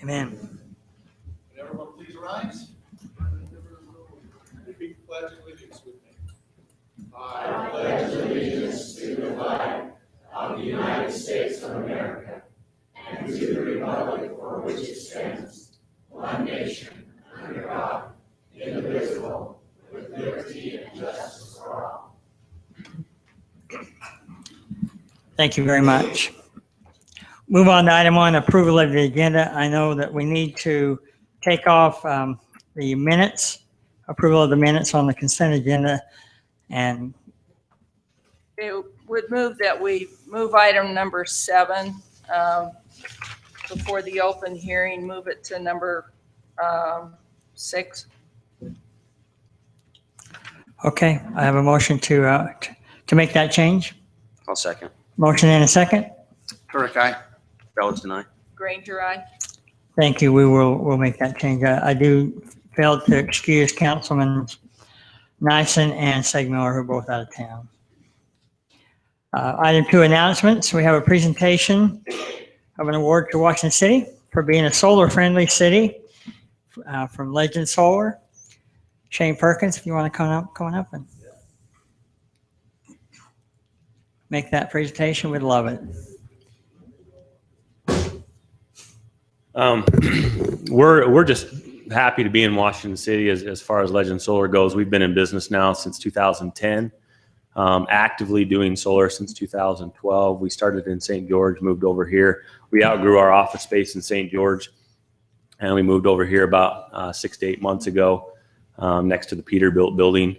Amen. Would everyone please rise? Repeat the pledge of allegiance with me. I pledge allegiance to the flag of the United States of America and to the republic for which it stands, one nation, under God, indivisible, with liberty and justice for all. Thank you very much. Move on to item 1, approval of the agenda. I know that we need to take off the minutes, approval of the minutes on the consent agenda. And It would move that we move item number 7 before the open hearing, move it to number 6. okay, I have a motion to make that change. I'll second. Motion and a second. Turek, aye. Fellows tonight. Granger, aye. Thank you. We'll make that change. I do fail to excuse Councilman Nyson and Segmiller, who are both out of town. Item 2, announcements. We have a presentation of an award to Washington City for being a solar-friendly city from Legend Solar. Shane Perkins, if you want to come up and make that presentation, we'd love it. We're just happy to be in Washington City as far as Legend Solar goes. We've been in business now since 2010, actively doing solar since 2012. We started in St. George, moved over here. We outgrew our office space in St. George, and we moved over here about 6 to 8 months ago, next to the Peterbilt building.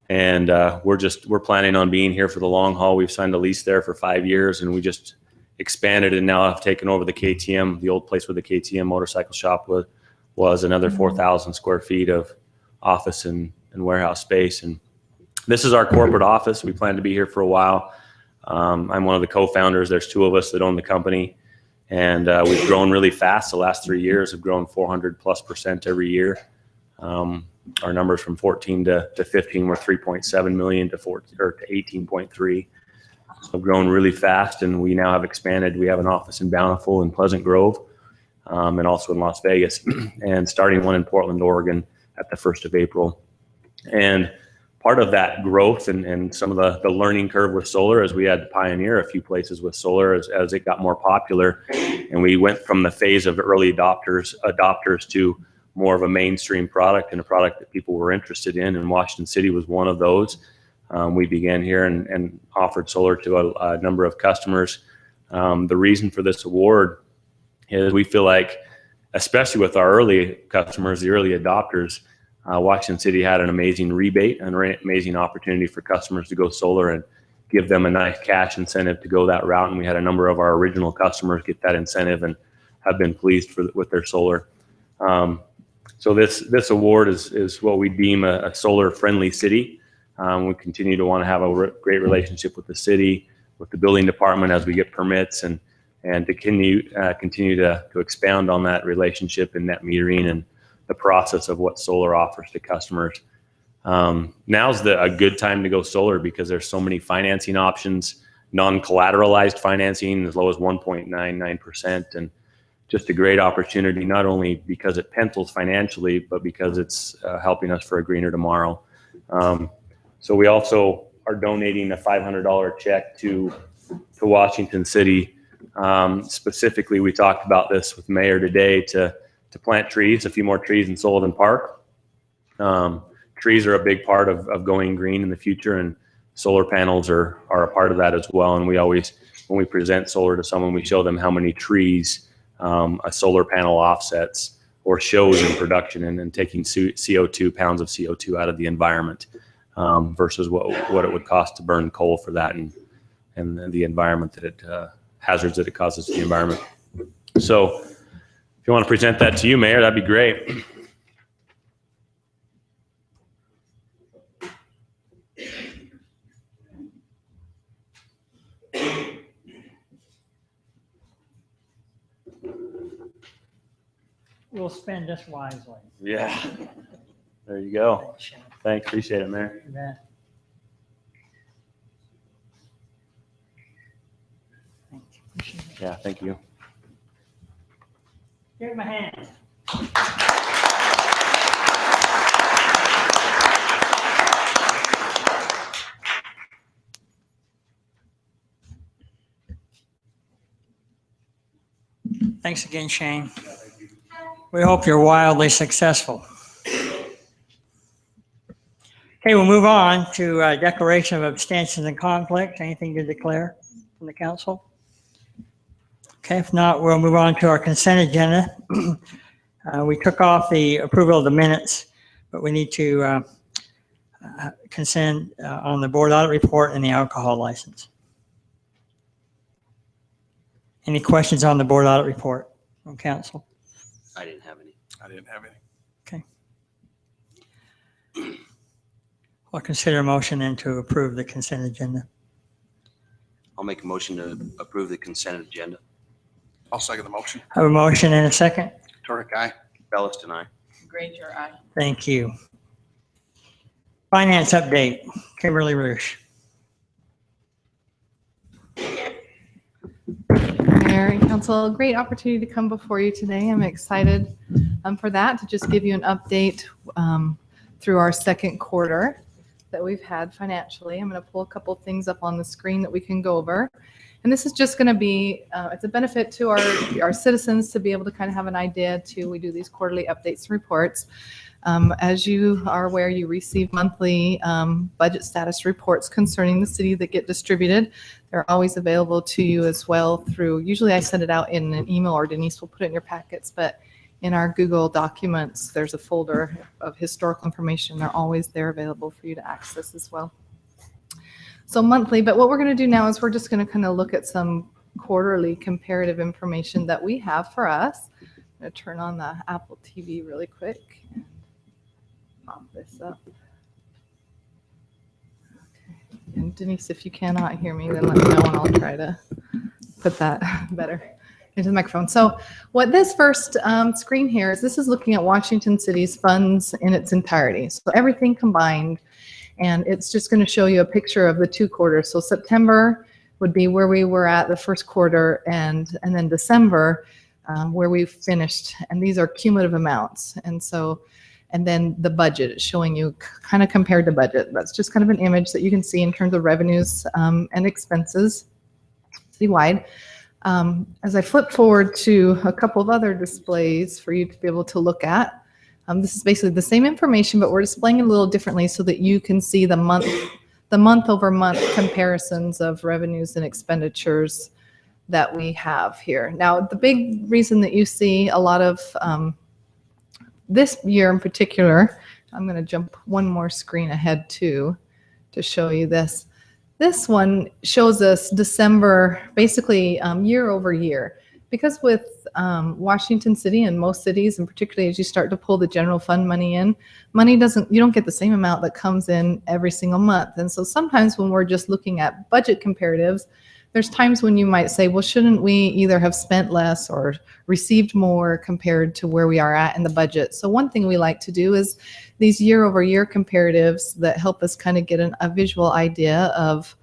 And we're planning on being here for the long haul. We've signed a lease there for 5 years, and we just expanded and now have taken over the KTM, the old place where the KTM motorcycle shop was another 4,000 square feet of office and warehouse space. And this is our corporate office. We plan to be here for a while. I'm one of the co-founders. There's 2 of us that own the company, and we've grown really fast. The last 3 years have grown 400+% every year. Our numbers from 14 to 15 were 3.7 million to 18.3. So we've grown really fast, and we now have expanded. We have an office in Bountiful and Pleasant Grove, and also in Las Vegas, and starting one in Portland, Oregon at the 1st of April. And part of that growth and some of the learning curve with solar is we had to pioneer a few places with solar as it got more popular. And we went from the phase of early adopters to more of a mainstream product and a product that people were interested in. And Washington City was one of those. We began here and offered solar to a number of customers. The reason for this award is we feel like, especially with our early customers, the early adopters, Washington City had an amazing rebate and an amazing opportunity for customers to go solar and give them a nice cash incentive to go that route. And we had a number of our original customers get that incentive and have been pleased with their solar. So this award is what we deem a solar-friendly city. We continue to want to have a great relationship with the city, with the building department as we get permits, and to continue to expound on that relationship and net metering and the process of what solar offers to customers. Now's a good time to go solar because there's so many financing options, non-collateralized financing as low as 1.99%, and just a great opportunity, not only because it pencils financially, but because it's helping us for a greener tomorrow. So we also are donating a $500 check to Washington City. Specifically, we talked about this with Mayor today to plant trees, a few more trees in Sullivan Park. Trees are a big part of going green in the future, and solar panels are a part of that as well. And we always, when we present solar to someone, we show them how many trees a solar panel offsets or shows in production, and taking pounds of CO2 out of the environment. Versus what it would cost to burn coal for that and the environment that hazards that it causes to the environment. So if you want to present that to you, Mayor, that'd be great. We'll spend this wisely. Yeah. There you go. Thanks. Appreciate it, Mayor. Yeah, thank you. Give him a hand. Thanks again, Shane. We hope you're wildly successful. Okay, we'll move on to declaration of abstentions and conflicts. Anything to declare from the council? Okay, if not, we'll move on to our consent agenda. We took off the approval of the minutes, but we need to consent on the board audit report and the alcohol license. Any questions on the board audit report from council? I didn't have any. I didn't have any. I'll consider a motion then to approve the consent agenda. I'll make a motion to approve the consent agenda. I'll second the motion. Have a motion and a second. Turek, aye. Bellis and I. Granger, aye. Thank you. Finance update, Kimberly Roosh. Mayor and Council, great opportunity to come before you today. I'm excited for that, to just give you an update through our second quarter that we've had financially. I'm going to pull a couple things up on the screen that we can go over. And this is just going to be, it's a benefit to our citizens to be able to kind of have an idea too. We do these quarterly updates and reports. As you are aware, you receive monthly budget status reports concerning the city that get distributed. They're always available to you as well through, usually I send it out in an email or Denise will put it in your packets, but in our Google Documents, there's a folder of historical information. They're always there available for you to access as well. So monthly, but what we're going to do now is we're just going to kind of look at some quarterly comparative information that we have for us. I'm going to turn on the Apple TV really quick and pop this up. Okay. And Denise, if you cannot hear me, then let me know and I'll try to put that better into the microphone. So what this first screen here is, this is looking at Washington City's funds in its entirety. So everything combined, and it's just going to show you a picture of the 2 quarters. So September would be where we were at the first quarter, and then December where we finished, and these are cumulative amounts. And so, and then the budget is showing you kind of compared to budget. That's just kind of an image that you can see in terms of revenues and expenses citywide. As I flip forward to a couple of other displays for you to be able to look at, this is basically the same information, but we're displaying it a little differently so that you can see the month over month comparisons of revenues and expenditures that we have here. Now, the big reason that you see a lot of this year in particular, I'm going to jump one more screen ahead too to show you this. This one shows us December, basically year over year. Because with Washington City and most cities, and particularly as you start to pull the general fund money in, you don't get the same amount that comes in every single month. And so sometimes when we're just looking at budget comparatives, there's times when you might say, well, shouldn't we either have spent less or received more compared to where we are at in the budget? So one thing we like to do is these year over year comparatives that help us kind of get a visual idea of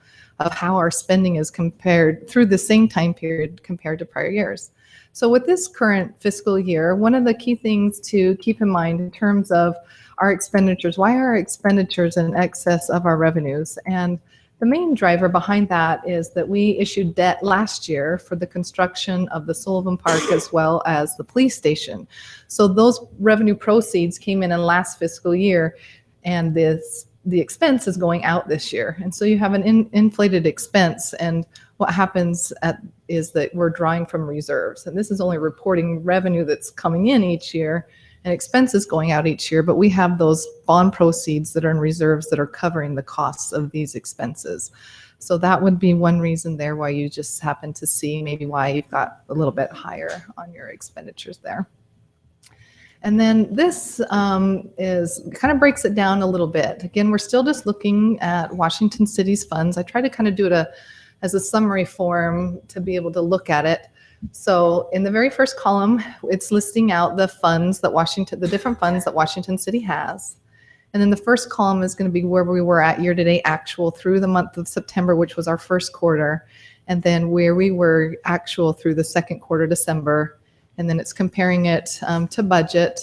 how our spending is compared through the same time period compared to prior years. So with this current fiscal year, one of the key things to keep in mind in terms of our expenditures, why are our expenditures in excess of our revenues? And the main driver behind that is that we issued debt last year for the construction of the Sullivan Park as well as the police station. So those revenue proceeds came in last fiscal year, and the expense is going out this year. And so you have an inflated expense, and what happens is that we're drawing from reserves. And this is only reporting revenue that's coming in each year and expenses going out each year, but we have those bond proceeds that are in reserves that are covering the costs of these expenses. So that would be one reason there why you just happen to see maybe why you've got a little bit higher on your expenditures there. And then this is kind of breaks it down a little bit. Again, we're still just looking at Washington City's funds. I try to kind of do it as a summary form to be able to look at it. So in the very first column, it's listing out the funds that the different funds that Washington City has. And then the first column is going to be where we were at year-to-date actual through the month of September, which was our first quarter, and then where we were actual through the second quarter, December, and then it's comparing it to budget.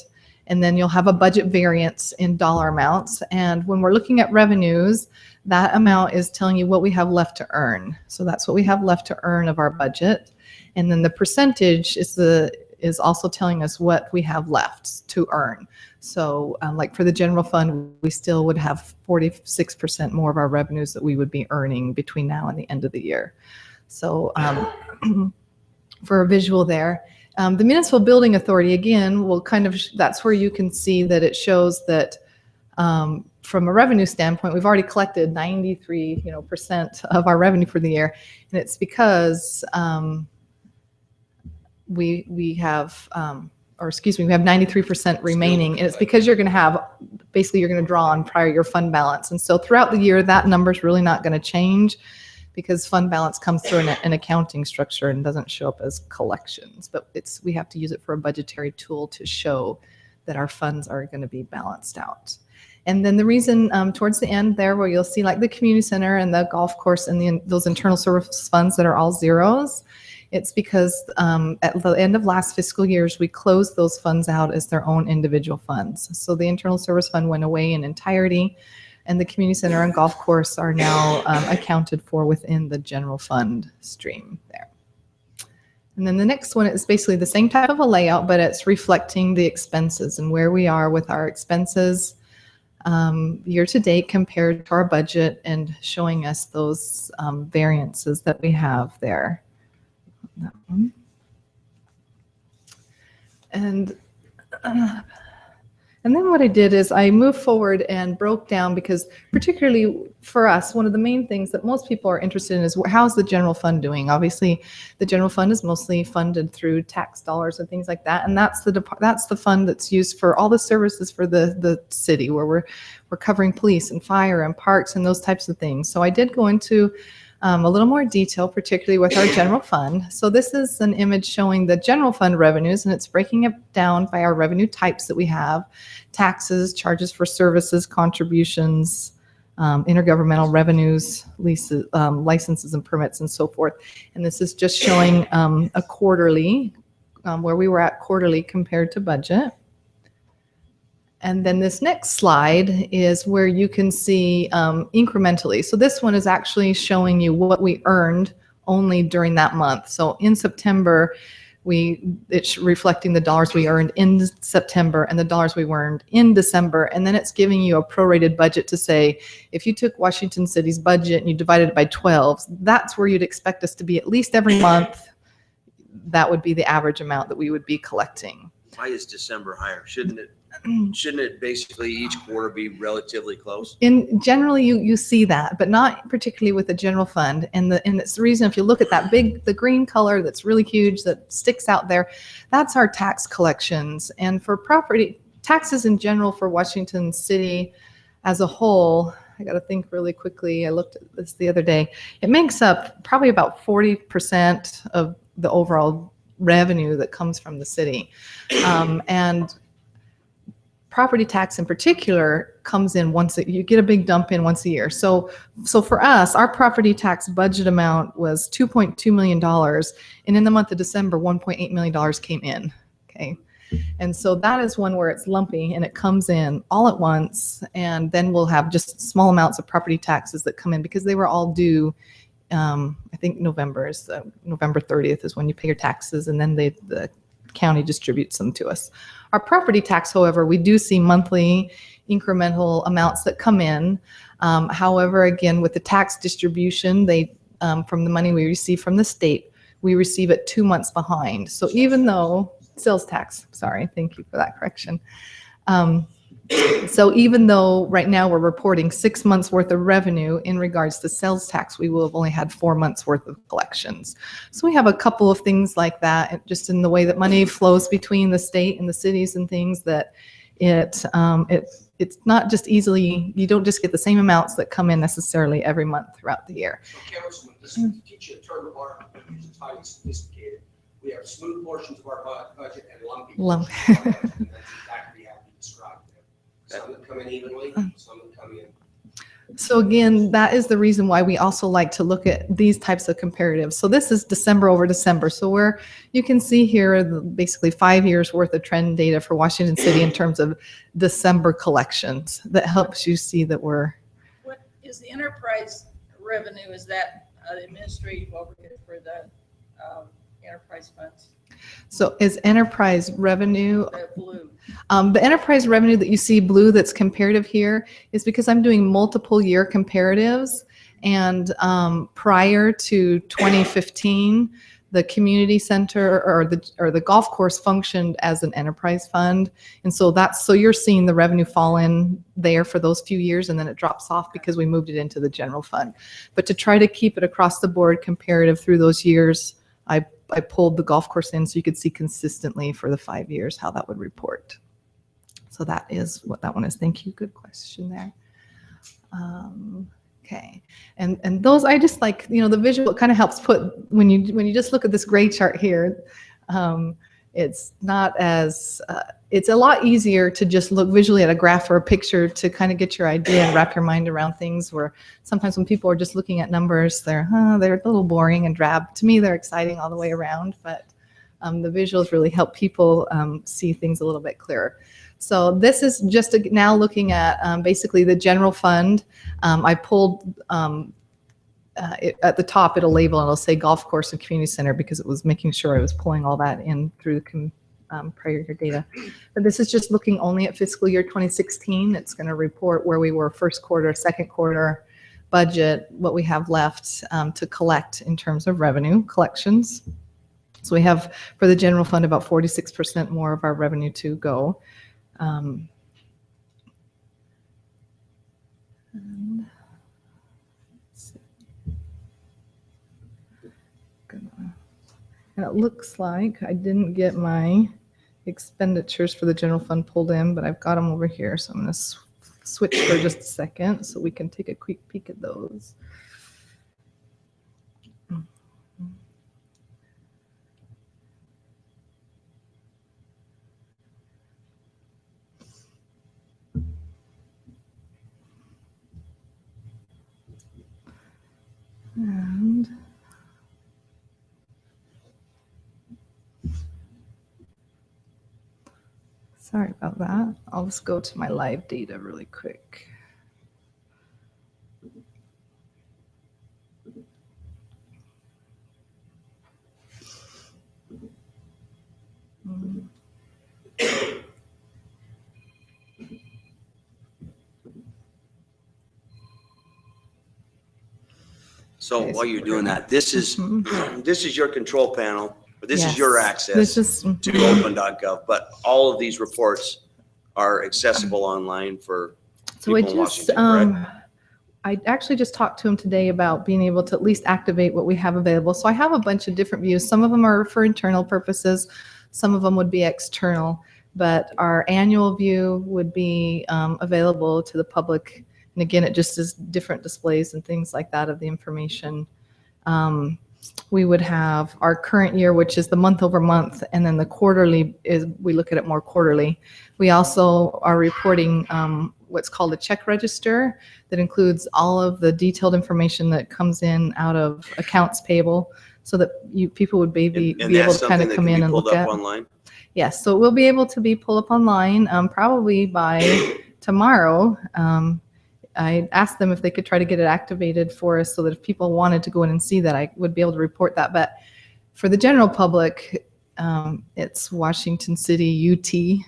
And then you'll have a budget variance in dollar amounts. And when we're looking at revenues, that amount is telling you what we have left to earn. So that's what we have left to earn of our budget. And then the percentage is also telling us what we have left to earn. So like for the general fund, we still would have 46% more of our revenues that we would be earning between now and the end of the year. So for a visual there, the Municipal Building Authority, again, will kind of, that's where you can see that it shows that from a revenue standpoint, we've already collected 93% of our revenue for the year. And it's because we have, we have 93% remaining. And it's because you're going to have, basically you're going to draw on prior year fund balance. And so throughout the year, that number's really not going to change, because fund balance comes through an accounting structure and doesn't show up as collections, but we have to use it for a budgetary tool to show that our funds are going to be balanced out. And then the reason towards the end there, where you'll see like the community center and the golf course and those internal service funds that are all zeros, it's because at the end of last fiscal years, we closed those funds out as their own individual funds. So the internal service fund went away in entirety, and the community center and golf course are now accounted for within the general fund stream there. And then the next one is basically the same type of a layout, but it's reflecting the expenses and where we are with our expenses year to date compared to our budget, and showing us those variances that we have there. That one. And then what I did is I moved forward and broke down, because particularly for us, one of the main things that most people are interested in is how's the general fund doing? Obviously, the general fund is mostly funded through tax dollars and things like that, and that's the fund that's used for all the services for the city, where we're covering police and fire and parks and those types of things. So I did go into a little more detail, particularly with our general fund. So this is an image showing the general fund revenues, and it's breaking it down by our revenue types that we have: taxes, charges for services, contributions, intergovernmental revenues, leases, licenses and permits, and so forth. And this is just showing a quarterly, where we were at quarterly compared to budget. And then this next slide is where you can see incrementally. So this one is actually showing you what we earned only during that month. So in September, it's reflecting the dollars we earned in September and the dollars we earned in December. And then it's giving you a prorated budget to say, if you took Washington City's budget and you divided it by 12, that's where you'd expect us to be at least every month. That would be the average amount that we would be collecting. Why is December higher? Shouldn't it basically each quarter be relatively close? Generally, you see that, but not particularly with the general fund. And it's the reason, if you look at that the green color that's really huge that sticks out there, that's our tax collections. And for property taxes in general for Washington City as a whole, I got to think really quickly. I looked at this the other day. It makes up probably about 40% of the overall revenue that comes from the city. And property tax in particular comes in you get a big dump in once a year. So for us, our property tax budget amount was $2.2 million. And in the month of December, $1.8 million came in. Okay. And so that is one where it's lumpy and it comes in all at once. And then we'll have just small amounts of property taxes that come in because they were all due. I think November 30th is when you pay your taxes, and then the county distributes them to us. Our property tax, however, we do see monthly incremental amounts that come in. However, again, with the tax distribution, from the money we receive from the state, we receive it 2 months behind. So even though sales tax, sorry, thank you for that correction. So even though right now we're reporting 6 months worth of revenue in regards to sales tax, we will have only had 4 months worth of collections. So we have a couple of things like that, just in the way that money flows between the state and the cities and things, that it's not just easily, you don't just get the same amounts that come in necessarily every month throughout the year. So Councilman, this teach you a term of art, it's highly sophisticated. We have smooth portions of our budget and lumpy Lump. portions of our budget, and that's exactly how we describe them. Some that come in evenly, some that come in So again, that is the reason why we also like to look at these types of comparatives. So this is December over December. So where you can see here basically 5 years worth of trend data for Washington City in terms of December collections. That helps you see that we're. What is the enterprise revenue? Is that administrative overhead for the enterprise funds? So is enterprise revenue, The blue. the enterprise revenue that you see blue that's comparative here is because I'm doing multiple year comparatives. And prior to 2015, the community center or the golf course functioned as an enterprise fund. And so so you're seeing the revenue fall in there for those few years, and then it drops off because we moved it into the general fund. But to try to keep it across the board comparative through those years, I pulled the golf course in so you could see consistently for the 5 years how that would report. So that is what that one is. Thank you. Good question there. Okay. And those, I just like, the visual, it kind of helps put, when you just look at this gray chart here, it's not as, it's a lot easier to just look visually at a graph or a picture to kind of get your idea and wrap your mind around things, where sometimes when people are just looking at numbers, they're a little boring and drab. To me, they're exciting all the way around, but the visuals really help people see things a little bit clearer. So this is just now looking at basically the general fund. I pulled at the top, it'll label and it'll say golf course and community center because it was making sure I was pulling all that in through the prior year data. But this is just looking only at fiscal year 2016. It's going to report where we were first quarter, second quarter, budget, what we have left to collect in terms of revenue collections. So we have for the general fund about 46% more of our revenue to go. And it looks like I didn't get my expenditures for the general fund pulled in, but I've got them over here. So I'm going to switch for just a second so we can take a quick peek at those. And sorry about that. I'll just go to my live data really quick. So while you're doing that, this is your control panel, or this is Yes. your access This is to open.gov, but all of these reports are accessible online for so people in Washington, correct? I actually just talked to him today about being able to at least activate what we have available. So I have a bunch of different views. Some of them are for internal purposes. Some of them would be external, but our annual view would be available to the public. And again, it just is different displays and things like that of the information. We would have our current year, which is the month over month, and then the quarterly is, we look at it more quarterly. We also are reporting what's called a check register that includes all of the detailed information that comes in out of accounts payable, so that people would be able to kind of come in and look at. Online? Yes, so it will be able to be pulled up online probably by tomorrow. I asked them if they could try to get it activated for us so that if people wanted to go in and see that, I would be able to report that. But for the general public, it's Washington City UT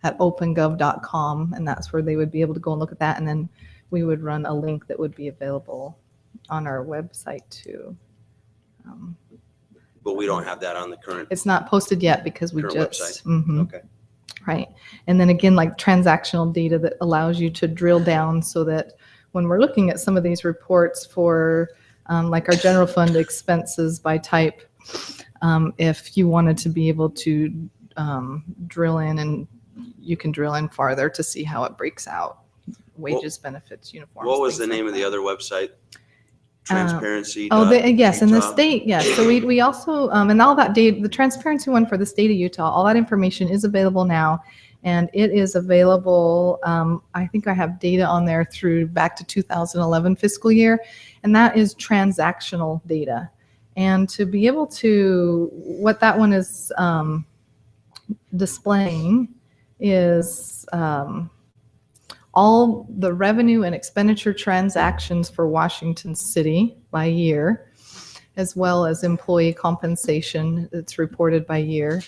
at opengov.com, and that's where they would be able to go and look at that. And then we would run a link that would be available on our website too. But we don't have that on the current. It's not posted yet because we Current just. website. Okay. Right. And then again, like transactional data that allows you to drill down so that when we're looking at some of these reports for like our general fund expenses by type, if you wanted to be able to drill in, and you can drill in farther to see how it breaks out, wages, benefits, uniforms. What was the name of the other website? Transparency. Oh, yes, in the Utah. state, yes. So we also, and all that data, the transparency one for the state of Utah, all that information is available now. And it is available, I think I have data on there through back to 2011 fiscal year, and that is transactional data. And to be able to, what that one is displaying is all the revenue and expenditure transactions for Washington City by year, as well as employee compensation that's reported by year.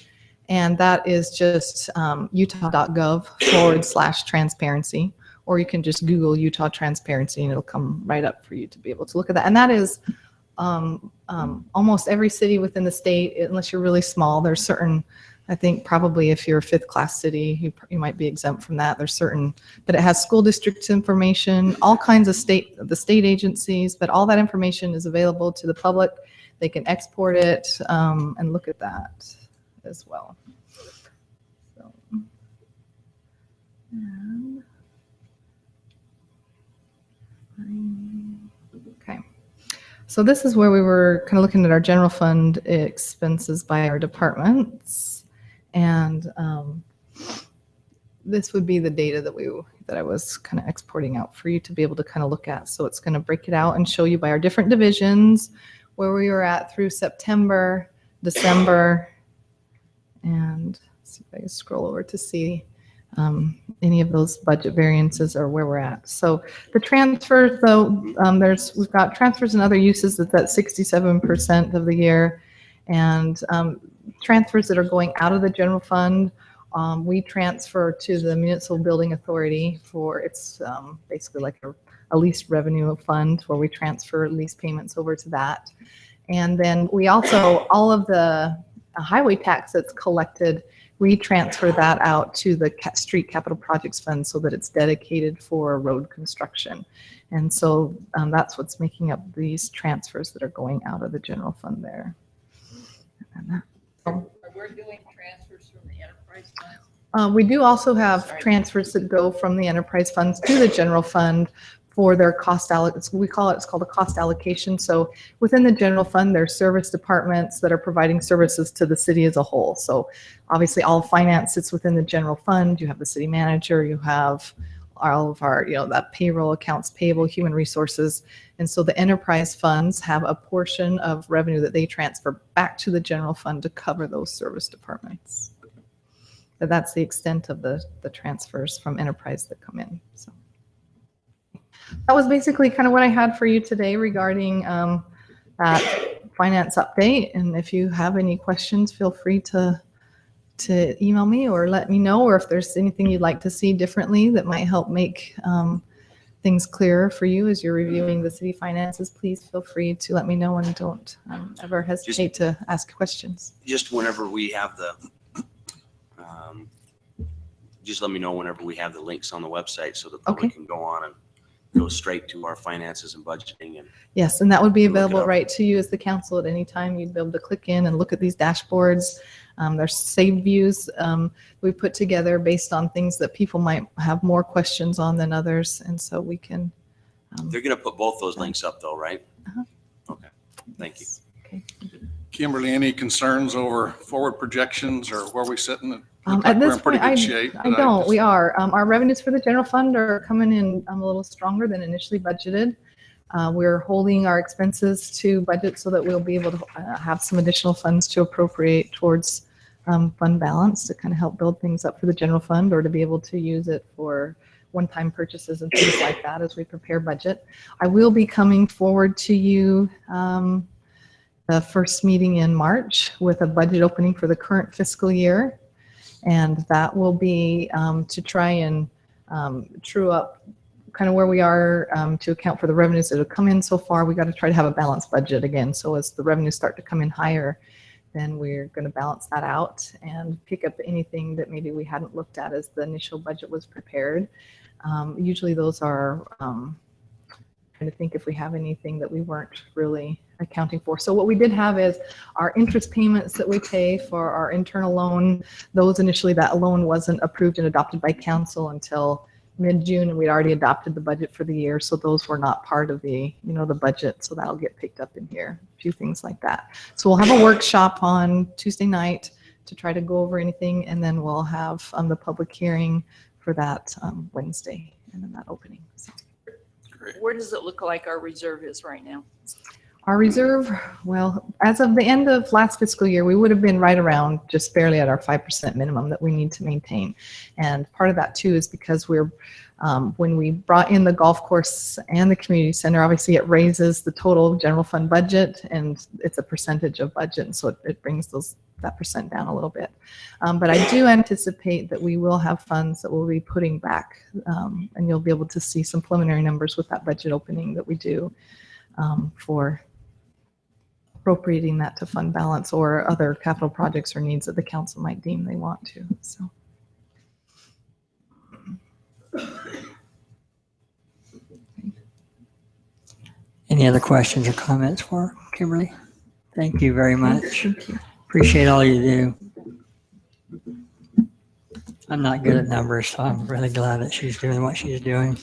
And that is just utah.gov/transparency, or you can just Google Utah transparency and it'll come right up for you to be able to look at that. And that is almost every city within the state, unless you're really small. There's certain, I think probably if you're a 5th class city, you might be exempt from that. There's certain, but it has school districts information, all kinds of the state agencies, but all that information is available to the public. They can export it and look at that as well. So, okay. So this is where we were kind of looking at our general fund expenses by our departments. And this would be the data that I was kind of exporting out for you to be able to kind of look at. So it's going to break it out and show you by our different divisions where we were at through September, December, and see if I can scroll over to see any of those budget variances or where we're at. So the transfers, though, we've got transfers and other uses that's at 67% of the year, and transfers that are going out of the general fund, we transfer to the municipal building authority for it's basically like a lease revenue fund where we transfer lease payments over to that. And then we also, all of the highway tax that's collected, we transfer that out to the street capital projects fund so that it's dedicated for road construction. And so that's what's making up these transfers that are going out of the general fund there. We're doing transfers from the enterprise fund. We do also have transfers that go from the enterprise funds to the general fund for their cost allocation. It's called a cost allocation. So within the general fund, there's service departments that are providing services to the city as a whole. So obviously all finance sits within the general fund. You have the city manager, you have all of our, that payroll, accounts payable, human resources. And so the enterprise funds have a portion of revenue that they transfer back to the general fund to cover those service departments. But that's the extent of the transfers from enterprise that come in. So that was basically kind of what I had for you today regarding that finance update. And if you have any questions, feel free to email me or let me know, or if there's anything you'd like to see differently that might help make things clearer for you as you're reviewing the city finances, please feel free to let me know, and don't ever hesitate to ask questions. Just whenever we have the, just let me know whenever we have the links on the website so the public can go on and go straight to our finances and budgeting. And yes, and that would be look it available up. right to you as the council at any time. You'd be able to click in and look at these dashboards. There's saved views we put together based on things that people might have more questions on than others, and so we can. They're going to put both those links up though, right? Okay, thank you. Okay. Kimberly, any concerns over forward projections or where we sitting? At We're this in pretty point, good shape. I don't. We are. Our revenues for the general fund are coming in a little stronger than initially budgeted. We're holding our expenses to budget so that we'll be able to have some additional funds to appropriate towards fund balance to kind of help build things up for the general fund, or to be able to use it for one-time purchases and things like that as we prepare budget. I will be coming forward to you the first meeting in March with a budget opening for the current fiscal year. And that will be to try and true up kind of where we are to account for the revenues that have come in so far. We got to try to have a balanced budget again. So as the revenues start to come in higher, then we're going to balance that out and pick up anything that maybe we hadn't looked at as the initial budget was prepared. Usually those are trying to think if we have anything that we weren't really accounting for. So what we did have is our interest payments that we pay for our internal loan. Those initially, that loan wasn't approved and adopted by council until mid-June, and we'd already adopted the budget for the year, so those were not part of the, the budget, so that'll get picked up in here, a few things like that. So we'll have a workshop on Tuesday night to try to go over anything, and then we'll have the public hearing for that Wednesday, and then that opening. So. Where does it look like our reserve is right now? Our reserve, well, as of the end of last fiscal year, we would have been right around just barely at our 5% minimum that we need to maintain. And part of that too is because we're, when we brought in the golf course and the community center, obviously it raises the total general fund budget, and it's a percentage of budget. And so it brings that percent down a little bit. But I do anticipate that we will have funds that we'll be putting back, and you'll be able to see some preliminary numbers with that budget opening that we do for appropriating that to fund balance or other capital projects or needs that the council might deem they want to. So. Any other questions or comments for Kimberly? Thank you very much. Thank you. Appreciate all you do. I'm not good at numbers, so I'm really glad that she's doing what she's doing.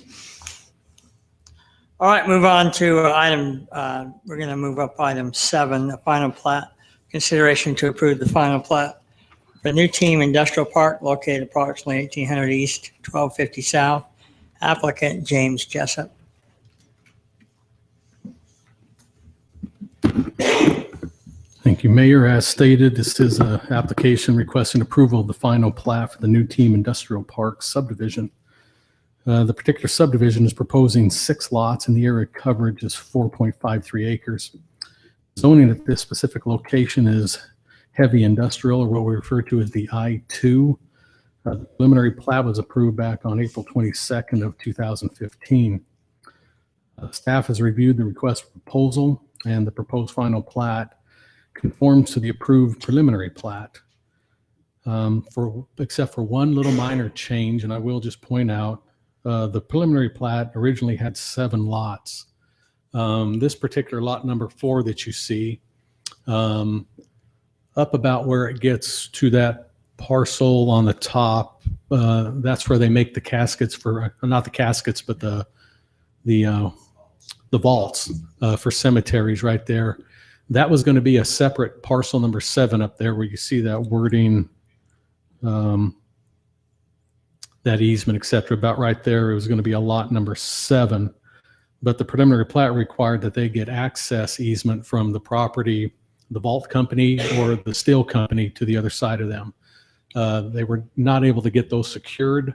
All right, move on to we're going to move up item 7, the final plat. Consideration to approve the final plat for New Team Industrial Park located approximately 1800 East, 1250 South. Applicant James Jessup. Thank you, Mayor. As stated, this is an application requesting approval of the final plat for the New Team Industrial Park subdivision. The particular subdivision is proposing 6 lots, and the area coverage is 4.53 acres. Zoning at this specific location is heavy industrial, or what we refer to as the I-2. The preliminary plat was approved back on April 22nd of 2015. Staff has reviewed the request for proposal, and the proposed final plat conforms to the approved preliminary plat, except for one little minor change. And I will just point out, the preliminary plat originally had 7 lots. This particular lot number 4 that you see, up about where it gets to that parcel on the top, that's where they make the caskets for, not the caskets, but the vaults for cemeteries right there. That was going to be a separate parcel number 7 up there where you see that wording, that easement, et cetera, about right there. It was going to be a lot number 7, but the preliminary plat required that they get access easement from the property, the vault company or the steel company to the other side of them. They were not able to get those secured,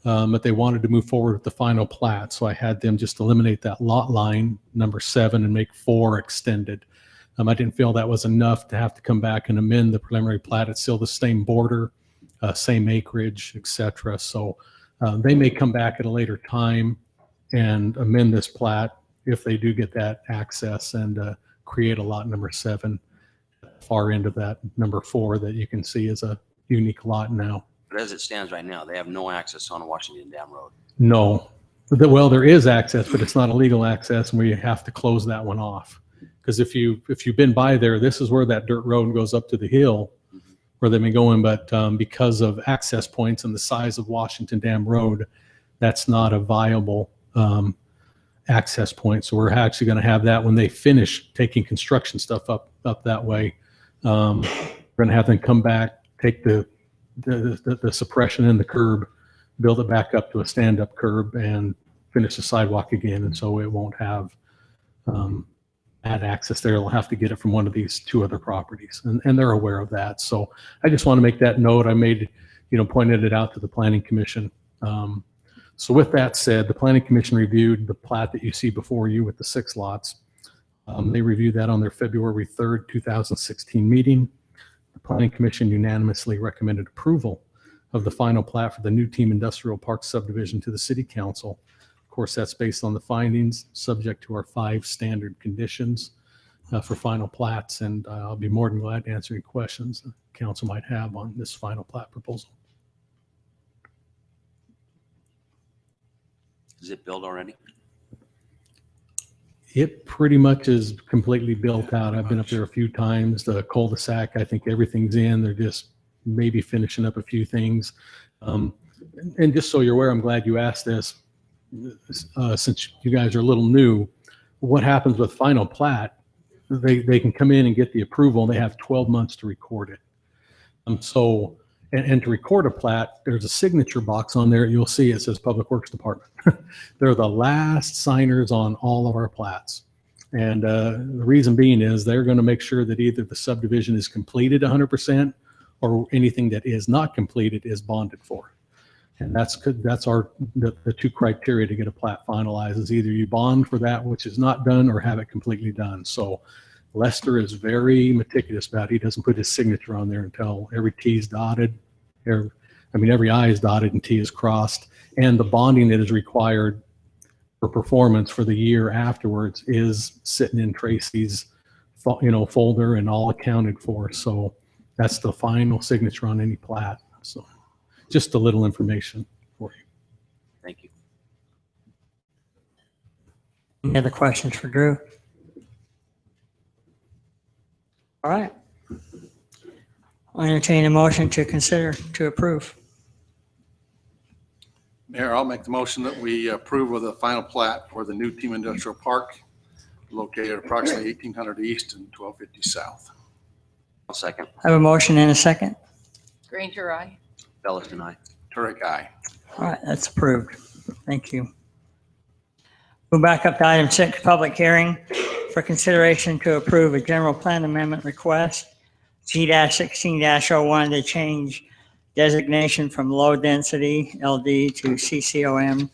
but they wanted to move forward with the final plat. So I had them just eliminate that lot line number 7 and make 4 extended. I didn't feel that was enough to have to come back and amend the preliminary plat. It's still the same border, same acreage, etc. So they may come back at a later time and amend this plat if they do get that access and create a lot number 7 far end of that number 4 that you can see is a unique lot now. But as it stands right now, they have no access on Washington Dam Road. No. Well, there is access, but it's not a legal access, and we have to close that one off. Because if you've been by there, this is where that dirt road goes up to the hill where they've been going, but because of access points and the size of Washington Dam Road, that's not a viable access point. So we're actually going to have that when they finish taking construction stuff up that way. We're going to have them come back, take the suppression in the curb, build it back up to a stand-up curb, and finish the sidewalk again. And so it won't have that access there. They'll have to get it from one of these 2 other properties, and they're aware of that. So I just want to make that note. I made, pointed it out to the Planning Commission. So with that said, the Planning Commission reviewed the plat that you see before you with the 6 lots. They reviewed that on their February 3rd, 2016 meeting. The Planning Commission unanimously recommended approval of the final plat for the New Team Industrial Park subdivision to the City Council. Of course, that's based on the findings, subject to our 5 standard conditions for final plats, and I'll be more than glad to answer any questions the council might have on this final plat proposal. Is it built already? It pretty much is completely built out. I've been up there a few times. The cul-de-sac, I think everything's in. They're just maybe finishing up a few things. and just so you're aware, I'm glad you asked this, since you guys are a little new, what happens with final plat, they can come in and get the approval. They have 12 months to record it. So, and to record a plat, there's a signature box on there. You'll see it says Public Works Department. They're the last signers on all of our plats. And the reason being is they're going to make sure that either the subdivision is completed 100% or anything that is not completed is bonded for. And that's the two criteria to get a plat finalized is either you bond for that which is not done or have it completely done. So Lester is very meticulous about it. He doesn't put his signature on there until every T is dotted, every I is dotted and T is crossed. And the bonding that is required for performance for the year afterwards is sitting in Tracy's folder and all accounted for. So that's the final signature on any plat. So just a little information for you. Thank you. Any other questions for Drew? All right. I'll entertain a motion to consider to approve. Mayor, I'll make the motion that we approve of the final plat for the new Team Industrial Park located approximately 1800 East and 1250 South. I'll second. I have a motion and a second. Granger, aye. Bellis and I. Turek, aye. All right, that's approved. Thank you. Move back up to item 6, public hearing for consideration to approve a general plan amendment request, G-16-01, to change designation from low density LD to CCOM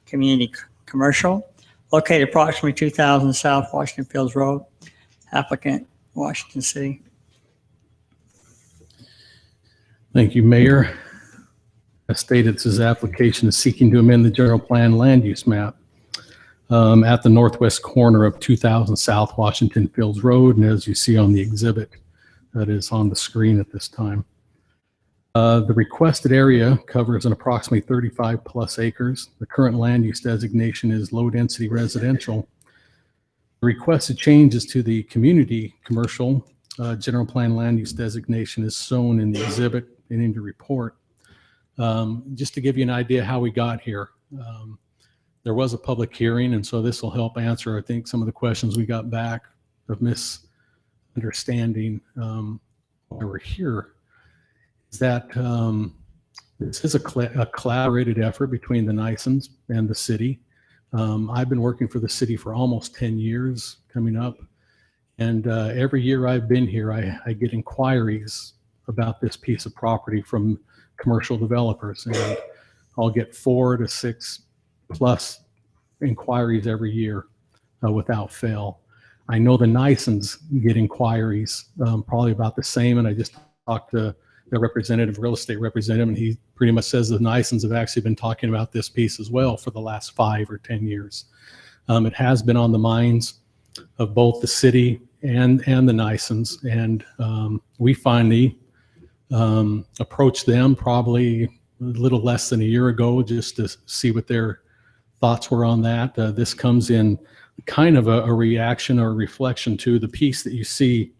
community commercial, located approximately 2000 South Washington Fields Road. Applicant, Washington City. Thank you, Mayor. As stated, this application is seeking to amend the general plan land use map at the northwest corner of 2000 South Washington Fields Road. And as you see on the exhibit that is on the screen at this time, the requested area covers an approximately 35 plus acres. The current land use designation is low density residential. The requested changes to the community commercial general plan land use designation is shown in the exhibit and in the report. Just to give you an idea how we got here, there was a public hearing, and so this will help answer, I think, some of the questions we got back of misunderstanding why we're here. Is that this is a collaborated effort between the Nisons and the city. I've been working for the city for almost 10 years coming up, and every year I've been here, I get inquiries about this piece of property from commercial developers, and I'll get 4 to 6 plus inquiries every year without fail. I know the Nisons get inquiries probably about the same, and I just talked to the real estate representative, and he pretty much says the Nisons have actually been talking about this piece as well for the last 5 or 10 years. It has been on the minds of both the city and the Nisons, and we finally approached them probably a little less than a year ago just to see what their thoughts were on that. This comes in kind of a reaction or a reflection to the piece that you see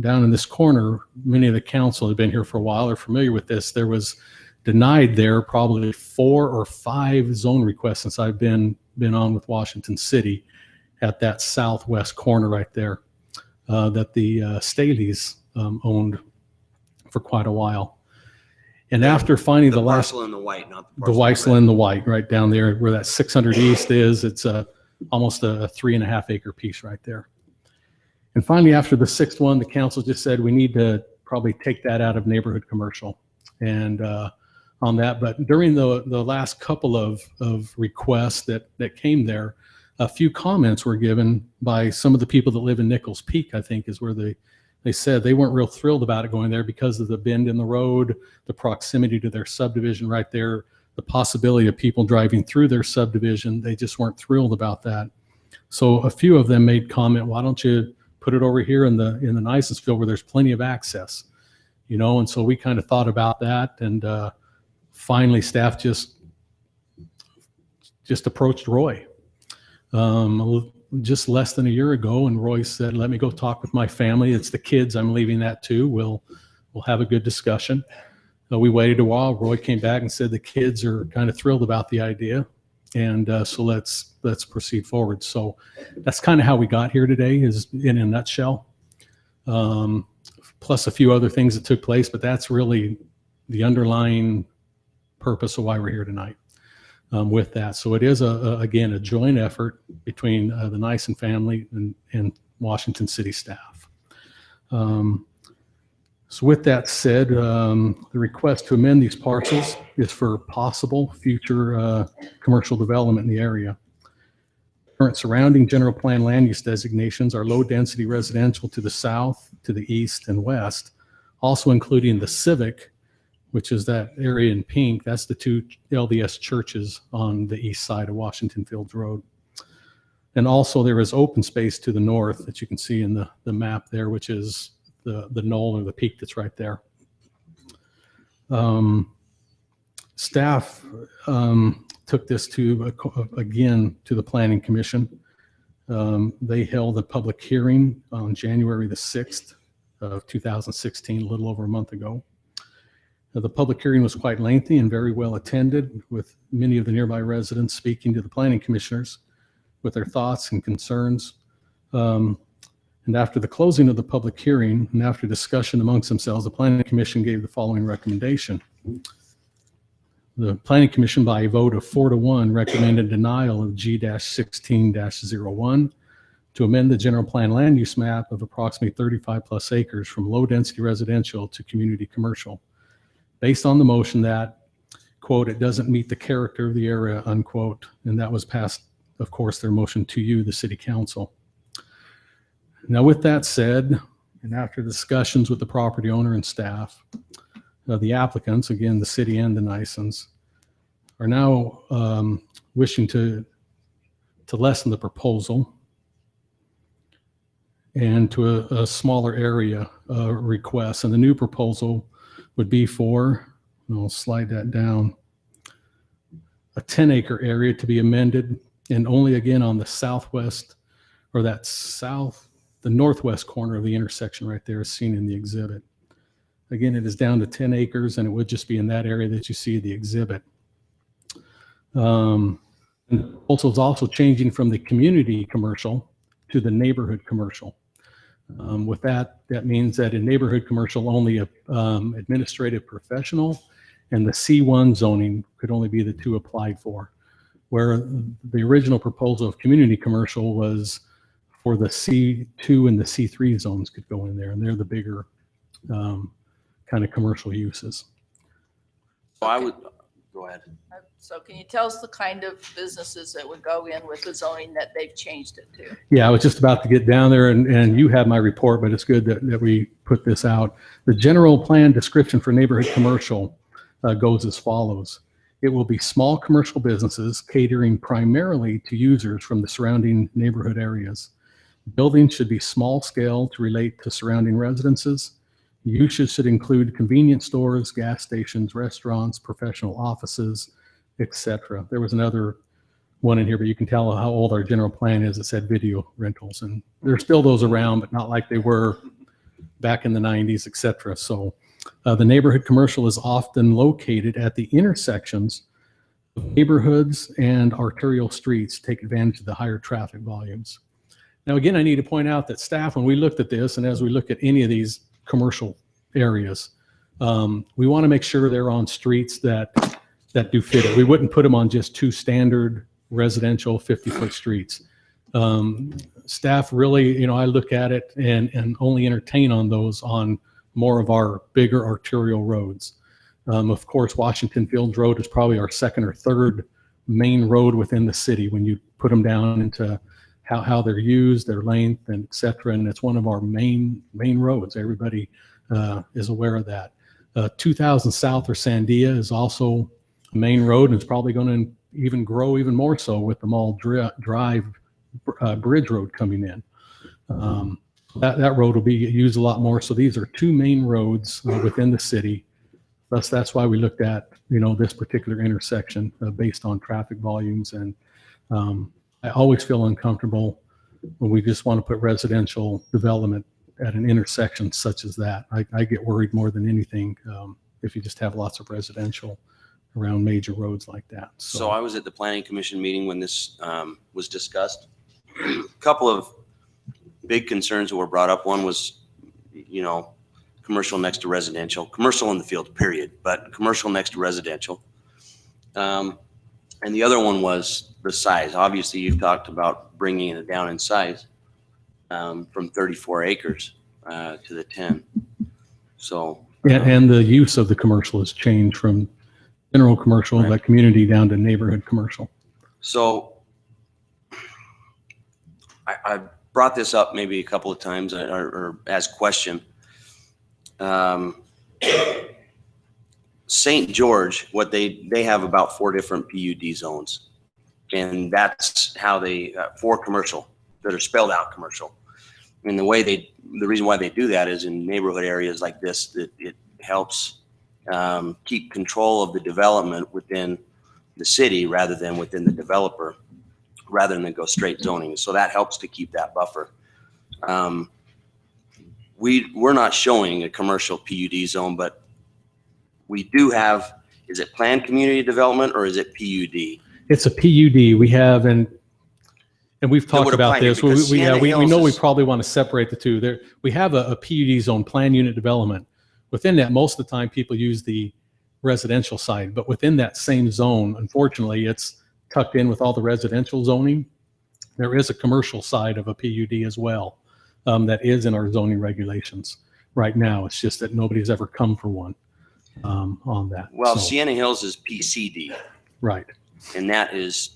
down in this corner. Many of the council have been here for a while, are familiar with this. There was denied there probably 4 or 5 zone requests since I've been on with Washington City at that southwest corner right there that the Staleys owned for quite a while. And after finding the last parcel in the white, not the the parcel in Weisel in the white right down there where that 600 East is, it's almost a 3.5 acre piece right there. And finally, after the 6th one, the council just said we need to probably take that out of neighborhood commercial and on that. But during the last couple of requests that came there, a few comments were given by some of the people that live in Nichols Peak, I think is where they said they weren't real thrilled about it going there because of the bend in the road, the proximity to their subdivision right there, the possibility of people driving through their subdivision. They just weren't thrilled about that. So a few of them made comment, why don't you put it over here in the Nisonsville where there's plenty of access, and so we kind of thought about that, and finally staff just approached Roy just less than a year ago, and Roy said, let me go talk with my family. It's the kids I'm leaving that to. We'll have a good discussion. We waited a while. Roy came back and said the kids are kind of thrilled about the idea, and so let's proceed forward. So that's kind of how we got here today, is in a nutshell. Plus a few other things that took place, but that's really the underlying purpose of why we're here tonight with that. So it is, again, a joint effort between the Nyson family and Washington City staff. So with that said, the request to amend these parcels is for possible future commercial development in the area. Current surrounding general plan land use designations are low density residential to the south, to the east and west, also including the Civic, which is that area in pink. That's the two LDS churches on the east side of Washington Fields Road. And also there is open space to the north that you can see in the map there, which is the knoll or the peak that's right there. Staff took this again to the Planning Commission. They held a public hearing on January the 6th of 2016, a little over a month ago. The public hearing was quite lengthy and very well attended, with many of the nearby residents speaking to the planning commissioners with their thoughts and concerns. And after the closing of the public hearing and after discussion amongst themselves, the Planning Commission gave the following recommendation. The Planning Commission, by a vote of 4-1, recommended denial of G-16-01 to amend the general plan land use map of approximately 35 plus acres from low density residential to community commercial, based on the motion that, quote, it doesn't meet the character of the area, unquote. And that was passed, of course, their motion to you, the city council. Now, with that said, and after discussions with the property owner and staff, the applicants, again, the city and the Nysons, are now wishing to lessen the proposal and to a smaller area request. And the new proposal would be for, and I'll slide that down, a 10-acre area to be amended, and only again on the southwest, or that the northwest corner of the intersection right there is seen in the exhibit. Again, it is down to 10 acres, and it would just be in that area that you see the exhibit. And also, it's also changing from the community commercial to the neighborhood commercial. With that, that means that in neighborhood commercial, only administrative professional and the C1 zoning could only be the two applied for, where the original proposal of community commercial was for the C2 and the C3 zones could go in there, and they're the bigger kind of commercial uses. So I would, go ahead. So can you tell us the kind of businesses that would go in with the zoning that they've changed it to? Yeah, I was just about to get down there, and you have my report, but it's good that we put this out. The general plan description for neighborhood commercial goes as follows. It will be small commercial businesses catering primarily to users from the surrounding neighborhood areas. Buildings should be small scale to relate to surrounding residences. Uses should include convenience stores, gas stations, restaurants, professional offices, etc. There was another one in here, but you can tell how old our general plan is. It said video rentals, and there's still those around, but not like they were back in the 90s, etc. So the neighborhood commercial is often located at the intersections of neighborhoods and arterial streets to take advantage of the higher traffic volumes. Now, again, I need to point out that staff, when we looked at this, and as we look at any of these commercial areas, we want to make sure they're on streets that do fit it. We wouldn't put them on just two standard residential 50-foot streets. Staff really, I look at it and only entertain on those on more of our bigger arterial roads. Of course, Washington Fields Road is probably our second or third main road within the city when you put them down into how they're used, their length, and et cetera. And it's one of our main roads. Everybody is aware of that. 2000 South or Sandia is also a main road, and it's probably going to even grow even more so with the Mall Drive Bridge Road coming in. That road will be used a lot more. So these are two main roads within the city. Thus, that's why we looked at this particular intersection based on traffic volumes. And I always feel uncomfortable when we just want to put residential development at an intersection such as that. I get worried more than anything if you just have lots of residential around major roads like that. So I was at the planning commission meeting when this was discussed. A couple of big concerns that were brought up. One was, you know, commercial next to residential, commercial in the field, period, but commercial next to residential. And the other one was the size. Obviously, you've talked about bringing it down in size from 34 acres to the 10. So. And the use of the commercial has changed from general commercial, Right. like community, down to neighborhood commercial. So I brought this up maybe a couple of times or as question. St. George, what they have about 4 different PUD zones, and that's how they for commercial that are spelled out commercial. And the reason why they do that is in neighborhood areas like this, that it helps keep control of the development within the city rather than within the developer, rather than go straight zoning. So that helps to keep that buffer. We're not showing a commercial PUD zone, but we do have, is it planned community development or is it PUD? It's a PUD we have, and we've That talked would about apply here this. because We Sienna know Hills we is- probably want to separate the two. There, we have a PUD zone, planned unit development. Within that, most of the time people use the residential side, but within that same zone, unfortunately, it's tucked in with all the residential zoning. There is a commercial side of a PUD as well that is in our zoning regulations right now. It's just that nobody's ever come for one on that. Well, So, Sienna Hills is PCD, right. and that is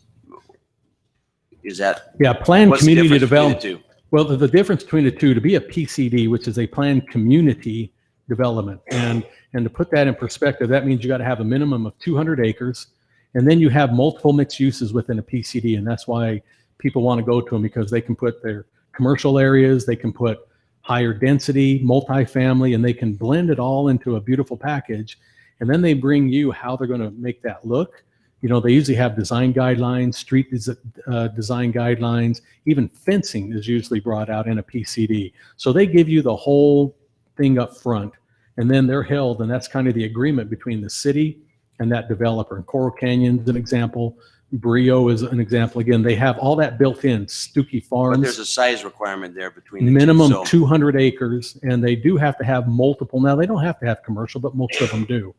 that, Yeah, planned what's the community difference between development. the two? Well, the difference between the two, to be a PCD, which is a planned community development, and to put that in perspective, that means you got to have a minimum of 200 acres, and then you have multiple mixed uses within a PCD, and that's why people want to go to them, because they can put their commercial areas, they can put higher density, multifamily, and they can blend it all into a beautiful package, and then they bring you how they're going to make that look. You know, they usually have design guidelines, street design guidelines, even fencing is usually brought out in a PCD. So they give you the whole thing up front, and then they're held, and that's kind of the agreement between the city and that developer. And Coral Canyon's an example. Brio is an example. Again, they have all that built in. Stuckey But there's Farms, a size requirement there between the minimum two. So 200 acres, and they do have to have multiple. Now, they don't have to have commercial, but most of them do.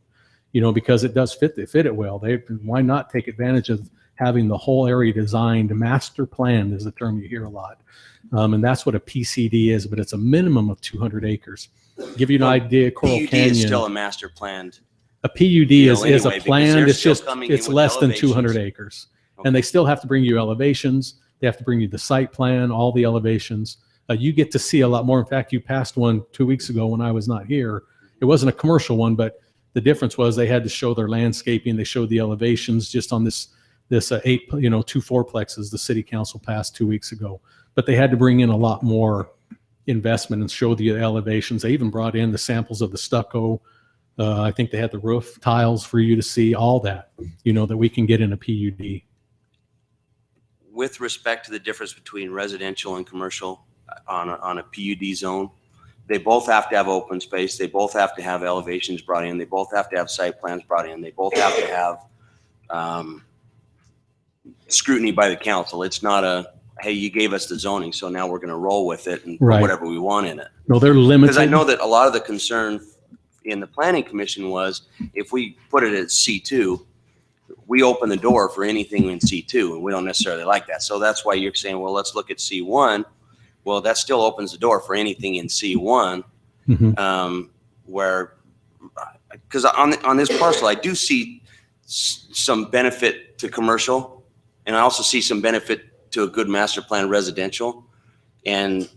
You know, because it does fit it well. Why not take advantage of having the whole area designed? Master planned is the term you hear a lot. And that's what a PCD is, but it's a minimum of 200 acres. Give you an idea, Coral PUD Canyon. is still a master planned. A PUD is anyway, a because planned, they're it's still just, coming in it's with less than 200 elevations. acres. And they still have to bring you elevations. They have to bring you the site plan, all the elevations. You get to see a lot more. In fact, you passed one 2 weeks ago when I was not here. It wasn't a commercial one, but the difference was they had to show their landscaping. They showed the elevations just on this 2 fourplexes the city council passed 2 weeks ago. But they had to bring in a lot more investment and show the elevations. They even brought in the samples of the stucco. I think they had the roof tiles for you to see, all that, that we can get in a PUD. With respect to the difference between residential and commercial on a PUD zone, they both have to have open space. They both have to have elevations brought in. They both have to have site plans brought in. They both have to have scrutiny by the council. It's not hey, you gave us the zoning, so now we're going to roll with it and put Right. whatever we want in it. No, they're limited. Because I know that a lot of the concern in the planning commission was if we put it at C2, we open the door for anything in C2, and we don't necessarily like that. So that's why you're saying, well, let's look at C1. Well, that still opens the door for anything in C1, where, because on this parcel, I do see some benefit to commercial, and I also see some benefit to a good master plan residential, and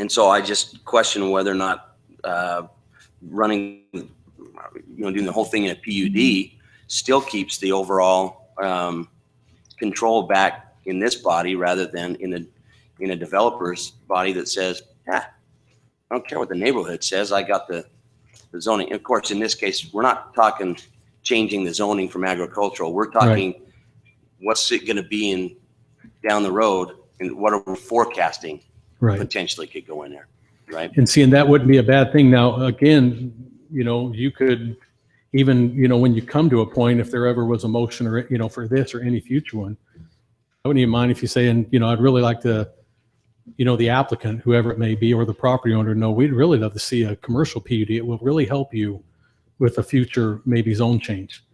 so I just question whether or not running, doing the whole thing in a PUD still keeps the overall control back in this body rather than in a developer's body that says, I don't care what the neighborhood says, I got the zoning. And of course, in this case, we're not talking changing the zoning from agricultural. We're talking what's it going to be in down the road and what are we forecasting Right. potentially could go in there, right? And that wouldn't be a bad thing. Now, again, you know, you could even, you know, when you come to a point, if there ever was a motion or, you know, for this or any future one, I wouldn't even mind if you say, and, you know, I'd really like to, you know, the applicant, whoever it may be, or the property owner, know we'd really love to see a commercial PUD. It will really help you with a future maybe zone change.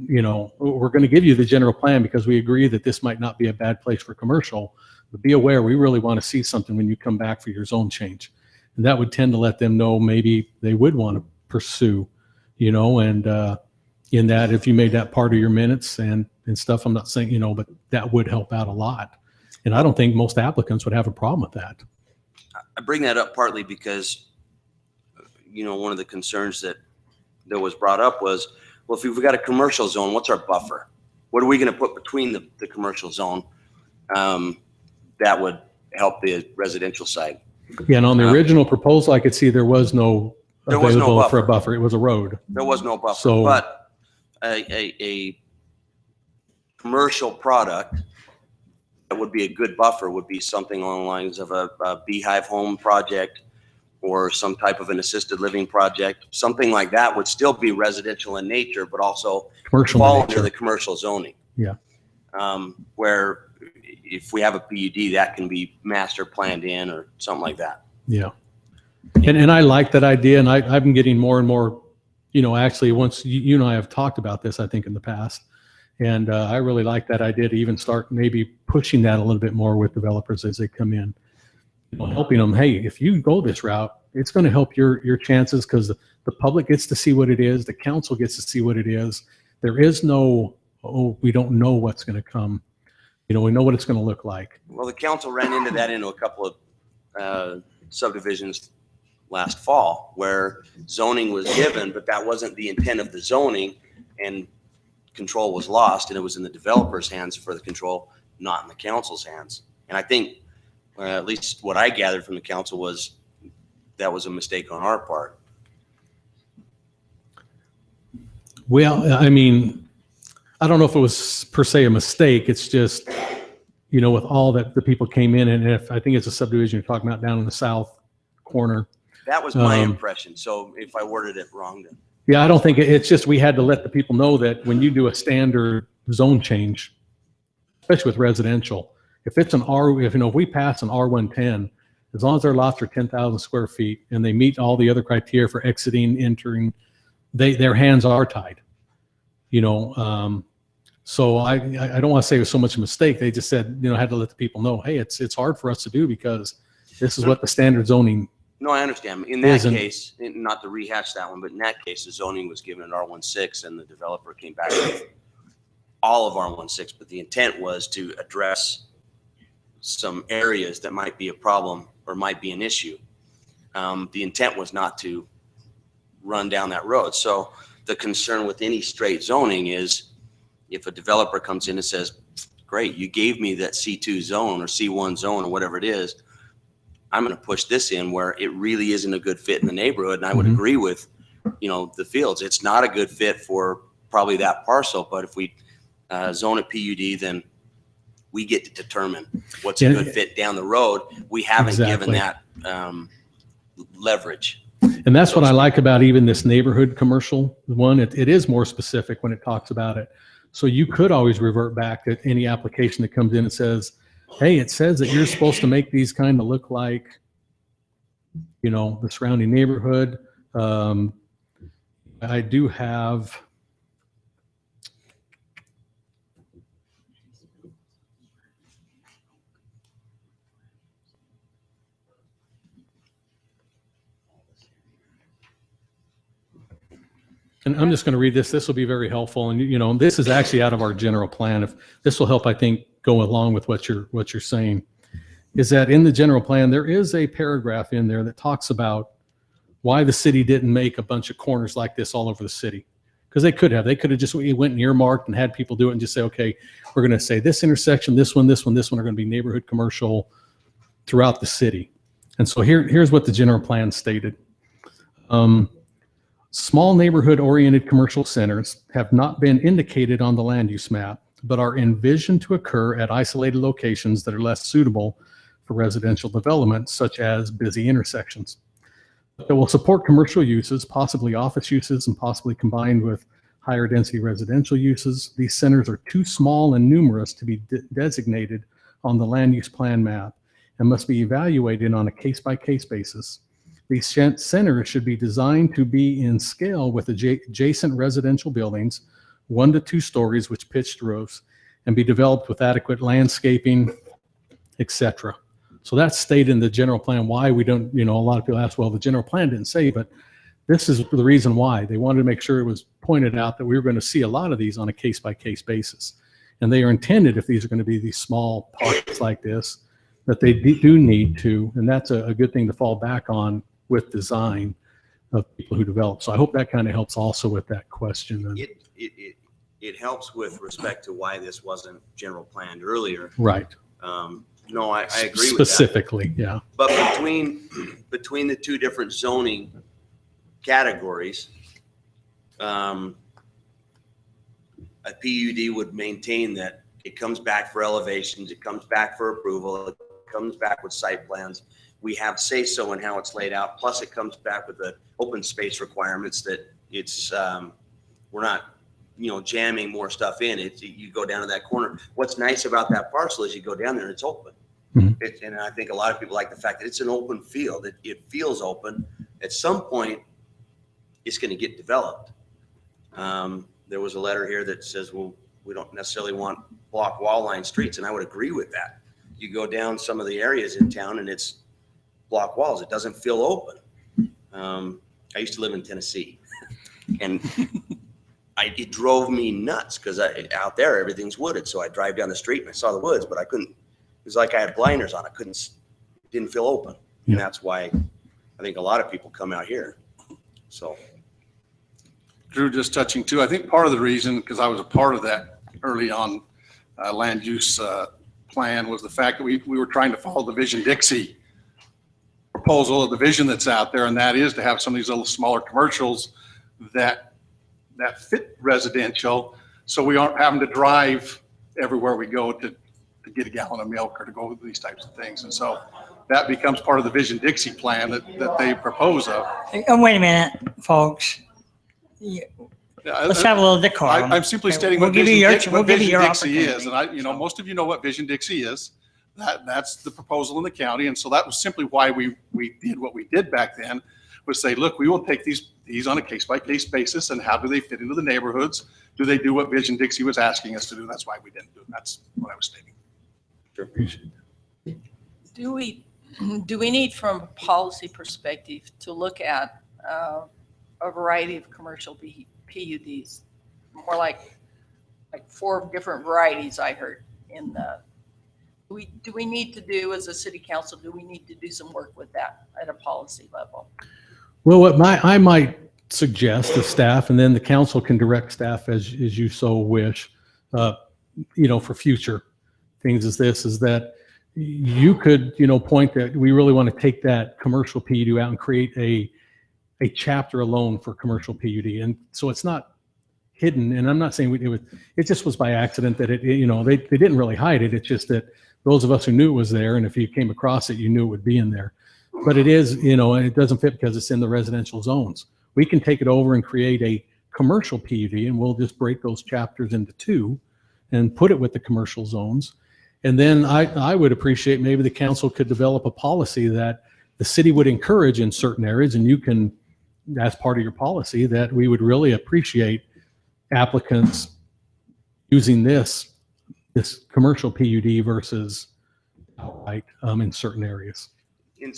You know, we're going to give you the general plan because we agree that this might not be a bad place for commercial, but be aware, we really want to see something when you come back for your zone change. And that would tend to let them know maybe they would want to pursue, you know, and in that, if you made that part of your minutes and stuff, I'm not saying, you know, but that would help out a lot. And I don't think most applicants would have a problem with that. I bring that up partly because, you know, one of the concerns that was brought up was, well, if we've got a commercial zone, what's our buffer? What are we going to put between the commercial zone that would help the residential side? Yeah, and on the original proposal, I could see there was no available buffer. for a buffer. It was a road. There was no buffer, So- but a commercial product that would be a good buffer would be something along the lines of a beehive home project or some type of an assisted living project. Something like that would still be residential in nature, but also Commercial fall in under nature. the commercial zoning. Yeah. Where if we have a PUD, that can be master planned in or something like that. Yeah. And I like that idea. And I've been getting more and more, you know, actually once you and I have talked about this, I think in the past, and I really like that idea to even start maybe pushing that a little bit more with developers as they come in, you know, helping them. Hey, if you go this route, it's going to help your chances because the public gets to see what it is. The council gets to see what it is. There is no, oh, we don't know what's going to come. You know, we know what it's going to look like. Well, the council ran into that into a couple of subdivisions last fall where zoning was given, but that wasn't the intent of the zoning, and control was lost, and it was in the developer's hands for the control, not in the council's hands. And I think, at least what I gathered from the council was that was a mistake on our part. Well, I mean, I don't know if it was per se a mistake. It's just, you know, with all that the people came in, and if I think it's a subdivision you're talking about down in the south corner. That was my impression. So if I worded it wrong, then. Yeah, I don't think it's just we had to let the people know that when you do a standard zone change, especially with residential, if it's an if we pass an R110, as long as their lots are 10,000 square feet and they meet all the other criteria for exiting, entering, their hands are tied. You know, so I don't want to say it was so much a mistake. They just said, you know, had to let the people know, hey, it's hard for us to do because this is what the standard zoning. No, I understand. In that case, not to rehash that one, but in that case, the zoning was given at R16 and the developer came back with all of R16, but the intent was to address some areas that might be a problem or might be an issue. The intent was not to run down that road. So the concern with any straight zoning is if a developer comes in and says, great, you gave me that C2 zone or C1 zone or whatever it is, I'm going to push this in where it really isn't a good fit in the neighborhood. And I would agree with, you know, the Fields. It's not a good fit for probably that parcel, but if we zone a PUD, then we get to determine what's a good fit down the road. We haven't given that leverage. And that's what I like about even this neighborhood commercial one. It is more specific when it talks about it. So you could always revert back to any application that comes in and says, hey, it says that you're supposed to make these kind of look like, you know, the surrounding neighborhood. I do have, and I'm just going to read this. This will be very helpful. And, you know, this is actually out of our general plan. If this will help, I think, go along with what you're saying, is that in the general plan, there is a paragraph in there that talks about why the city didn't make a bunch of corners like this all over the city. Because they could have just went and earmarked and had people do it and just say, okay, we're going to say this intersection, this one are going to be neighborhood commercial throughout the city. And so here's what the general plan stated. Small neighborhood-oriented commercial centers have not been indicated on the land use map, but are envisioned to occur at isolated locations that are less suitable for residential development, such as busy intersections. that will support commercial uses, possibly office uses, and possibly combined with higher density residential uses. These centers are too small and numerous to be designated on the land use plan map and must be evaluated on a case-by-case basis. These centers should be designed to be in scale with adjacent residential buildings, 1 to 2 stories with pitched roofs, and be developed with adequate landscaping, etc. So that's stated in the general plan. Why we don't, a lot of people ask, well, the general plan didn't say, but this is the reason why. They wanted to make sure it was pointed out that we were going to see a lot of these on a case-by-case basis. And they are intended, if these are going to be these small pockets like this, that they do need to, and that's a good thing to fall back on with design of people who develop. So I hope that kind of helps also with that question. It helps with respect to why this wasn't general planned earlier. Right. No, I agree with that. Specifically, yeah. But between the two different zoning categories, a PUD would maintain that it comes back for elevations, it comes back for approval, it comes back with site plans. We have say-so in how it's laid out, plus it comes back with the open space requirements that it's, we're not, jamming more stuff in. You go down to that corner. What's nice about that parcel is you go down there and it's open. Mm-hmm. And I think a lot of people like the fact that it's an open field. It feels open. At some point, it's going to get developed. There was a letter here that says, well, we don't necessarily want block wall line streets, and I would agree with that. You go down some of the areas in town and it's block walls. It doesn't feel open. I used to live in Tennessee, and it drove me nuts because out there everything's wooded. So I drive down the street and I saw the woods, but I couldn't. It was like I had blinders on. It didn't feel open, and that's why I think a lot of people come out here. So, Drew, just touching too, I think part of the reason, because I was a part of that early on land use plan, was the fact that we were trying to follow the Vision Dixie proposal of the vision that's out there, and that is to have some of these little smaller commercials that fit residential, so we aren't having to drive everywhere we go to get a gallon of milk or to go with these types of things. And so that becomes part of the Vision Dixie plan that they propose of. Oh, wait a minute, folks. Let's have a little decorum. I'm simply stating We'll what give you Vision your Dixie is. opportunity. And most of you know what Vision Dixie is. That's the proposal in the county. And so that was simply why we did what we did back then, was say, look, we will take these on a case-by-case basis, and how do they fit into the neighborhoods? Do they do what Vision Dixie was asking us to do? That's why we didn't do it. That's what I was stating. Do we need, from a policy perspective, to look at a variety of commercial PUDs? More like 4 different varieties I heard in the. Do we need to do, as a city council, do we need to do some work with that at a policy level? Well, what I might suggest to staff, and then the council can direct staff as you so wish, for future things is that you could, point that we really want to take that commercial PUD out and create a chapter alone for commercial PUD. And so it's not hidden. And I'm not saying it just was by accident that they didn't really hide it. It's just that those of us who knew it was there, and if you came across it, you knew it would be in there. But it is, and it doesn't fit because it's in the residential zones. We can take it over and create a commercial PUD, and we'll just break those chapters into 2 and put it with the commercial zones. And then I would appreciate maybe the council could develop a policy that the city would encourage in certain areas, and you can, as part of your policy, that we would really appreciate applicants using this commercial PUD versus outright in certain areas.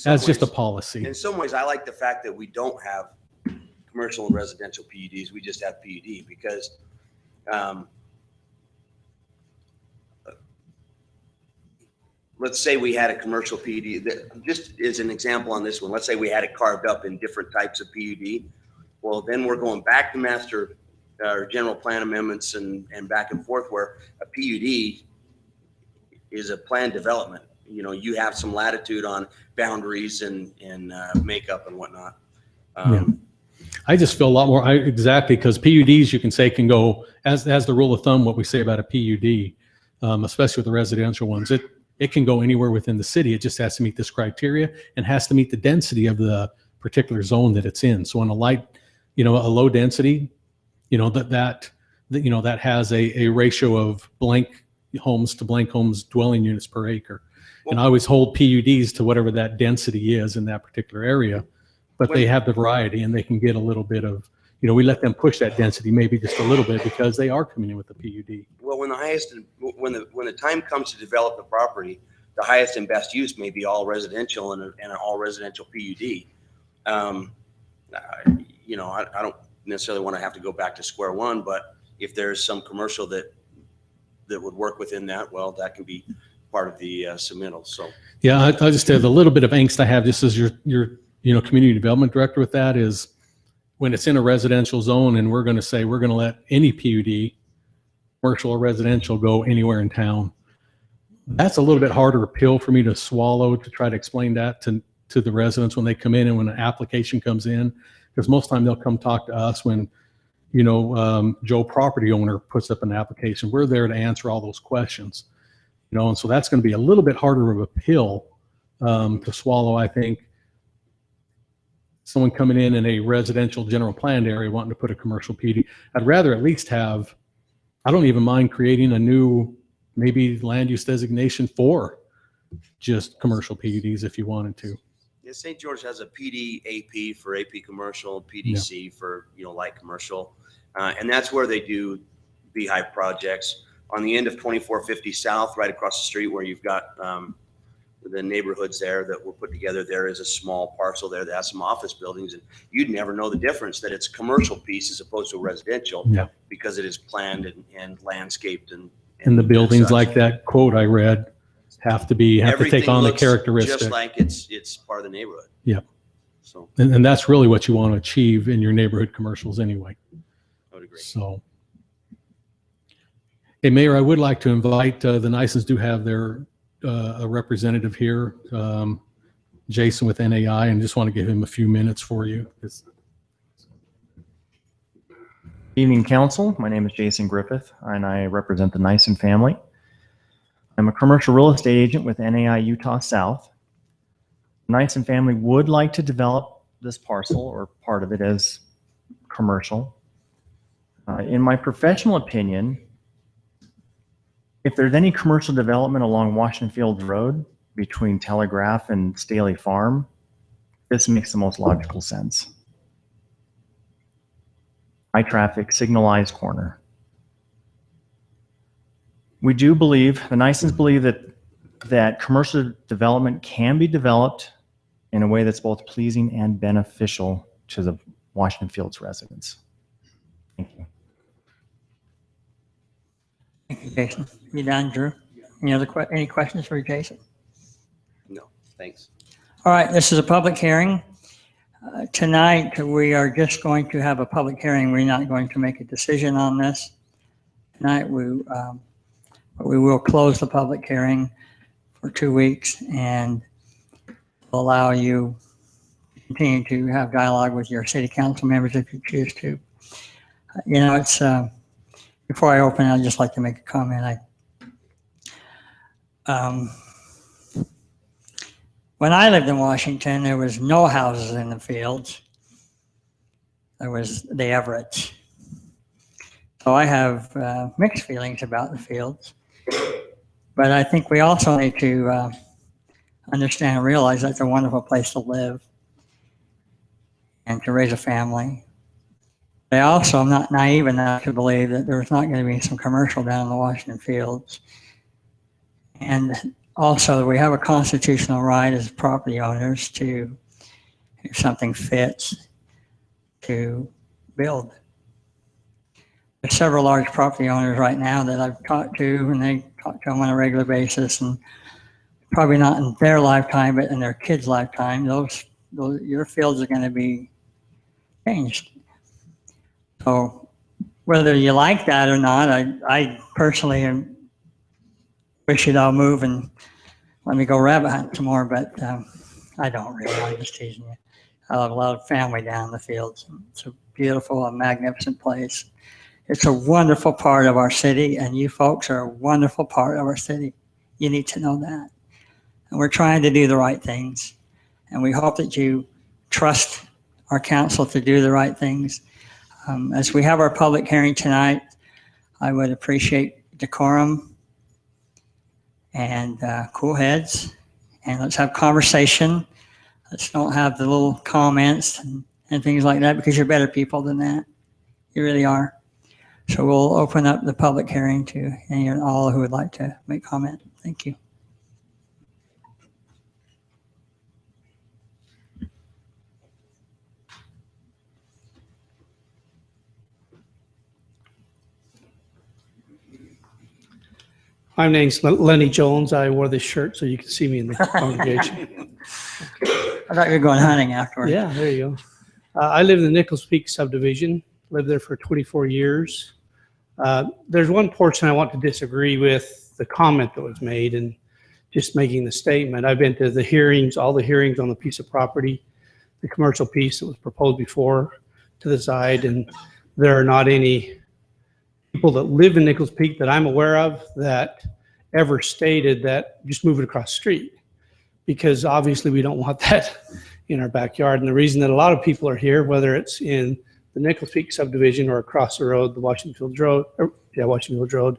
That's just a policy. In some ways, I like the fact that we don't have commercial and residential PUDs. We just have PUD because let's say we had a commercial PUD that, just as an example on this one, let's say we had it carved up in different types of PUD. Well, then we're going back to master or general plan amendments and back and forth, where a PUD is a planned development. You have some latitude on boundaries and makeup and whatnot. I just feel a lot more exactly, because PUDs, you can say, can go as the rule of thumb. What we say about a PUD, especially with the residential ones, it can go anywhere within the city. It just has to meet this criteria and has to meet the density of the particular zone that it's in. So on a light, a low density, that has a ratio of blank homes to blank homes dwelling units per acre. And I always hold PUDs to whatever that density is in that particular area, but they have the variety and they can get a little bit of, we let them push that density maybe just a little bit because they are coming in with a PUD. Well, when the time comes to develop the property, the highest and best use may be all residential and an all residential PUD. I don't necessarily want to have to go back to square one, but if there's some commercial that would work within that, well, that can be part of the submittal. So yeah, I just have a little bit of angst I have just as your community development director with that is when it's in a residential zone and we're going to say we're going to let any PUD, commercial or residential, go anywhere in town. That's a little bit harder a pill for me to swallow to try to explain that to the residents when they come in and when an application comes in, because most of the time they'll come talk to us when, Joe property owner puts up an application. We're there to answer all those questions, and so that's going to be a little bit harder of a pill to swallow, I think. Someone coming in a residential general planned area wanting to put a commercial PD. I'd rather at least have, I don't even mind creating a new, maybe land use designation for just commercial PUDs if you wanted to. yeah, St. George has a PD AP for AP commercial, PDC for light commercial, and that's where they do beehive projects. On the end of 2450 South, right across the street where you've got the neighborhoods there that were put together, there is a small parcel there that has some office buildings, and you'd never know the difference that it's a commercial piece as opposed to a residential, because it is planned and landscaped and the buildings such. like that quote I read have to take Everything on the looks characteristic. just like it's part of the neighborhood. Yeah. So And that's really what you want to achieve in your neighborhood commercials anyway. I would agree. So, hey, Mayor, I would like to invite, the Nisons do have their, a representative here, Jason with NAI, and just want to give him a few minutes for you. Evening, Council. My name is Jason Griffith, and I represent the Nison family. I'm a commercial real estate agent with NAI Utah South. The Nison family would like to develop this parcel or part of it as commercial. In my professional opinion, if there's any commercial development along Washington Fields Road between Telegraph and Staley Farm, this makes the most logical sense. High traffic, signalized corner. We do believe, the Nisons believe that commercial development can be developed in a way that's both pleasing and beneficial to the Washington Fields residents. Thank you. Thank you, Jason. You done, Drew? Any questions for Jason? No, thanks. All right, this is a public hearing. Tonight, we are just going to have a public hearing. We're not going to make a decision on this. Tonight, we will close the public hearing for 2 weeks and allow you to continue to have dialogue with your city council members if you choose to. It's before I open, I'd just like to make a comment. When I lived in Washington, there was no houses in the fields. There was the Everetts. So I have mixed feelings about the fields. But I think we also need to understand and realize that's a wonderful place to live and to raise a family. I also am not naive enough to believe that there's not going to be some commercial down in the Washington Fields. And also, we have a constitutional right as property owners to, if something fits, to build. There's several large property owners right now that I've talked to, and they talk to them on a regular basis, and probably not in their lifetime, but in their kids' lifetime, your fields are going to be changed. So whether you like that or not, I personally wish you'd all move and let me go rabbit hunt some more, but I don't really. I'm just teasing you. I have a lot of family down in the fields. It's a beautiful and magnificent place. It's a wonderful part of our city, and you folks are a wonderful part of our city. You need to know that. And we're trying to do the right things, and we hope that you trust our council to do the right things. As we have our public hearing tonight, I would appreciate decorum and cool heads, and let's have conversation. Let's don't have the little comments and things like that, because you're better people than that. You really are. So we'll open up the public hearing to any and all who would like to make comment. Thank you. My name's Lenny Jones. I wore this shirt so you can see me in the congregation. I thought you were going hunting afterwards. Yeah, there you go. I live in the Nichols Peak subdivision, lived there for 24 years. There's one portion I want to disagree with the comment that was made and just making the statement. I've been to the hearings, all the hearings on the piece of property, the commercial piece that was proposed before to the side, and there are not any people that live in Nichols Peak that I'm aware of that ever stated that just move it across the street, because obviously we don't want that in our backyard. And the reason that a lot of people are here, whether it's in the Nichols Peak subdivision or across the road, the Washington Field Road, Washington Field Road,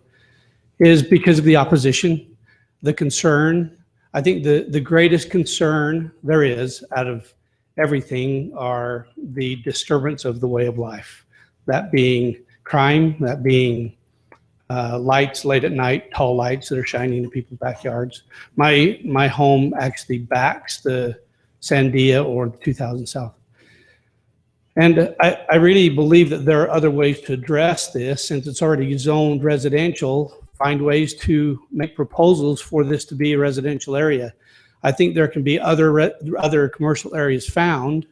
is because of the opposition, the concern. I think the greatest concern there is out of everything are the disturbance of the way of life, that being crime, that being lights late at night, tall lights that are shining in people's backyards. My home actually backs the Sandia or the 2000 South. And I really believe that there are other ways to address this, since it's already zoned residential, find ways to make proposals for this to be a residential area. I think there can be other commercial areas found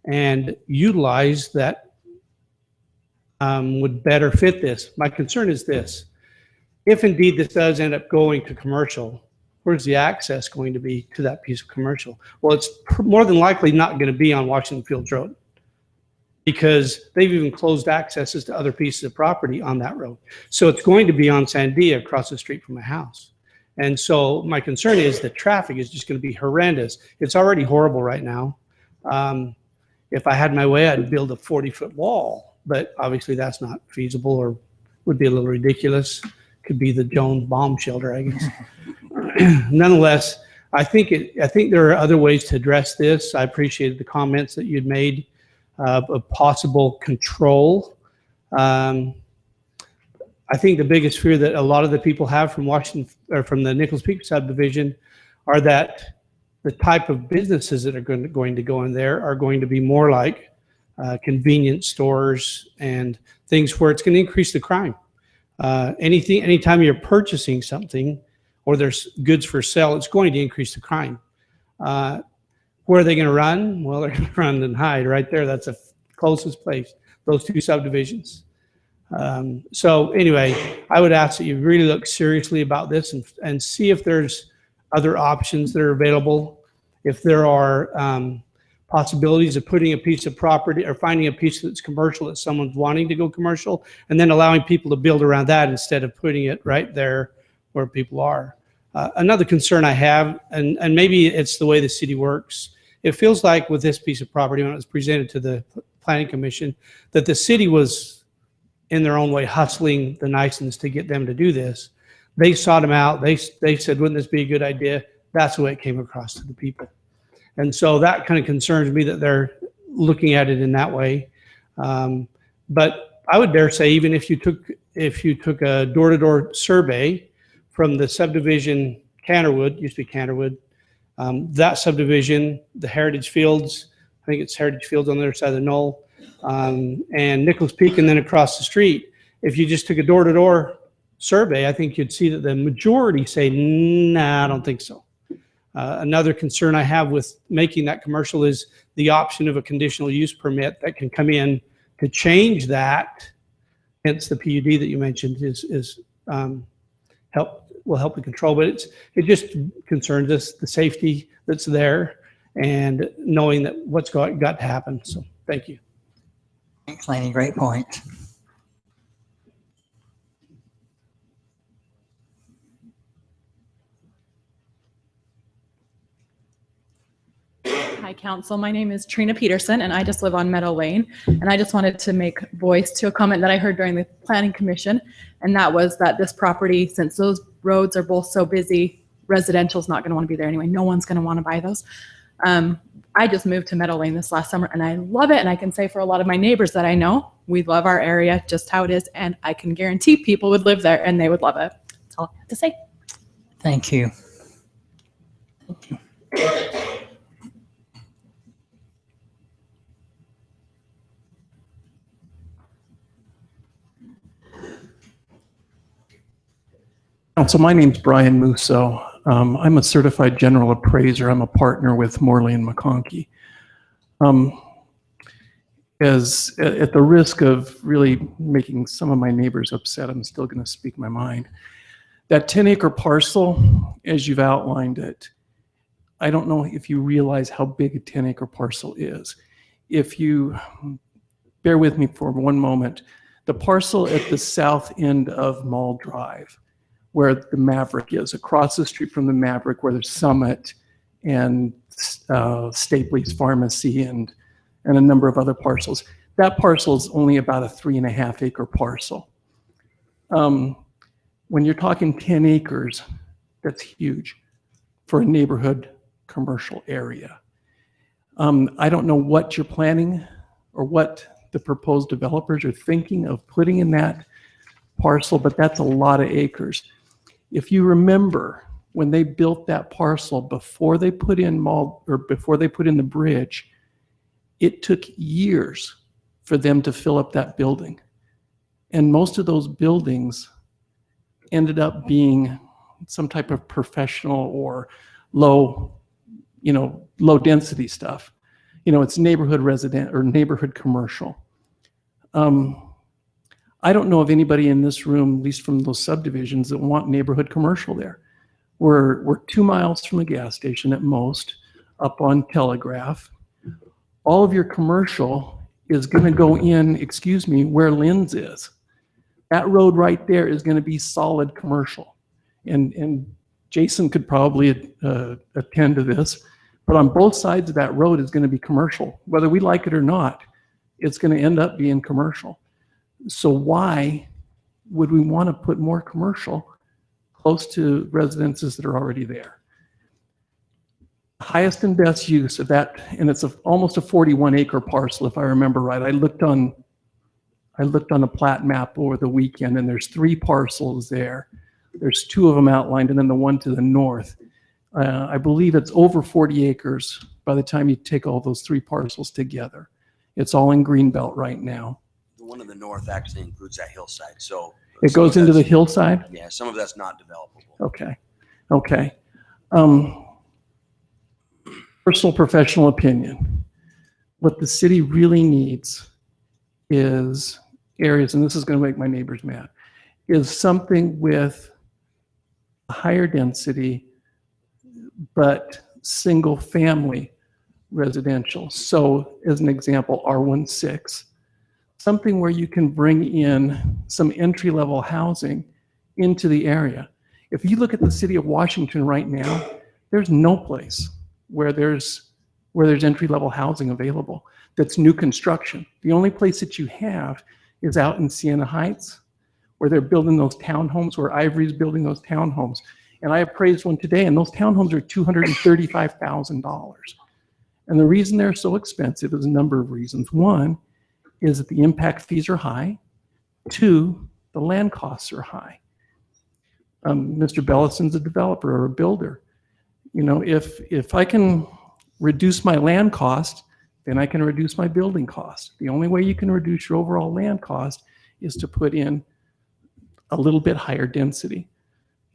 and utilized that would better fit this. My concern is this: if indeed this does end up going to commercial, where's the access going to be to that piece of commercial? Well, it's more than likely not going to be on Washington Field Road, because they've even closed accesses to other pieces of property on that road. So it's going to be on Sandia across the street from my house. And so my concern is the traffic is just going to be horrendous. It's already horrible right now. If I had my way, I'd build a 40-foot wall, but obviously that's not feasible, or would be a little ridiculous. Could be the Jones bomb shelter, I guess. Nonetheless, I think there are other ways to address this. I appreciated the comments that you'd made of possible control. I think the biggest fear that a lot of the people have from Washington, or from the Nichols Peak subdivision, are that the type of businesses that are going to go in there are going to be more like convenience stores and things where it's going to increase the crime. Anytime you're purchasing something or there's goods for sale, it's going to increase the crime. Where are they going to run? Well, they're going to run and hide right there. That's the closest place, those two subdivisions. So anyway, I would ask that you really look seriously about this and see if there's other options that are available. If there are possibilities of putting a piece of property or finding a piece that's commercial that someone's wanting to go commercial, and then allowing people to build around that instead of putting it right there where people are. Another concern I have, and maybe it's the way the city works, it feels like with this piece of property, when it was presented to the Planning Commission, that the city was in their own way hustling the Nisons to get them to do this. They sought them out. They said, wouldn't this be a good idea? That's the way it came across to the people. And so that kind of concerns me that they're looking at it in that way. But I would dare say, even if you took a door-to-door survey from the subdivision Canterwood, used to be Canterwood, that subdivision, the Heritage Fields, I think it's Heritage Fields on the other side of the knoll, and Nichols Peak, and then across the street. If you just took a door-to-door survey, I think you'd see that the majority say, nah, I don't think so. Another concern I have with making that commercial is the option of a conditional use permit that can come in to change that. Hence the PUD that you mentioned will help the control, but it just concerns us, the safety that's there and knowing that what's got to happen. So thank you. Thanks, Laney. Great point. Hi, Council. My name is Trina Peterson, and I just live on Meadow Lane. And I just wanted to make voice to a comment that I heard during the Planning Commission, and that was that this property, since those roads are both so busy, residential's not going to want to be there anyway. No one's going to want to buy those. I just moved to Meadow Lane this last summer, and I love it. And I can say for a lot of my neighbors that I know, we love our area just how it is, and I can guarantee people would live there and they would love it. That's all I have to say. Thank you. So my name's Brian Musso. I'm a certified general appraiser. I'm a partner with Morley and McConkey. As at the risk of really making some of my neighbors upset, I'm still going to speak my mind. That 10-acre parcel, as you've outlined it, I don't know if you realize how big a 10-acre parcel is. If you bear with me for one moment, the parcel at the south end of Mall Drive, where the Maverick is, across the street from the Maverick, where there's Summit and Stapley's Pharmacy and a number of other parcels. That parcel is only about a 3.5 acre parcel. When you're talking 10 acres, that's huge for a neighborhood commercial area. I don't know what you're planning or what the proposed developers are thinking of putting in that parcel, but that's a lot of acres. If you remember, when they built that parcel before they put in before they put in the bridge, it took years for them to fill up that building. And most of those buildings ended up being some type of professional or low density stuff. It's neighborhood resident or neighborhood commercial. I don't know of anybody in this room, at least from those subdivisions, that want neighborhood commercial there. We're 2 miles from a gas station at most, up on Telegraph. All of your commercial is going to go in, where Lynn's is. That road right there is going to be solid commercial. And Jason could probably attend to this, but on both sides of that road is going to be commercial. Whether we like it or not, it's going to end up being commercial. So why would we want to put more commercial close to residences that are already there? Highest and best use of that, and it's almost a 41-acre parcel, if I remember right. I looked on a plat map over the weekend, and there's 3 parcels there. There's 2 of them outlined, and then the one to the north. I believe it's over 40 acres by the time you take all those 3 parcels together. It's all in Greenbelt right now. The one in the north actually includes that hillside, so. It goes into the hillside? Yeah, some of that's not developable. Okay. Personal professional opinion. What the city really needs is areas, and this is going to make my neighbors mad, is something with a higher density, but single family residential. So as an example, R16, something where you can bring in some entry-level housing into the area. If you look at the city of Washington right now, there's no place where there's entry-level housing available that's new construction. The only place that you have is out in Siena Heights, where they're building those townhomes, where Ivory's building those townhomes. And I appraised one today, and those townhomes are $235,000. And the reason they're so expensive is a number of reasons. One is that the impact fees are high. 2, the land costs are high. Mr. Bellison's a developer or a builder. If I can reduce my land cost, then I can reduce my building cost. The only way you can reduce your overall land cost is to put in a little bit higher density.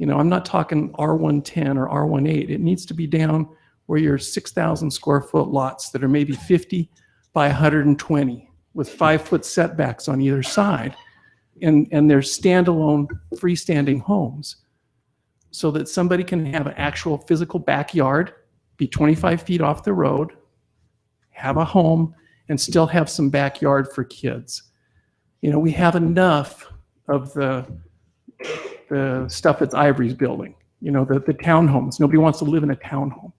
I'm not talking R110 or R18. It needs to be down where your 6,000 square foot lots that are maybe 50 by 120 with 5-foot setbacks on either side. And they're standalone freestanding homes, so that somebody can have an actual physical backyard, be 25 feet off the road, have a home, and still have some backyard for kids. We have enough of the stuff that's Ivory's building, the townhomes. Nobody wants to live in a townhome.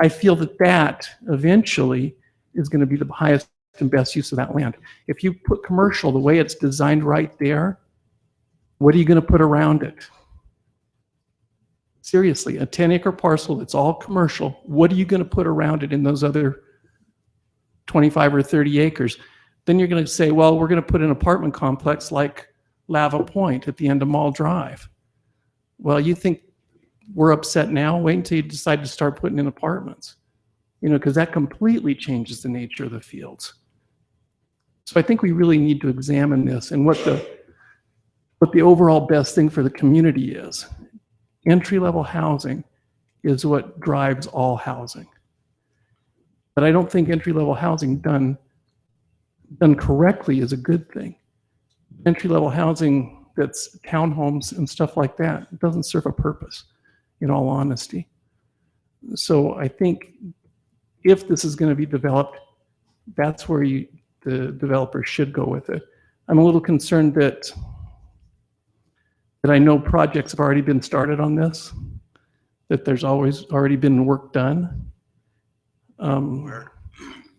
I feel that that eventually is going to be the highest and best use of that land. If you put commercial the way it's designed right there, what are you going to put around it? Seriously, a 10-acre parcel that's all commercial, what are you going to put around it in those other 25 or 30 acres? Then you're going to say, well, we're going to put an apartment complex like Lava Point at the end of Mall Drive. Well, you think we're upset now? Wait until you decide to start putting in apartments, because that completely changes the nature of the fields. So I think we really need to examine this and what the overall best thing for the community is. Entry-level housing is what drives all housing. But I don't think entry-level housing done correctly is a good thing. Entry-level housing that's townhomes and stuff like that doesn't serve a purpose, in all honesty. So I think if this is going to be developed, that's where the developer should go with it. I'm a little concerned that I know projects have already been started on this, that there's already been work done.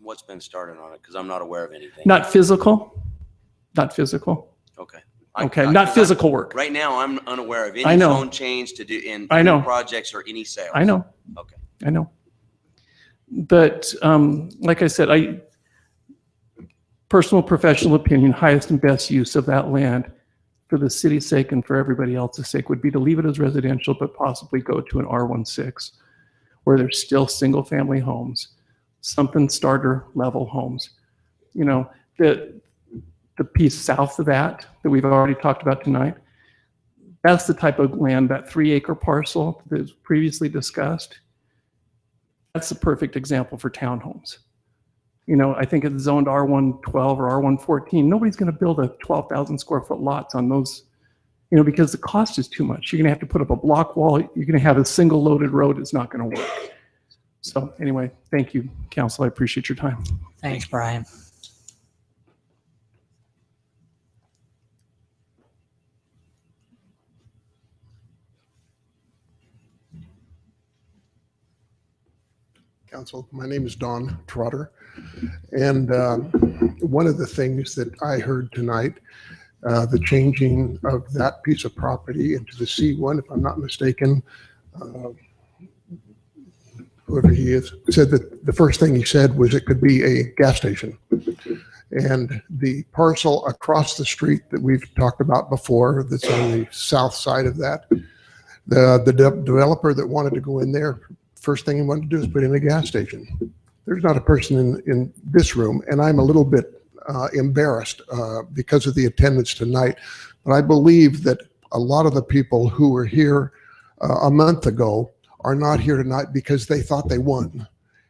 What's been started on it? Because I'm not aware of anything. Not physical. Okay. Okay, not physical work. Right now, I'm unaware of I any know. zone change to do in I any know. projects or any sales. I know. Okay. I know. But like I said, personal professional opinion, highest and best use of that land for the city's sake and for everybody else's sake would be to leave it as residential, but possibly go to an R16 where there's still single family homes, something starter level homes. The piece south of that we've already talked about tonight, that's the type of land, that 3-acre parcel that was previously discussed. That's the perfect example for townhomes. I think it's zoned R112 or R114. Nobody's going to build a 12,000 square foot lots on those, because the cost is too much. You're going to have to put up a block wall. You're going to have a single loaded road. It's not going to work. So anyway, thank you, council. I appreciate your time. Thanks, Brian. Council, my name is Don Trotter, and one of the things that I heard tonight, the changing of that piece of property into the C1, if I'm not mistaken, whoever he is, said that the first thing he said was it could be a gas station. And the parcel across the street that we've talked about before, that's on the south side of that, the developer that wanted to go in there, first thing he wanted to do is put in a gas station. There's not a person in this room, and I'm a little bit embarrassed because of the attendance tonight, but I believe that a lot of the people who were here a month ago are not here tonight because they thought they won,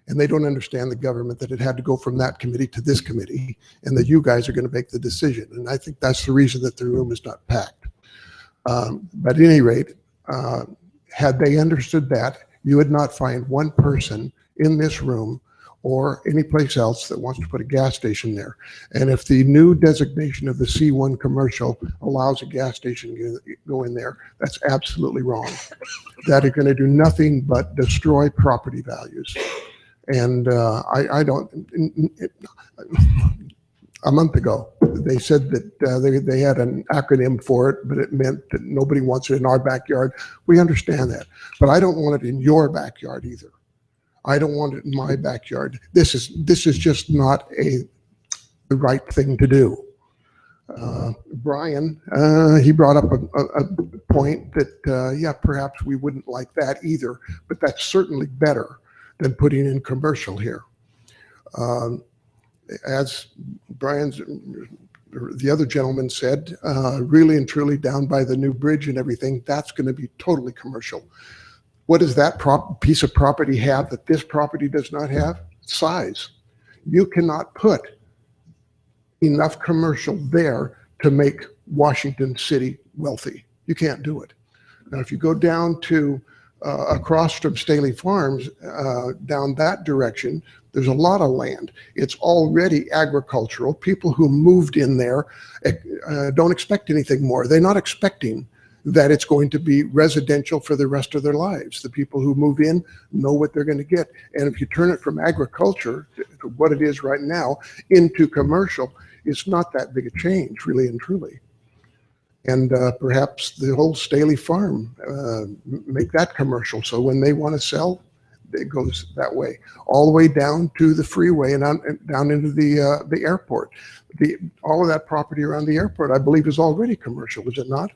and they don't understand the government, that it had to go from that committee to this committee, and that you guys are going to make the decision. And I think that's the reason that the room is not packed. But at any rate, had they understood that, you would not find one person in this room or any place else that wants to put a gas station there. And if the new designation of the C1 commercial allows a gas station to go in there, that's absolutely wrong. That is going to do nothing but destroy property values. And I don't, a month ago, they said that they had an acronym for it, but it meant that nobody wants it in our backyard. We understand that, but I don't want it in your backyard either. I don't want it in my backyard. This is just not the right thing to do. Brian, he brought up a point that, yeah, perhaps we wouldn't like that either, but that's certainly better than putting in commercial here. As the other gentleman said, really and truly down by the new bridge and everything, that's going to be totally commercial. What does that piece of property have that this property does not have? Size. You cannot put enough commercial there to make Washington City wealthy. You can't do it. Now, if you go down to across from Staley Farms, down that direction, there's a lot of land. It's already agricultural. People who moved in there don't expect anything more. They're not expecting that it's going to be residential for the rest of their lives. The people who move in know what they're going to get. And if you turn it from agriculture, to what it is right now, into commercial, it's not that big a change, really and truly. And perhaps the whole Staley farm, make that commercial. So when they want to sell, it goes that way, all the way down to the freeway and down into the airport. All of that property around the airport, I believe, is already commercial, is it not?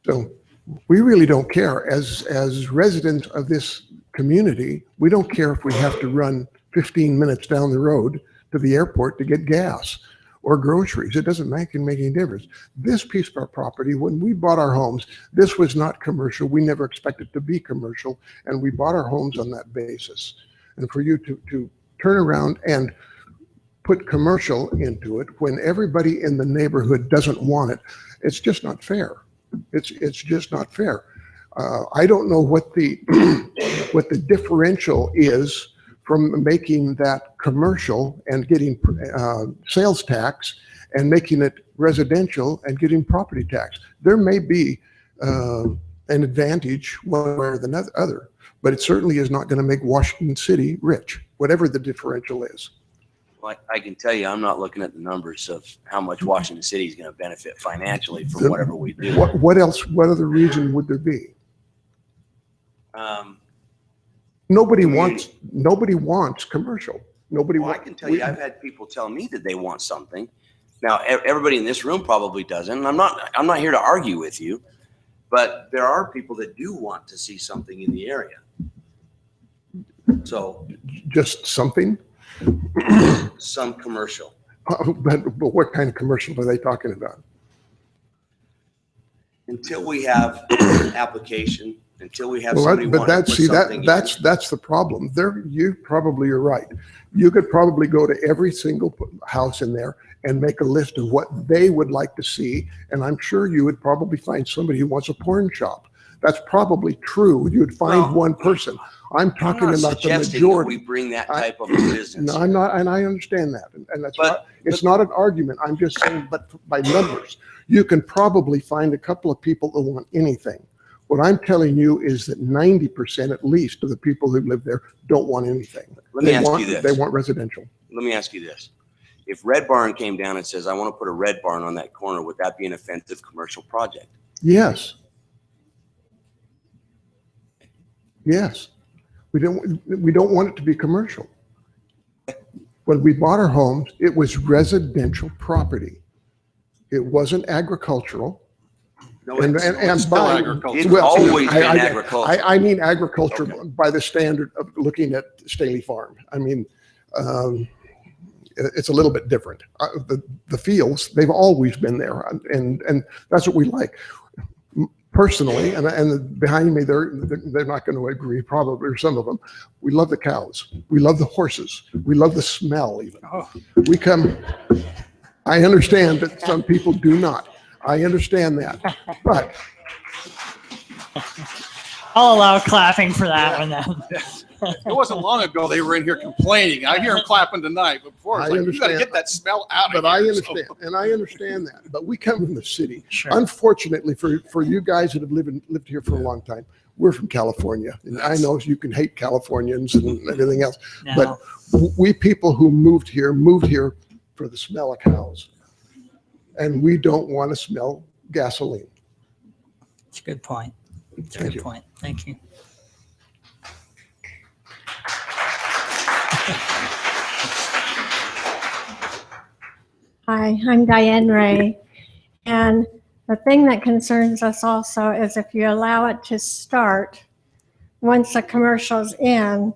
So we really don't care. As residents of this community, we don't care if we have to run 15 minutes down the road to the airport to get gas or groceries. It doesn't make any difference. This piece of our property, when we bought our homes, this was not commercial. We never expected to be commercial, and we bought our homes on that basis. And for you to turn around and put commercial into it when everybody in the neighborhood doesn't want it, it's just not fair. It's just not fair. I don't know what the what the differential is from making that commercial and getting sales tax and making it residential and getting property tax. There may be an advantage one way or the other, but it certainly is not going to make Washington City rich, whatever the differential is. Well, I can tell you, I'm not looking at the numbers of how much Washington City is going to benefit financially from whatever we do. What else? What other reason would there be? Nobody wants commercial. Nobody Well, I wants. can tell you, I've had people tell me that they want something. Now, everybody in this room probably doesn't. And I'm not here to argue with you, but there are people that do want to see something in the area. So Just something. some commercial. But what kind of commercial are they talking about? Until we have an application, until we have somebody But want to put something in. that's the problem. There, you probably are right. You could probably go to every single house in there and make a list of what they would like to see, and I'm sure you would probably find somebody who wants a porn shop. That's probably true. You would find one person. I'm talking I'm not about the suggesting majority. that we bring that type of a business. No, I'm not, and I understand that, and that's But- not. It's not an argument. I'm just saying, but by numbers, you can probably find a couple of people that want anything. What I'm telling you is that 90% at least of the people who live there don't want anything. Let me They ask want- you this. They want residential. Let me ask you this. If Red Barn came down and says, I want to put a Red Barn on that corner, would that be an offensive commercial project? Yes. Yes. We don't want it to be commercial. When we bought our homes, it was residential property. It wasn't agricultural. No, it's still by- agriculture. It's well, always been I- agriculture. I mean agriculture Okay. by the standard of looking at Staley Farm. I mean, it's a little bit different. The fields, they've always been there, and that's what we like. Personally, and behind me, they're not going to agree, probably, or some of them. We love the cows. We love the horses. We love the smell even. We come, I understand that some people do not. I understand that. But I'll allow clapping for that one then. It wasn't long ago they were in here complaining. I hear them clapping tonight, but before it's I like, you gotta understand. get that smell out of But I here. understand, and I understand that. But we come from the city. Sure. Unfortunately, for you guys that have lived here for a long time, we're from California, and I know you can hate Californians and everything else, but we people who moved here for the smell of cows, and we don't want to smell gasoline. It's a good point. It's a Thank good you. point. Thank you. Hi, I'm Diane Ray. And the thing that concerns us also is if you allow it to start, once the commercial's in,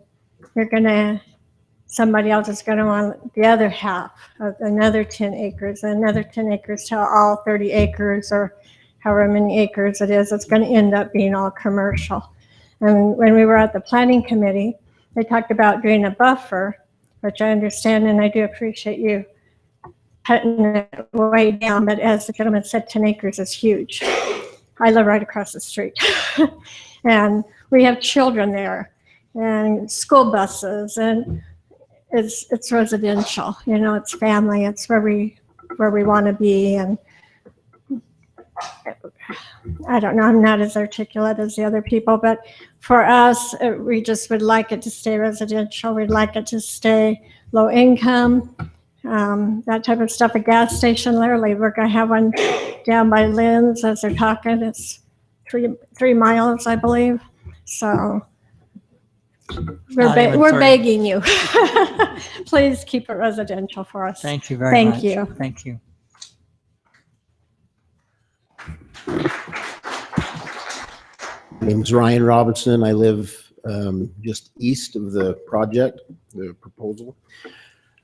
somebody else is gonna want the other half of another 10 acres, another 10 acres to all 30 acres or however many acres it is, it's gonna end up being all commercial. And when we were at the planning committee, they talked about doing a buffer, which I understand and I do appreciate you cutting it way down, but as the gentleman said, 10 acres is huge. I live right across the street. And we have children there and school buses, and it's residential, you know, it's family, it's where we want to be. And I don't know, I'm not as articulate as the other people, but for us, we just would like it to stay residential. We'd like it to stay low income, that type of stuff. A gas station, literally, we're going to have one down by Lynn's as they're talking. It's 3 miles, I believe. So we're begging you. Please keep it residential for us. Thank you very much. Thank you. Thank you. My name is Ryan Robinson. I live just east of the project, the proposal.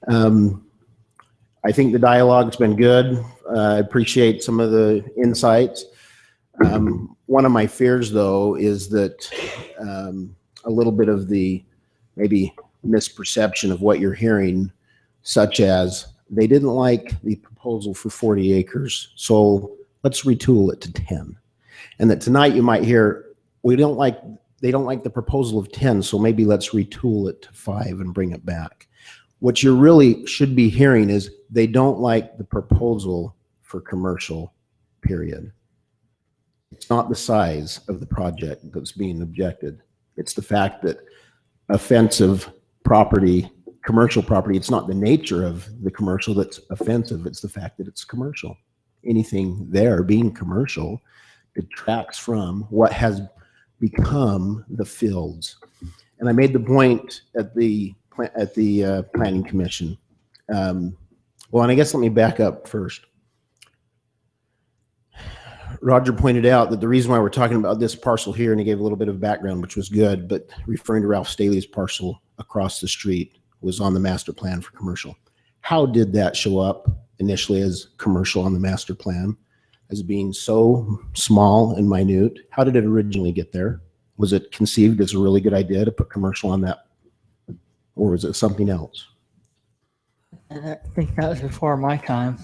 I think the dialogue's been good. I appreciate some of the insights. One of my fears, though, is that a little bit of the maybe misperception of what you're hearing, such as they didn't like the proposal for 40 acres, so let's retool it to 10. And that tonight you might hear, they don't like the proposal of 10, so maybe let's retool it to 5 and bring it back. What you really should be hearing is they don't like the proposal for commercial, period. It's not the size of the project that's being objected. It's the fact that offensive property, commercial property, it's not the nature of the commercial that's offensive. It's the fact that it's commercial. Anything there being commercial detracts from what has become the fields. And I made the point at the Planning Commission. Well, and I guess let me back up first. Roger pointed out that the reason why we're talking about this parcel here, and he gave a little bit of background, which was good, but referring to Ralph Staley's parcel across the street was on the master plan for commercial. How did that show up initially as commercial on the master plan, as being so small and minute? How did it originally get there? Was it conceived as a really good idea to put commercial on that? Or was it something else? I think that was before my time.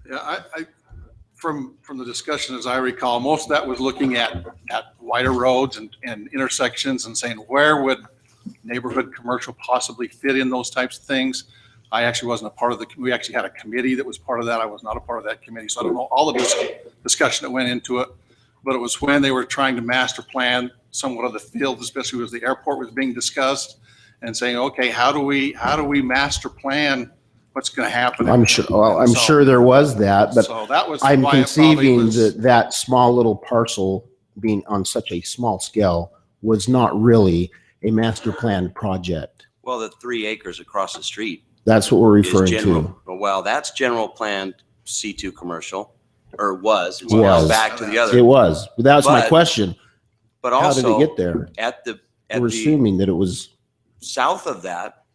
Yeah, I from the discussion, as I recall, most of that was looking at wider roads and intersections and saying, where would neighborhood commercial possibly fit in those types of things? I actually wasn't a part of we actually had a committee that was part of that. I was not a part of that committee, so I don't know all the discussion that went into it. But it was when they were trying to master plan somewhat of the field, especially as the airport was being discussed, and saying, okay, how do we master plan what's going to happen? I'm sure. Well, I'm sure there was that, but so that was I'm why it probably conceiving was- that small little parcel being on such a small scale was not really a master plan project. Well, the 3 acres across the street That's what we're is referring general. to. Well, that's general planned C2 commercial, or was. It's Was. now back to the other. It was. But that's my But- question. But How did also it get there? We're assuming that it was. South of that,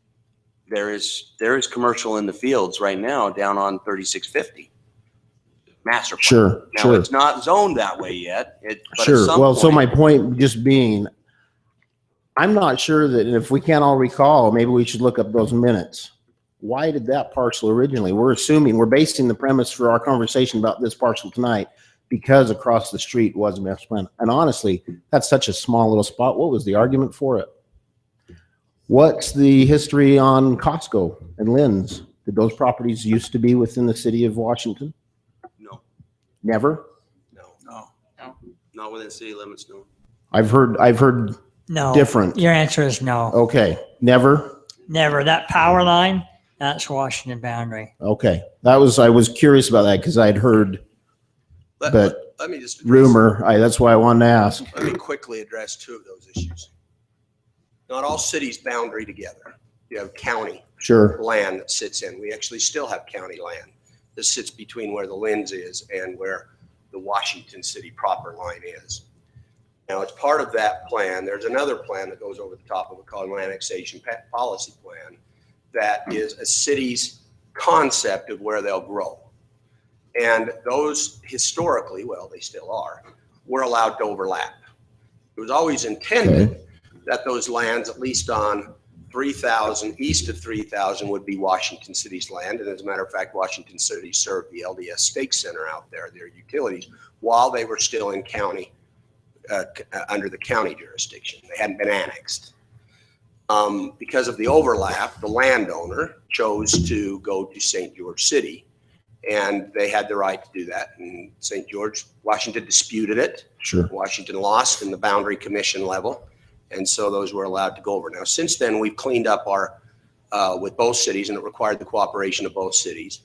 there is commercial in the fields right now down on 3650. Master plan. Sure, Now, sure. it's not zoned that way yet. But at Sure. some Well, so point- my point just being, I'm not sure that if we can't all recall, maybe we should look up those minutes. Why did that parcel originally? We're basing the premise for our conversation about this parcel tonight because across the street was a master plan. And honestly, that's such a small little spot. What was the argument for it? What's the history on Costco and Lynn's? Did those properties used to be within the city of Washington? No. Never? Not within city limits, no. I've heard No. different. Your answer is no. Okay, never? Never. That power line, that's Washington boundary. Okay, I was curious about that because I'd heard, but Let me just rumor, that's why I wanted to ask. Let me quickly address 2 of those issues. Not all cities boundary together. You have county Sure. land that sits in. We actually still have county land that sits between where the Lynn's is and where the Washington City proper line is. Now, as part of that plan, there's another plan that goes over the top of it called an annexation policy plan that is a city's concept of where they'll grow. And those historically, well, they still are, were allowed to overlap. It was always intended that those lands, at least on 3,000, east of 3,000 would be Washington City's land. And as a matter of fact, Washington City served the LDS Stake Center out there, their utilities, while they were still in county, under the county jurisdiction. They hadn't been annexed. Because of the overlap, the landowner chose to go to St. George City And they had the right to do that. And St. George, Washington disputed it. Sure. Washington lost in the boundary commission level. And so those were allowed to go over. Now, since then, we've cleaned up our, with both cities, and it required the cooperation of both cities.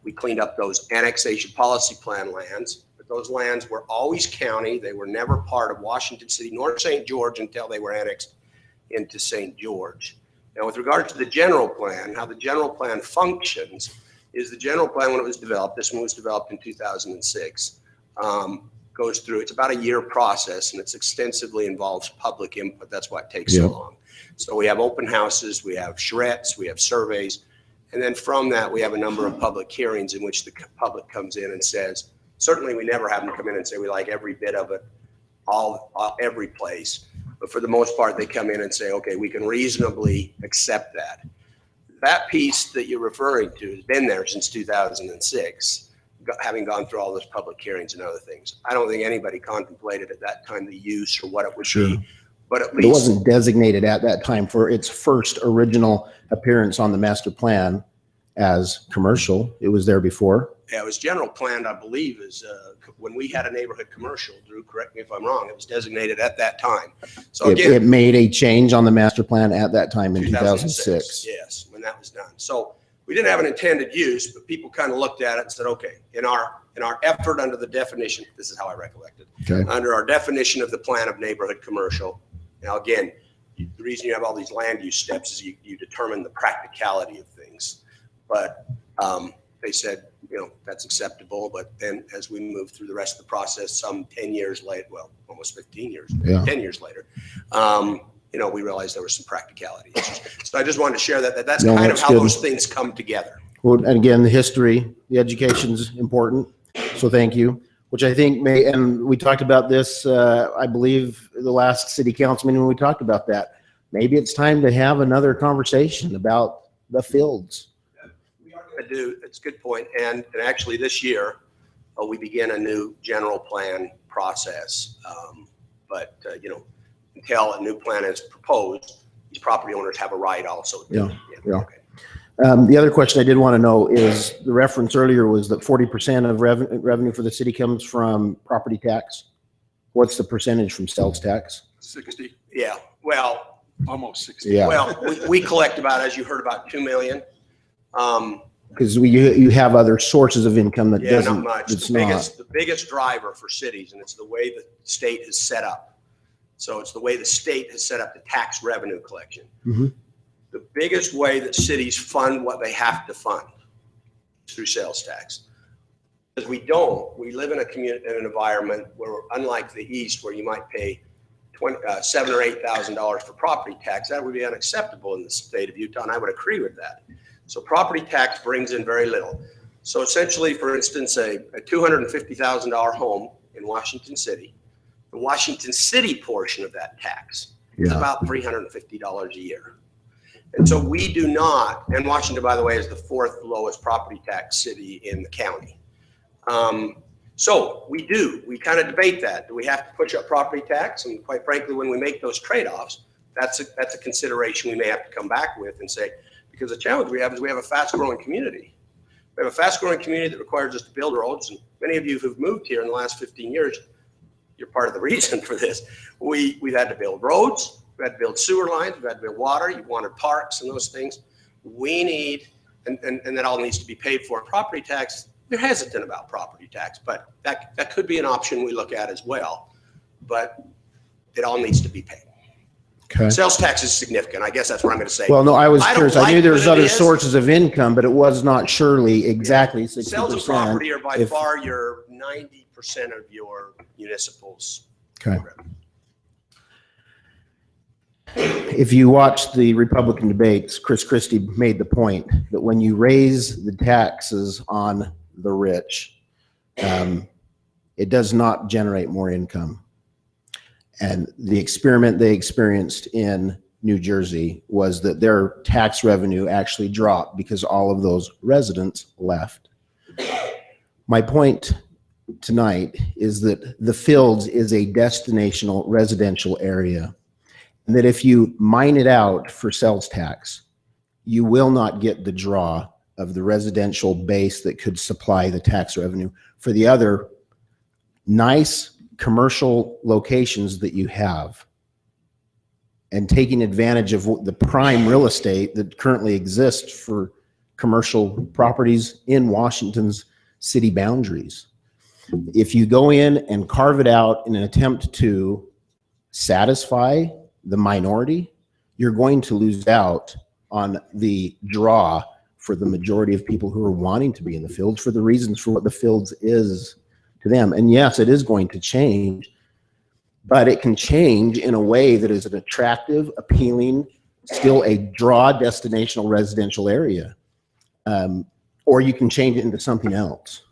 We cleaned up those annexation policy plan lands, but those lands were always county. They were never part of Washington City nor St. George until they were annexed into St. George. Now, with regard to the general plan, how the general plan functions is the general plan, when it was developed, this one was developed in 2006, goes through, it's about a year process, and it's extensively involves public input. That's why it takes so long. So we have open houses, we have charrettes, we have surveys, and then from that, we have a number of public hearings in which the public comes in and says, certainly we never have them come in and say we like every bit of it, every place. But for the most part, they come in and say, okay, we can reasonably accept that. That piece that you're referring to has been there since 2006, having gone through all those public hearings and other things. I don't think anybody contemplated at that time the use or what it would be, but at least it wasn't designated at that time for its first original appearance on the master plan as commercial. It was there before. Yeah, it was general planned, I believe, as when we had a neighborhood commercial. Drew, correct me if I'm wrong. It was designated at that time. So again, it made a change on the master plan at that time in 2006. Yes, when that was done. So we didn't have an intended use, but people kind of looked at it and said, okay, in our effort under the definition, this is how I recollect it, under our definition of the plan of neighborhood commercial. Now, again, the reason you have all these land use steps is you determine the practicality of things. But they said, you know, that's acceptable. But then as we move through the rest of the process, some 10 years later, well, almost 15 years, 10 years later, you know, we realized there was some practicality issues. So I just wanted to share that's kind of how those things come together. Well, and again, the history, the education's important. So thank you. Which I think and we talked about this, I believe, the last city council meeting when we talked about that. Maybe it's time to have another conversation about the fields. We are going to do, it's a good point. And actually this year, we begin a new general plan process. But, you know, until a new plan is proposed, these property owners have a right also. Okay. The other question I did want to know is the reference earlier was that 40% of revenue for the city comes from property tax. What's the percentage from sales tax? 60. Yeah, well, almost 60. Yeah. Well, we collect about, as you heard, about 2 million. Because you have other sources of income that doesn't. Not much. The biggest driver for cities, and it's the way the state is set up. So it's the way the state has set up the tax revenue collection. Mm-hmm. The biggest way that cities fund what they have to fund is through sales tax. Because we live in a community, in an environment where, unlike the East, where you might pay $7,000 or $8,000 for property tax, that would be unacceptable in the state of Utah, and I would agree with that. So property tax brings in very little. So essentially, for instance, a $250,000 home in Washington City, the Washington City portion of that tax is about $350 a year. And so we do not, and Washington, by the way, is the 4th lowest property tax city in the county. So we kind of debate that. Do we have to push up property tax? And quite frankly, when we make those trade-offs, that's a consideration we may have to come back with and say, because the challenge we have is we have a fast-growing community. We have a fast-growing community that requires us to build roads. And many of you who've moved here in the last 15 years, you're part of the reason for this. We've had to build roads. We've had to build sewer lines. We've had to build water. You wanted parks and those things. We need, and that all needs to be paid for. Property tax, they're hesitant about property tax, but that could be an option we look at as well. But it all needs to be paid. Okay. Sales tax is significant. I guess that's what I'm going to say. Well, no, I was curious. I knew there was other is. sources of income, but it was not surely exactly 60%. Sales of property are by far your 90% of your municipals. Okay. If you watch the Republican debates, Chris Christie made the point that when you raise the taxes on the rich, it does not generate more income. And the experiment they experienced in New Jersey was that their tax revenue actually dropped because all of those residents left. My point tonight is that the Fields is a destinational residential area, and that if you mine it out for sales tax, you will not get the draw of the residential base that could supply the tax revenue for the other nice commercial locations that you have, and taking advantage of the prime real estate that currently exists for commercial properties in Washington's city boundaries. If you go in and carve it out in an attempt to satisfy the minority, you're going to lose out on the draw for the majority of people who are wanting to be in the fields for the reasons for what the fields is to them. And yes, it is going to change, but it can change in a way that is an attractive, appealing, still a draw destinational residential area. Or you can change it into something else.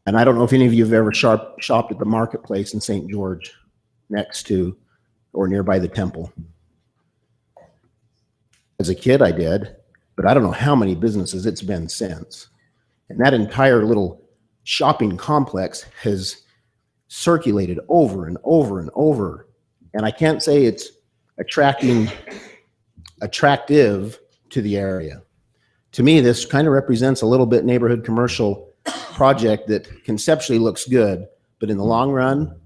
And I don't know if any of you have ever shopped at the marketplace in St. George next to or nearby the temple. As a kid, I did, but I don't know how many businesses it's been since. And that entire little shopping complex has circulated over and over and over. And I can't say it's attractive to the area. To me, this kind of represents a little bit neighborhood commercial project that conceptually looks good, but in the long run,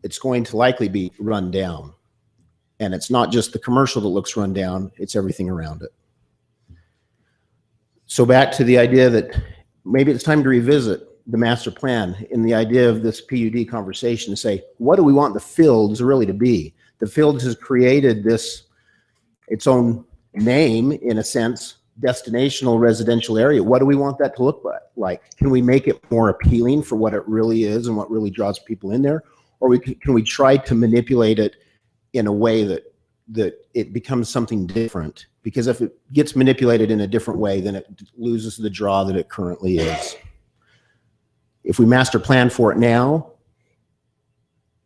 it's going to likely be run down. And it's not just the commercial that looks run down, it's everything around it. So back to the idea that maybe it's time to revisit the master plan in the idea of this PUD conversation to say, what do we want the fields really to be? The fields has created this, its own name, in a sense, destinational residential area. What do we want that to look like? Can we make it more appealing for what it really is and what really draws people in there? Or can we try to manipulate it in a way that it becomes something different? Because if it gets manipulated in a different way, then it loses the draw that it currently is. If we master plan for it now,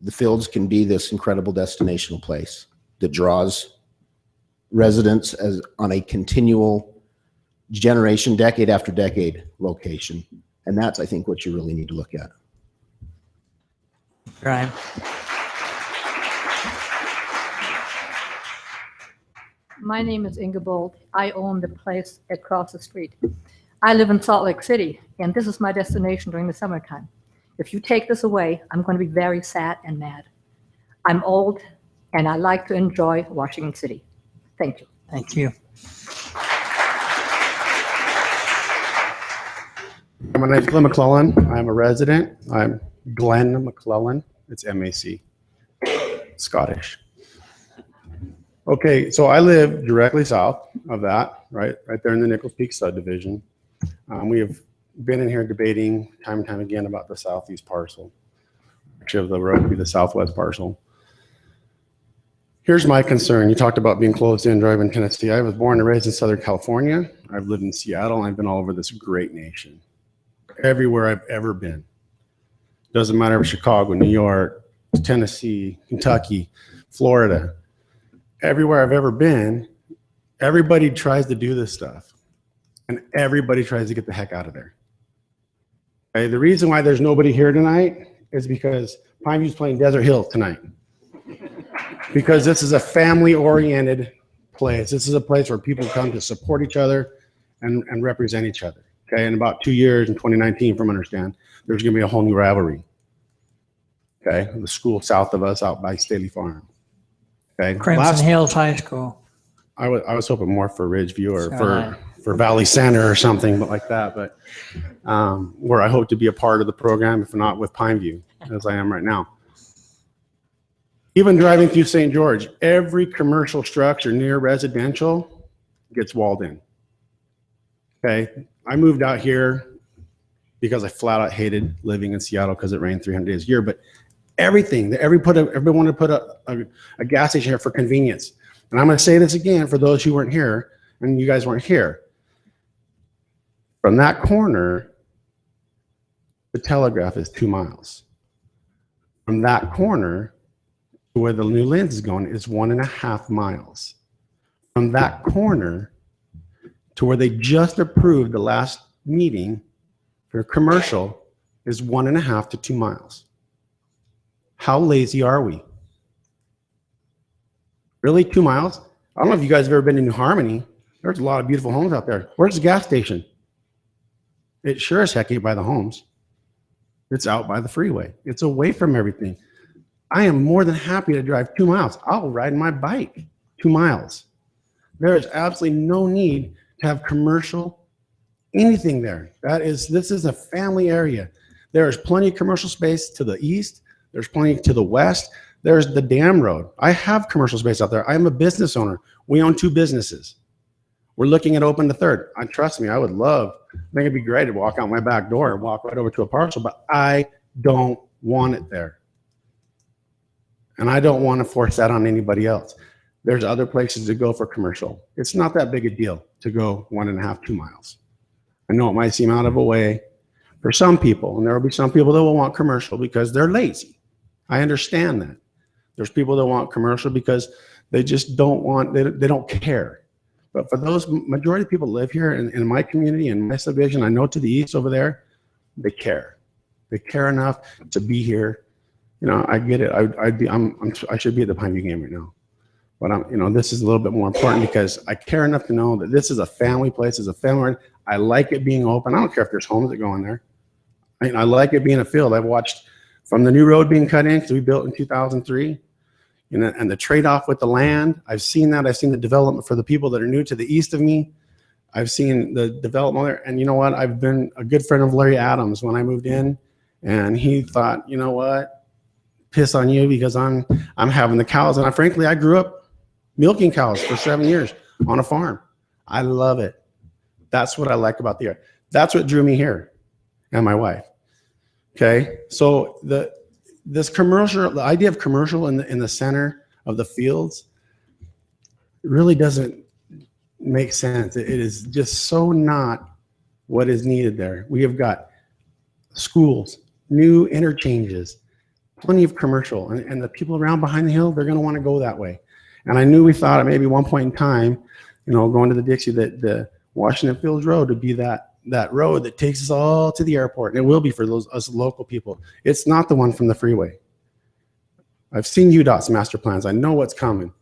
the fields can be this incredible destinational place that draws residents as on a continual generation, decade after decade location. And that's, I think, what you really need to look at. Brian. My name is Inga Bold. I own the place across the street. I live in Salt Lake City, and this is my destination during the summertime. If you take this away, I'm going to be very sad and mad. I'm old, and I like to enjoy Washington City. Thank you. Thank you. My name is Glenn McClellan. I'm a resident. I'm Glenn McClellan. It's M-A-C. Scottish. Okay, so I live directly south of that, right there in the Nichols Peak subdivision. We have been in here debating time and time again about the southeast parcel, which of the road would be the southwest parcel. Here's my concern. You talked about being closed in, driving Tennessee. I was born and raised in Southern California. I've lived in Seattle, and I've been all over this great nation. Everywhere I've ever been. Doesn't matter if Chicago, New York, Tennessee, Kentucky, Florida. Everywhere I've ever been, everybody tries to do this stuff. And everybody tries to get the heck out of there. Okay, the reason why there's nobody here tonight is because Pineview's playing Desert Hill tonight. Because this is a family-oriented place. This is a place where people come to support each other and represent each other. Okay, in about 2 years, in 2019, from what I understand, there's going to be a whole new rivalry. Okay, the school south of us, out by Staley Farm. Okay, Crimson Hills High School. I was hoping more for Ridgeview or for Valley Center or something like that, but where I hope to be a part of the program, if not with Pineview, as I am right now. Even driving through St. George, every commercial structure near residential gets walled in. Okay, I moved out here because I flat out hated living in Seattle because it rained 300 days a year, but everything, everyone to put a gas station here for convenience. And I'm going to say this again for those who weren't here, and you guys weren't here. From that corner, the Telegraph is 2 miles. From that corner to where the new Linds is going is 1.5 miles. From that corner to where they just approved the last meeting for commercial is 1.5 to 2 miles. How lazy are we? Really, 2 miles? I don't know if you guys have ever been to New Harmony. There's a lot of beautiful homes out there. Where's the gas station? It sure as heck ain't by the homes. It's out by the freeway. It's away from everything. I am more than happy to drive 2 miles. I'll ride my bike 2 miles. There is absolutely no need to have commercial anything there. This is a family area. There is plenty of commercial space to the east. There's plenty to the west. There's the dam road. I have commercial space out there. I'm a business owner. We own 2 businesses. We're looking at open the third. Trust me, I would love, I think it'd be great to walk out my back door and walk right over to a parcel, but I don't want it there. And I don't want to force that on anybody else. There's other places to go for commercial. It's not that big a deal to go 1.5, 2 miles. I know it might seem out of a way for some people, and there will be some people that will want commercial because they're lazy. I understand that. There's people that want commercial because they just don't want, they don't care. But for those majority of people that live here in my community, in my subdivision, I know to the east over there, they care. They care enough to be here. You know, I get it. I should be at the Pineview game right now. But this is a little bit more important because I care enough to know that this is a family place, it's a family. I like it being open. I don't care if there's homes that go in there. I like it being a field. I've watched from the new road being cut in because we built in 2003. And the trade-off with the land, I've seen that. I've seen the development for the people that are new to the east of me. I've seen the development there. And you know what? I've been a good friend of Larry Adams when I moved in. And he thought, you know what? Piss on you because I'm having the cows. And frankly, I grew up milking cows for 7 years on a farm. I love it. That's what I like about the area. That's what drew me here and my wife. Okay. So this commercial, the idea of commercial in the center of the fields really doesn't make sense. It is just so not what is needed there. We have got schools, new interchanges, plenty of commercial, and the people around behind the hill, they're going to want to go that way. And I knew we thought at maybe one point in time, going to the Dixie, that the Washington Fields Road would be that road that takes us all to the airport. And it will be for us local people. It's not the one from the freeway. I've seen UDOT's master plans. I know what's coming.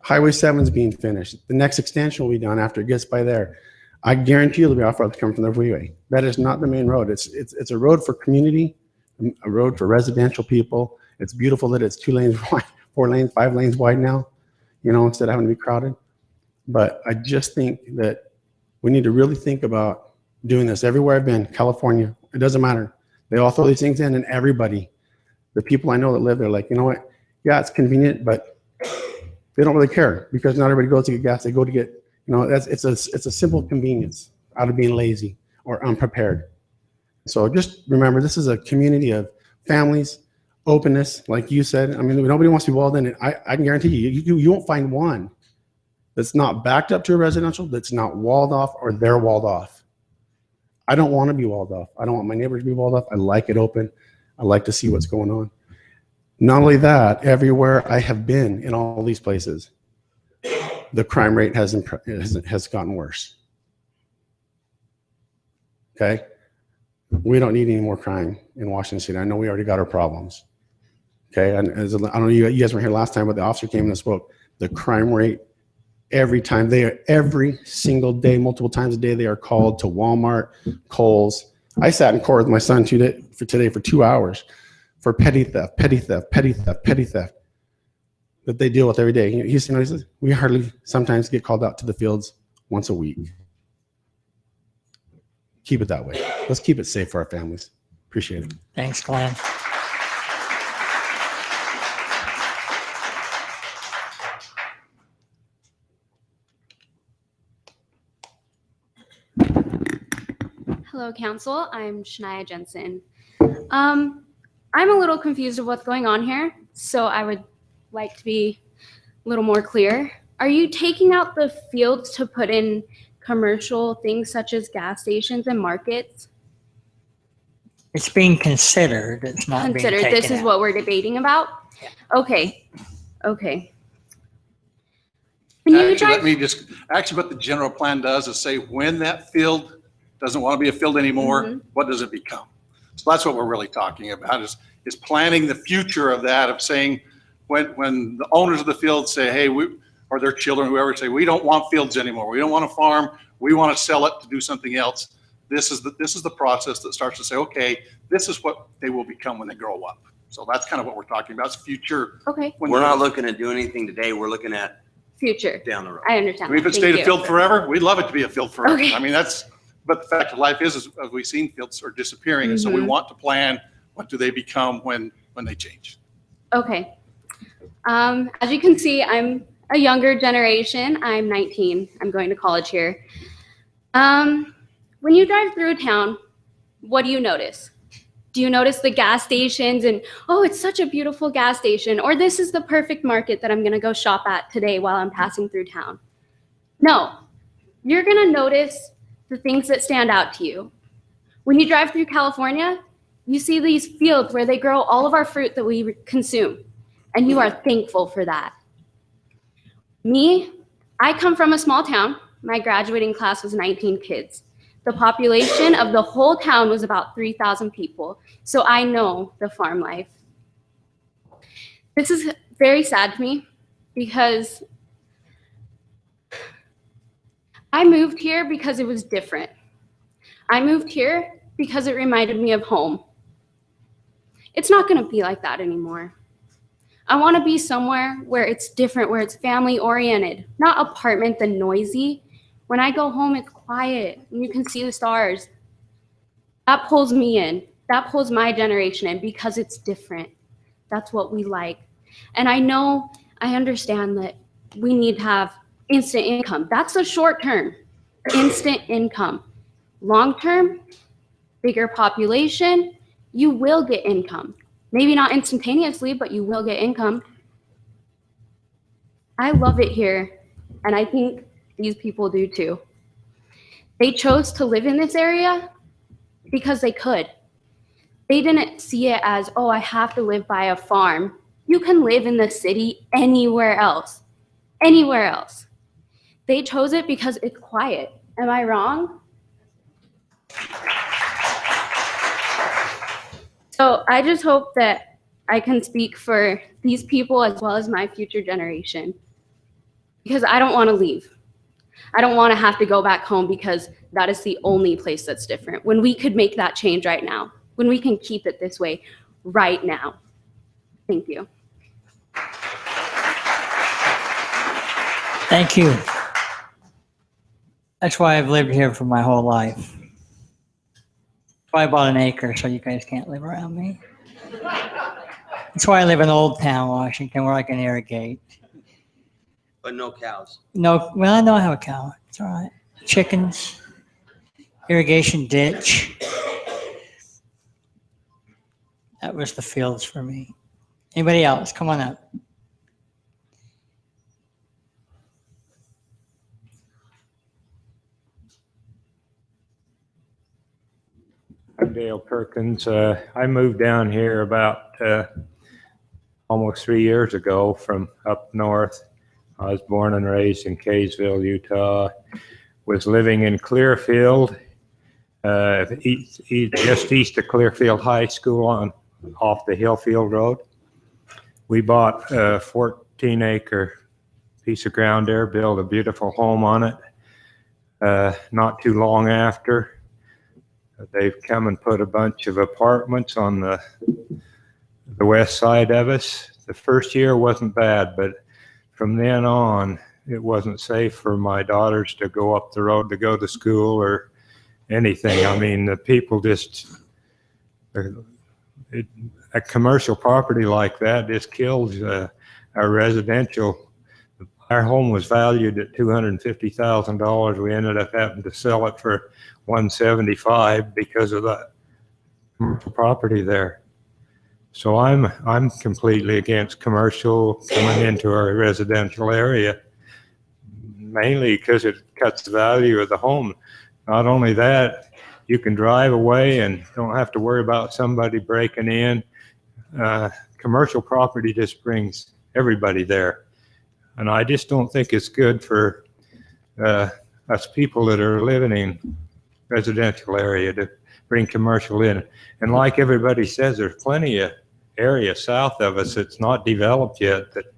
Highway 7 is being finished. The next extension will be done after it gets by there. I guarantee you there'll be off-roads coming from the freeway. That is not the main road. It's a road for community, a road for residential people. It's beautiful that it's 2 lanes wide, 4 lanes, 5 lanes wide now, instead of having to be crowded. But I just think that we need to really think about doing this everywhere I've been. California, it doesn't matter. They all throw these things in, and everybody, the people I know that live there, like, you know what? Yeah, it's convenient, but they don't really care because not everybody goes to get gas. They go to get, it's a simple convenience out of being lazy or unprepared. So just remember, this is a community of families, openness, like you said. I mean, nobody wants to be walled in. I can guarantee you won't find one that's not backed up to a residential, that's not walled off, or they're walled off. I don't want to be walled off. I don't want my neighbors to be walled off. I like it open. I like to see what's going on. Not only that, everywhere I have been in all these places, the crime rate has gotten worse. Okay? We don't need any more crime in Washington City. I know we already got our problems. Okay? And I don't know, you guys were here last time, but the officer came and spoke. The crime rate, every single day, multiple times a day, they are called to Walmart, Kohl's. I sat in court with my son today for 2 hours for petty theft that they deal with every day. He says, we hardly sometimes get called out to the fields once a week. Keep it that way. Let's keep it safe for our families. Appreciate it. Thanks, Glenn. Hello, Council. I'm Shania Jensen. I'm a little confused of what's going on here, so I would like to be a little more clear. Are you taking out the fields to put in commercial things such as gas stations and markets? It's being considered. It's not being taken This is out. what we're debating about? Okay. Can you Actually, what the general plan does is say when that field doesn't want to be a field anymore, what does it become? So that's what we're really talking about is planning the future of that, of saying when the owners of the field say, hey, we're or their children, whoever, say, we don't want fields anymore. We don't want to farm. We want to sell it to do something else. This is the process that starts to say, okay, this is what they will become when they grow up. So that's kind of what we're talking about. It's future. Okay. We're not looking at doing anything today. We're looking at Future. down the road. I understand. I mean, if it Thank stayed a you. field forever, we'd love it to be a field forever. Okay. I mean, but the fact of life is, as we've seen, fields are disappearing. And so we Mhm. want to plan, what do they become when they change? Okay. As you can see, I'm a younger generation. I'm 19. I'm going to college here. When you drive through a town, what do you notice? Do you notice the gas stations and, oh, it's such a beautiful gas station, or this is the perfect market that I'm going to go shop at today while I'm passing through town? No, you're going to notice the things that stand out to you. When you drive through California, you see these fields where they grow all of our fruit that we consume, and you are thankful for that. Me, I come from a small town. My graduating class was 19 kids. The population of the whole town was about 3,000 people, so I know the farm life. This is very sad to me because I moved here because it was different. I moved here because it reminded me of home. It's not going to be like that anymore. I want to be somewhere where it's different, where it's family oriented, not apartment and noisy. When I go home, it's quiet and you can see the stars. That pulls me in. That pulls my generation in because it's different. That's what we like. And I understand that we need to have instant income. That's the short term, instant income. Long term, bigger population, you will get income. Maybe not instantaneously, but you will get income. I love it here, and I think these people do too. They chose to live in this area because they could. They didn't see it as, oh, I have to live by a farm. You can live in the city anywhere else. Anywhere else. They chose it because it's quiet. Am I wrong? So I just hope that I can speak for these people as well as my future generation, because I don't want to leave. I don't want to have to go back home because that is the only place that's different, when we could make that change right now, when we can keep it this way right now. Thank you. Thank you. That's why I've lived here for my whole life. That's why I bought an acre, so you guys can't live around me. That's why I live in Old Town, Washington, where I can irrigate. But no cows. No, well, I know I have a cow. It's all right. Chickens, irrigation ditch. That was the fields for me. Anybody else? Come on up. I'm Dale Perkins. I moved down here about almost 3 years ago from up north. I was born and raised in Kaysville, Utah. Was living in Clearfield, just east of Clearfield High School off the Hillfield Road. We bought a 14-acre piece of ground there, built a beautiful home on it. Not too long after, they've come and put a bunch of apartments on the west side of us. The first year wasn't bad, but from then on, it wasn't safe for my daughters to go up the road to go to school or anything. I mean, the people just, a commercial property like that just kills a residential. Our home was valued at $250,000. We ended up having to sell it for $175 because of that property there. So I'm completely against commercial coming into our residential area, mainly because it cuts the value of the home. Not only that, you can drive away and don't have to worry about somebody breaking in. Commercial property just brings everybody there. And I just don't think it's good for us people that are living in residential area to bring commercial in. And like everybody says, there's plenty of area south of us that's not developed yet that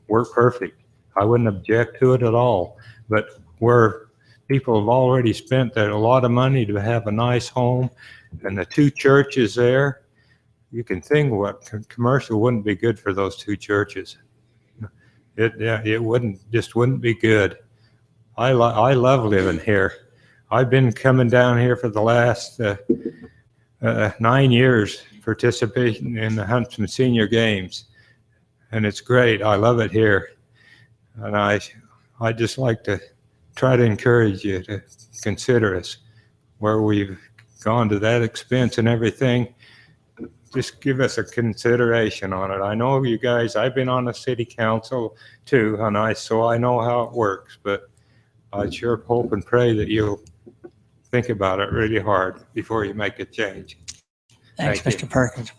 work perfect. I wouldn't object to it at all. But where people have already spent a lot of money to have a nice home, and the two churches there, you can think what commercial wouldn't be good for those two churches. It wouldn't be good. I love living here. I've been coming down here for the last 9 years, participating in the Huntsman Senior Games, and it's great. I love it here, and I just like to try to encourage you to consider us where we've gone to that expense and everything. Just give us a consideration on it. I know you guys, I've been on the city council too, and so I know how it works, but I sure hope and pray that you'll think about it really hard before you make a change. Thanks, Thank you. Mr. Perkins.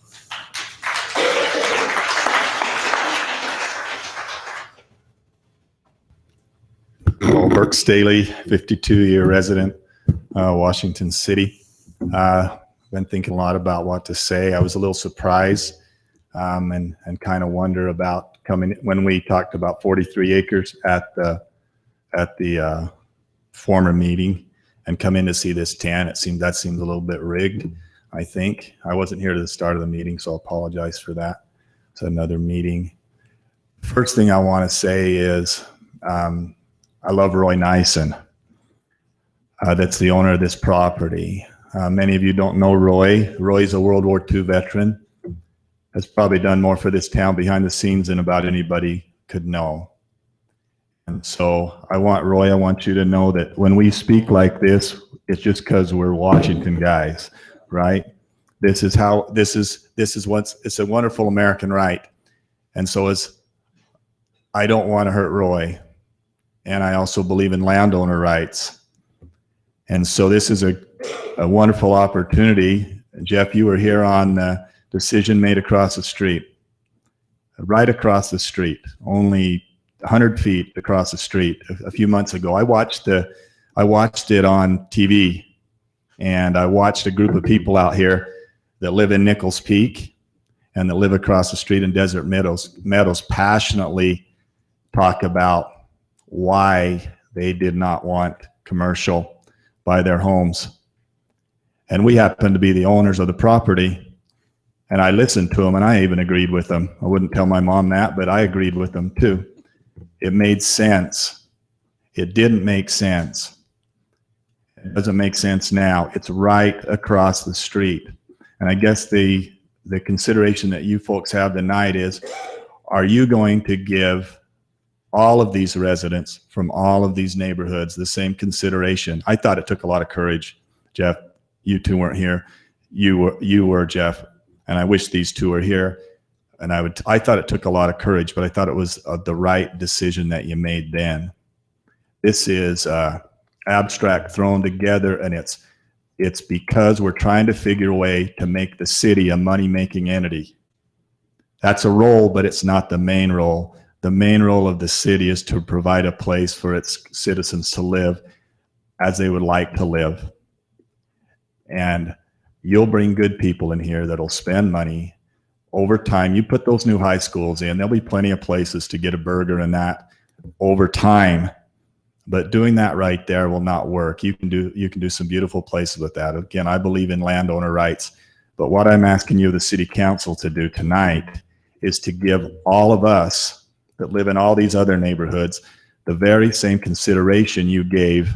Well, Burke Staley, 52-year resident, Washington City. Been thinking a lot about what to say. I was a little surprised and kind of wonder about coming when we talked about 43 acres at the former meeting and come in to see this 10. That seemed a little bit rigged. I think I wasn't here to the start of the meeting, so I apologize for that. It's another meeting. First thing I want to say is I love Roy Nyson. That's the owner of this property. Many of you don't know Roy. Roy's a World War II veteran. Has probably done more for this town behind the scenes than about anybody could know. And so I want you to know that when we speak like this, it's just because we're Washington guys, right? It's a wonderful American right. And so I don't want to hurt Roy. And I also believe in landowner rights. And so this is a wonderful opportunity. Jeff, you were here on the decision made across the street, right across the street, only 100 feet across the street a few months ago. I watched it on TV, and I watched a group of people out here that live in Nichols Peak and that live across the street in Desert Meadows passionately talk about why they did not want commercial by their homes. And we happen to be the owners of the property, and I listened to them, and I even agreed with them. I wouldn't tell my mom that, but I agreed with them too. It made sense. It didn't make sense. It doesn't make sense now. It's right across the street. And I guess the consideration that you folks have tonight is, are you going to give all of these residents from all of these neighborhoods the same consideration? I thought it took a lot of courage. Jeff, you two weren't here. You were, Jeff, and I wish these two were here. And I thought it took a lot of courage, but I thought it was the right decision that you made then. This is abstract thrown together, and it's because we're trying to figure a way to make the city a money-making entity. That's a role, but it's not the main role. The main role of the city is to provide a place for its citizens to live as they would like to live. And you'll bring good people in here that'll spend money. Over time, you put those new high schools in, there'll be plenty of places to get a burger and that over time. But doing that right there will not work. You can do some beautiful places with that. Again, I believe in landowner rights. But what I'm asking you, the city council, to do tonight is to give all of us that live in all these other neighborhoods the very same consideration you gave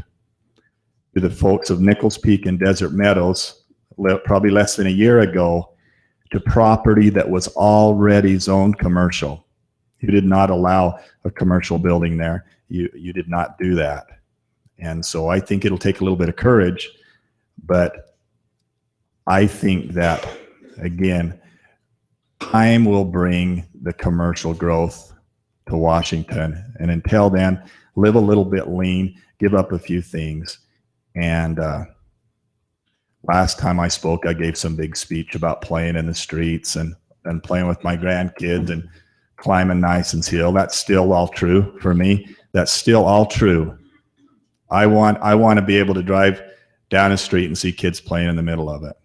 to the folks of Nichols Peak and Desert Meadows probably less than a year ago, to property that was already zoned commercial. You did not allow a commercial building there. You did not do that. And so I think it'll take a little bit of courage, but I think that, again, time will bring the commercial growth to Washington. And until then, live a little bit lean, give up a few things. And last time I spoke, I gave some big speech about playing in the streets and playing with my grandkids and climbing Nison's Hill. That's still all true for me. That's still all true. I want to be able to drive down a street and see kids playing in the middle of it.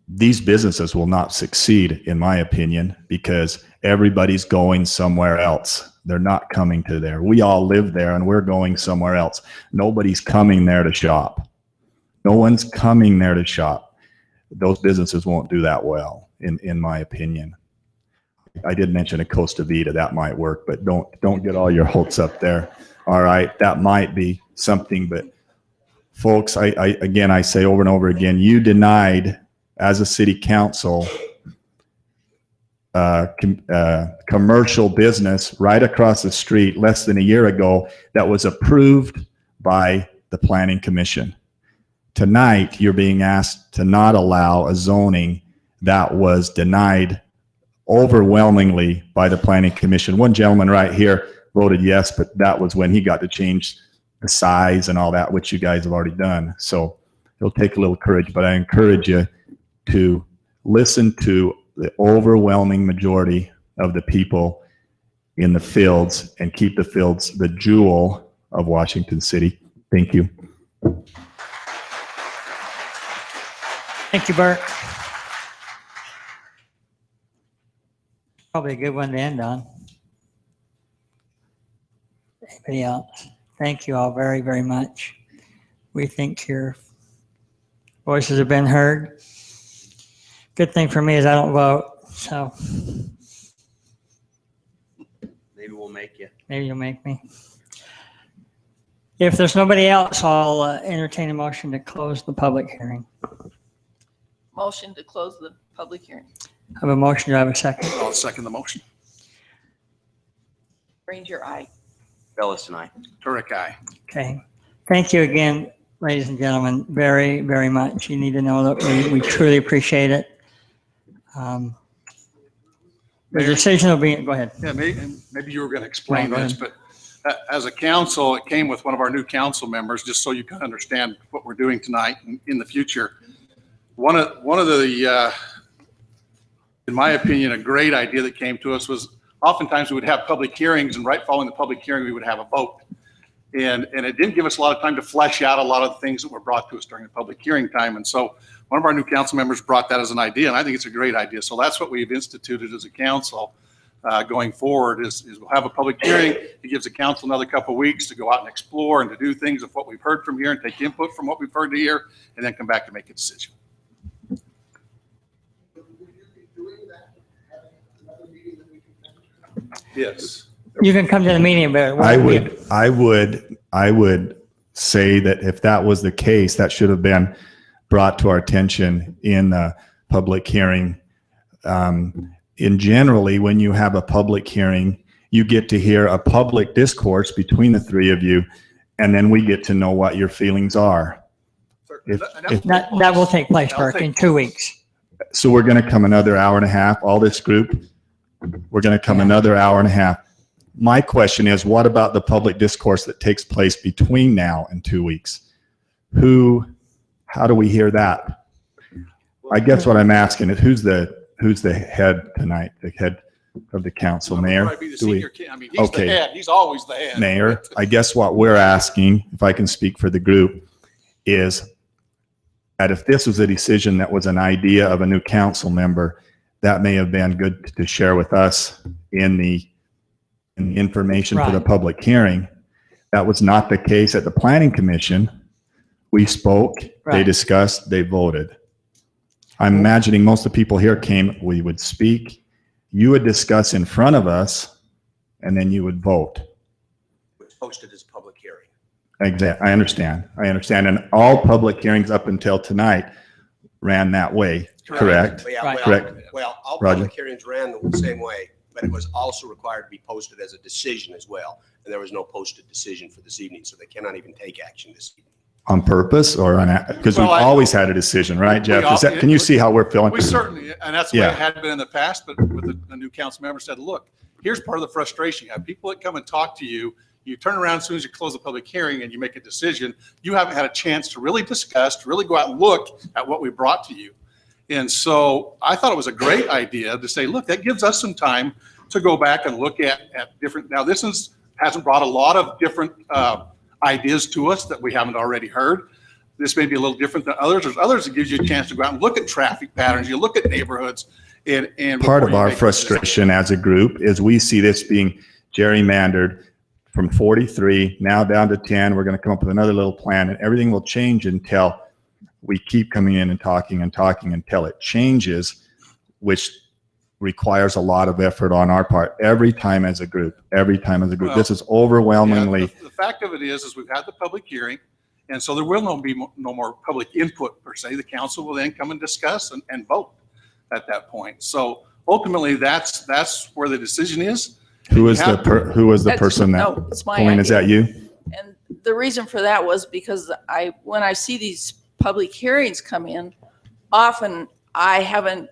These businesses will not succeed, in my opinion, because everybody's going somewhere else. They're not coming to there. We all live there and we're going somewhere else. Nobody's coming there to shop. No one's coming there to shop. Those businesses won't do that well, in my opinion. I did mention a Costa Vida, that might work, but don't get all your hopes up there. All right, that might be something, but folks, I say over and over again, you denied as a city council commercial business right across the street less than a year ago that was approved by the Planning Commission. Tonight, you're being asked to not allow a zoning that was denied overwhelmingly by the Planning Commission. One gentleman right here voted yes, but that was when he got to change the size and all that, which you guys have already done. So it'll take a little courage, but I encourage you to listen to the overwhelming majority of the people in the fields and keep the fields the jewel of Washington City. Thank you. Thank you, Bert. Probably a good one to end on. Anybody else? Thank you all very, very much. We think your voices have been heard. Good thing for me is I don't vote, so. Maybe we'll make you. Maybe you'll make me. If there's nobody else, I'll entertain a motion to close the public hearing. Motion to close the public hearing. I have a motion. Do I have a second? I'll second the motion. Ranger, aye. Bellis and I. Turek, aye. Okay. Thank you again, ladies and gentlemen, very, very much. You need to know that we truly appreciate it. The decision will be, go ahead. Yeah, maybe you were going to explain No, go this, but as a council, it came with one of our new council members, just so you can understand what we're doing tonight and in the future. One of the, in my opinion, a great idea that came to us was oftentimes we would have public hearings, and right following the public hearing, we would have a vote. And it didn't give us a lot of time to flesh out a lot of the things that were brought to us during the public hearing time. And so one of our new council members brought that as an idea, and I think it's a great idea. So that's what we've instituted as a council going forward is we'll have a public hearing. It gives the council another couple of weeks to go out and explore and to do things of what we've heard from here and take input from what we've heard here, and then come back to make a decision. Yes. You can come to the meeting, but I would say that if that was the case, that should have been brought to our attention in the public hearing. Generally, when you have a public hearing, you get to hear a public discourse between the three of you, and then we get to know what your feelings are. That will take place, Burke, in 2 weeks. So we're going to come another hour and a half, all this group, we're going to come another hour and a half. My question is, what about the public discourse that takes place between now and 2 weeks? How do we hear that? I guess what I'm asking is who's the head tonight, the head of the council, Mayor? He's the head. He's always the head. Mayor, I guess what we're asking, if I can speak for the group, is that if this was a decision that was an idea of a new council member, that may have been good to share with us in the information for the public hearing. That was not the case at the Planning Commission. We spoke, they discussed, they voted. I'm imagining most of the people here came, we would speak, you would discuss in front of us, and then you would vote. It's posted as a public hearing. Exactly. I understand. And all public hearings up until tonight ran that way, correct? Correct. Well, all Roger. public hearings ran the same way, but it was also required to be posted as a decision as well. And there was no posted decision for this evening, so they cannot even take action this evening. On purpose or because we've always had a decision, right, Jeff? Can you see how we're feeling? We certainly, and that's the way it had been in the past, but with the new council member said, look, here's part of the frustration. You have people that come and talk to you. You turn around as soon as you close the public hearing and you make a decision. You haven't had a chance to really discuss, to really go out and look at what we brought to you. And so I thought it was a great idea to say, look, that gives us some time to go back and look at different, now this hasn't brought a lot of different ideas to us that we haven't already heard. This may be a little different than others. There's others that gives you a chance to go out and look at traffic patterns. You look at neighborhoods And Part before of you our make a decision. frustration as a group is we see this being gerrymandered from 43 now down to 10. We're going to come up with another little plan, and everything will change until we keep coming in and talking until it changes, which requires a lot of effort on our part every time as a group. Well, This is overwhelmingly. Yeah, the fact of it is we've had the public hearing, and so there will be no more public input per se. The council will then come and discuss and vote at that point. So ultimately, that's where the decision is. Who was the That's- person that? no, it's my Colleen, is that idea. you? And the reason for that was because when I see these public hearings come in, often I haven't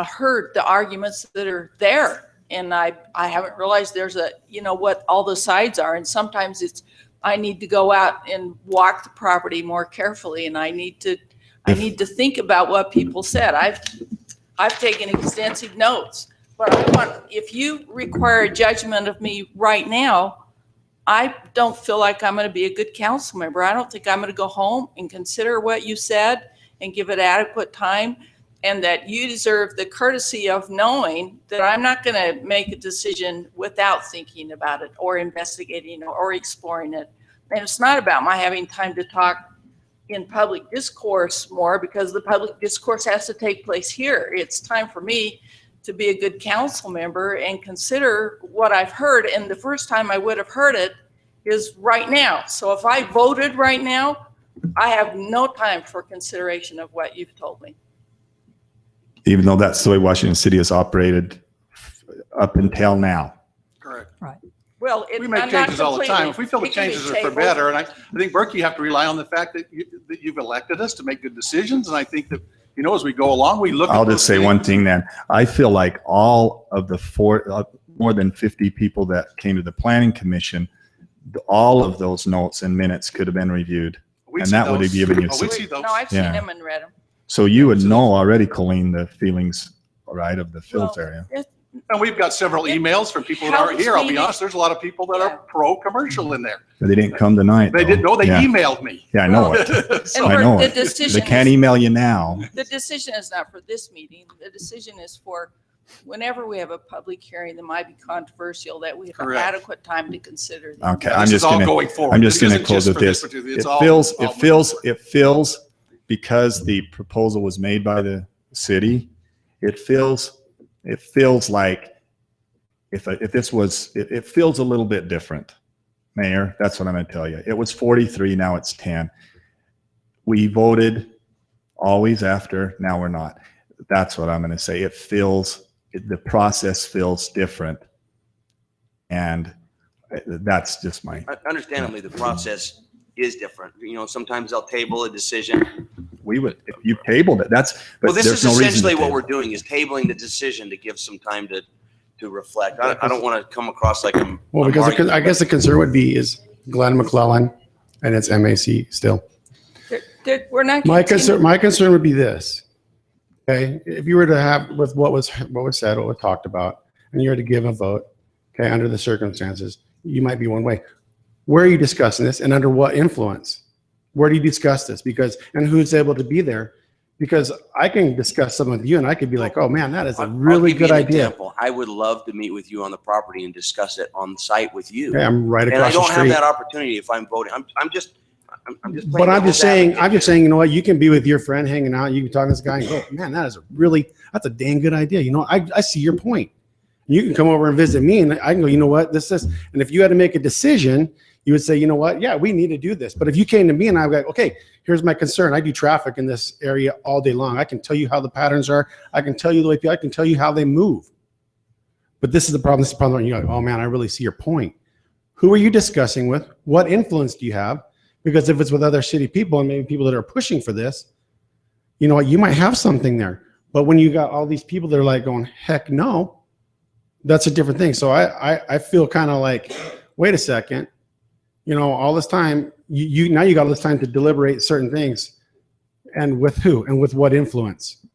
heard the arguments that are there. And I haven't realized there's what all the sides are. And sometimes I need to go out and walk the property more carefully, and I need to think about what people said. I've taken extensive notes, but if you require a judgment of me right now, I don't feel like I'm going to be a good council member. I don't think I'm going to go home and consider what you said and give it adequate time, and that you deserve the courtesy of knowing that I'm not going to make a decision without thinking about it or investigating or exploring it. And it's not about my having time to talk in public discourse more, because the public discourse has to take place here. It's time for me to be a good council member and consider what I've heard. And the first time I would have heard it is right now. So if I voted right now, I have no time for consideration of what you've told me. Even though that's the way Washington City has operated up until now. Correct. Right. Well, We make changes all the time. If we feel the changes are for better, and I think, Burke, you have to rely on the fact that you've elected us to make good decisions. And I think that, as we go along, we look at I'll those just say things. one thing then. I feel like all of the more than 50 people that came to the planning commission, all of those notes and minutes could have been reviewed. We'd And see that would have those. given you. Oh, we'd see those. No, I've seen Yeah. them and read them. So you would know already, Colleen, the feelings, right, of the Fields area. And we've got several emails from people that aren't here. I'll be honest, there's a lot of people that are pro-commercial in there. But they didn't come tonight. They though. didn't know, they Yeah. emailed me. Yeah, I know it. So- I know the it. decision They can't is- email you now. The decision is not for this meeting. The decision is for whenever we have a public hearing that might be controversial, that we have Correct. adequate time to consider. them. Okay, Yeah, I'm this just is all gonna, going forward. I'm just It gonna isn't close just with for this this. particular- It it's all- feels, all it feels, it feels, because the proposal was made by the city, it feels like if this was, it feels a little bit different. Mayor, that's what I'm gonna tell you. It was 43, now it's 10. We voted always after, now we're not. That's what I'm gonna say. The process feels different. And that's just my. Understandably, the process is different. Sometimes they'll table a decision. We would, if you tabled it, but Well, this there's is no reason to essentially what table. we're doing, is tabling the decision to give some time to reflect. I don't want to come across like I'm. Well, I'm because arguing. I guess the concern would be is Glenn McClellan and it's MAC still. We're not. My continuing- concern would be this. Okay, if you were to have with what was said, what was talked about, and you were to give a vote, okay, under the circumstances, you might be one way. Where are you discussing this, and under what influence? Where do you discuss this? And who's able to be there? Because I can discuss some with you, and I could be like, "Oh man, that is a really I'll give you good an idea." example. I would love to meet with you on the property and discuss it on site with you. Okay, I'm right And I across the don't have street. that opportunity if I'm voting. I'm just. But playing I'm just devil's saying, advocate. you know what? You can be with your friend hanging out. You can talk to this guy and go, man, that's a dang good idea. I see your point. You can come over and visit me and I can go, you know what, this is, and if you had to make a decision, you would say, you know what? Yeah, we need to do this. But if you came to me and I was like, okay, here's my concern. I do traffic in this area all day long. I can tell you how the patterns are. I can tell you the way I can tell you how they move. But this is the problem. This is the problem. You're like, oh man, I really see your point. Who are you discussing with? What influence do you have? Because if it's with other city people and maybe people that are pushing for this, you know what, you might have something there. But when you got all these people that are like going, heck no, that's a different thing. So I feel kind of like, wait a second, all this time, now you got all this time to deliberate certain things, and with who and with what influence?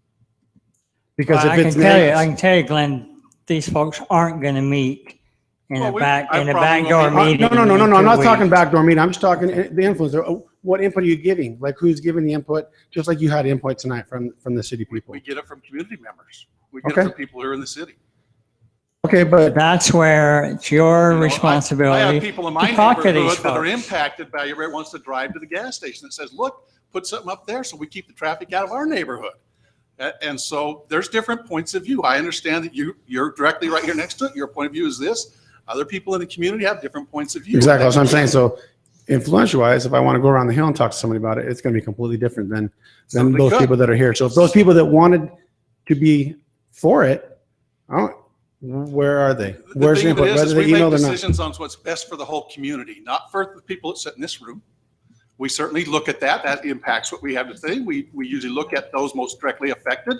Because Well, if it's I can tell you, Glenn, these folks aren't going to meet in a backdoor meeting. No. in I'm 2 not talking weeks. backdoor meeting. I'm just talking the influence. What input are you giving? Like who's giving the input? Just like you had input tonight from the city people. We get it from community members. We get it Okay. for people who are in the city. Okay, but That's where it's your You know, I responsibility have people in my to talk to these neighborhood that are folks. impacted by everybody wants to drive to the gas station that says, look, put something up there so we keep the traffic out of our neighborhood. And so there's different points of view. I understand that you're directly right here next to it. Your point of view is this. Other people in the community have different points of view. Exactly, that's what I'm saying. So influential wise, if I want to go around the hill and talk to somebody about it, it's going to be completely different than Somebody those could. people that are here. So if those people that wanted to be for it, where are they? Where's the thing of input? it is Whether they we make emailed or not. decisions on what's best for the whole community, not for the people that sit in this room. We certainly look at that. That impacts what we have to say. We usually look at those most directly affected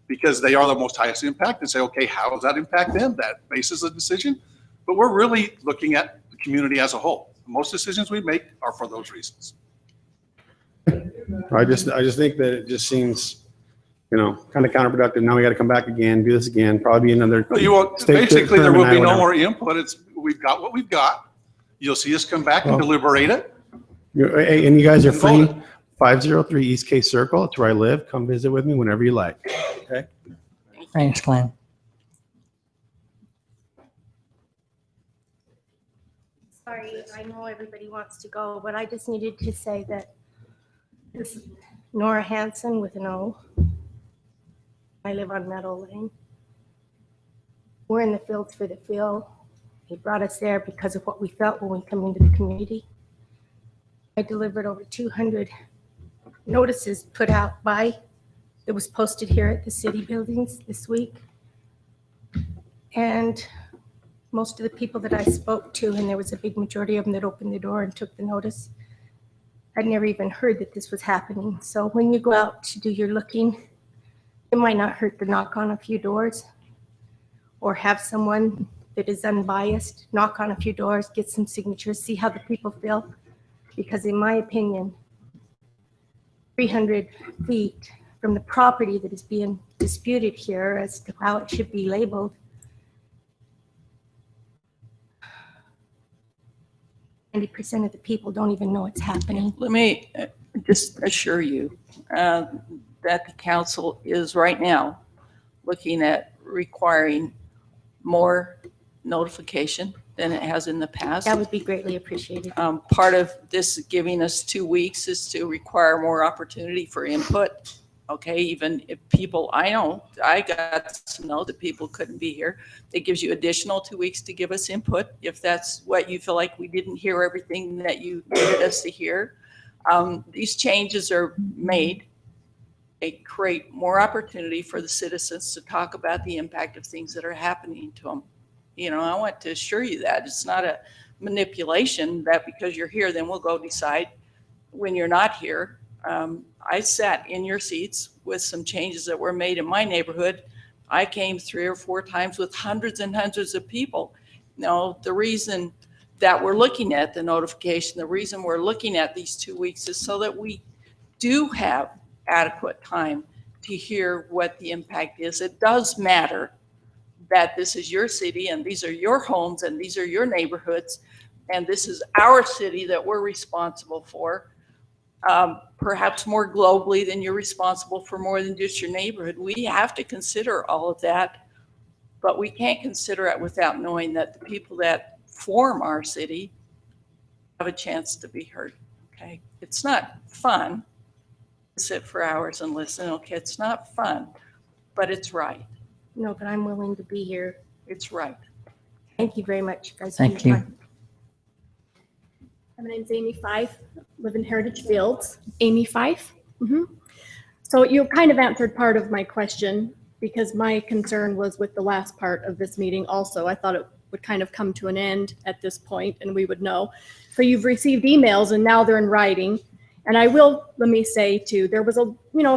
because they are the most highest impact and say, okay, how does that impact them? That bases a decision. But we're really looking at the community as a whole. Most decisions we make are for those reasons. I just think that it just seems, kind of counterproductive. Now we got to come back again, do this again, probably be another. Well, you won't, state basically, there term will and be I no don't more input. We've got what we've got. You'll see us come back and Well- deliberate it. Hey, and you guys are And vote free. 503 East Case Circle. It's where I live. Come visit with me whenever you like. Okay. Thanks, Glenn. Sorry, I know everybody wants to go, but I just needed to say that this is Nora Hanson with an O. I live on Meadow Lane. We're in the fields for the field. They brought us there because of what we felt when we come into the community. I delivered over 200 notices put out that was posted here at the city buildings this week. And most of the people that I spoke to, and there was a big majority of them that opened the door and took the notice, I'd never even heard that this was happening. So when you go out to do your looking, it might not hurt to knock on a few doors or have someone that is unbiased knock on a few doors, get some signatures, see how the people feel. Because in my opinion, 300 feet from the property that is being disputed here as to how it should be labeled, 90% of the people don't even know it's happening. Let me just assure you that the council is right now looking at requiring more notification than it has in the past. That would be greatly appreciated. Part of this giving us 2 weeks is to require more opportunity for input. Okay, even if people, I got to know that people couldn't be here. It gives you additional 2 weeks to give us input if that's what you feel like we didn't hear everything that you needed us to hear. These changes are made. They create more opportunity for the citizens to talk about the impact of things that are happening to them. I want to assure you that it's not a manipulation that because you're here, then we'll go decide when you're not here. I sat in your seats with some changes that were made in my neighborhood. I came 3 or 4 times with hundreds and hundreds of people. Now, the reason that we're looking at the notification, the reason we're looking at these 2 weeks is so that we do have adequate time to hear what the impact is. It does matter that this is your city and these are your homes and these are your neighborhoods and this is our city that we're responsible for. Perhaps more globally than you're responsible for more than just your neighborhood. We have to consider all of that, but we can't consider it without knowing that the people that form our city have a chance to be heard. Okay, it's not fun to sit for hours and listen. Okay, it's not fun, but it's right. No, but I'm willing to be here. It's right. Thank you very much, guys. Thank you. My name's Amy Fife, live in Heritage Fields. Amy Fife. So you kind of answered part of my question because my concern was with the last part of this meeting also. I thought it would kind of come to an end at this point and we would know. So you've received emails and now they're in writing. And I will, let me say too, there was a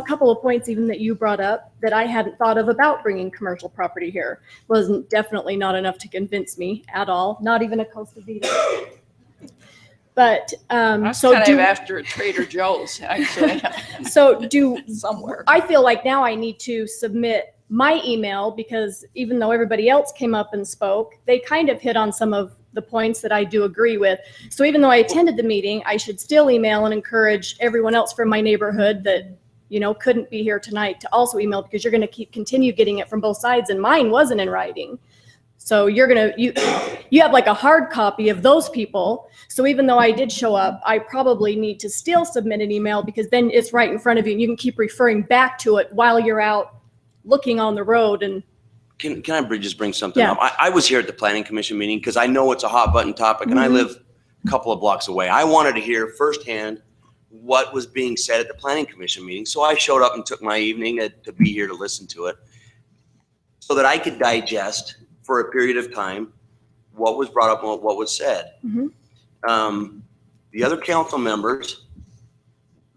couple of points even that you brought up that I hadn't thought of about bringing commercial property here. Wasn't definitely not enough to convince me at all, not even a Costa Vida. But I'm so kind do of after a Trader Joe's, actually. so do somewhere. I feel like now I need to submit my email because even though everybody else came up and spoke, they kind of hit on some of the points that I do agree with. So even though I attended the meeting, I should still email and encourage everyone else from my neighborhood that couldn't be here tonight to also email, because you're going to continue getting it from both sides, and mine wasn't in writing. So you have like a hard copy of those people. So even though I did show up, I probably need to still submit an email, because then it's right in front of you and you can keep referring back to it while you're out looking on the road. And Can I just bring something Yeah. up? I was here at the planning commission meeting because I know it's a hot button topic and I Mhm. live a couple of blocks away. I wanted to hear firsthand what was being said at the planning commission meeting. So I showed up and took my evening to be here to listen to it so that I could digest for a period of time what was brought up and what was said. The other council members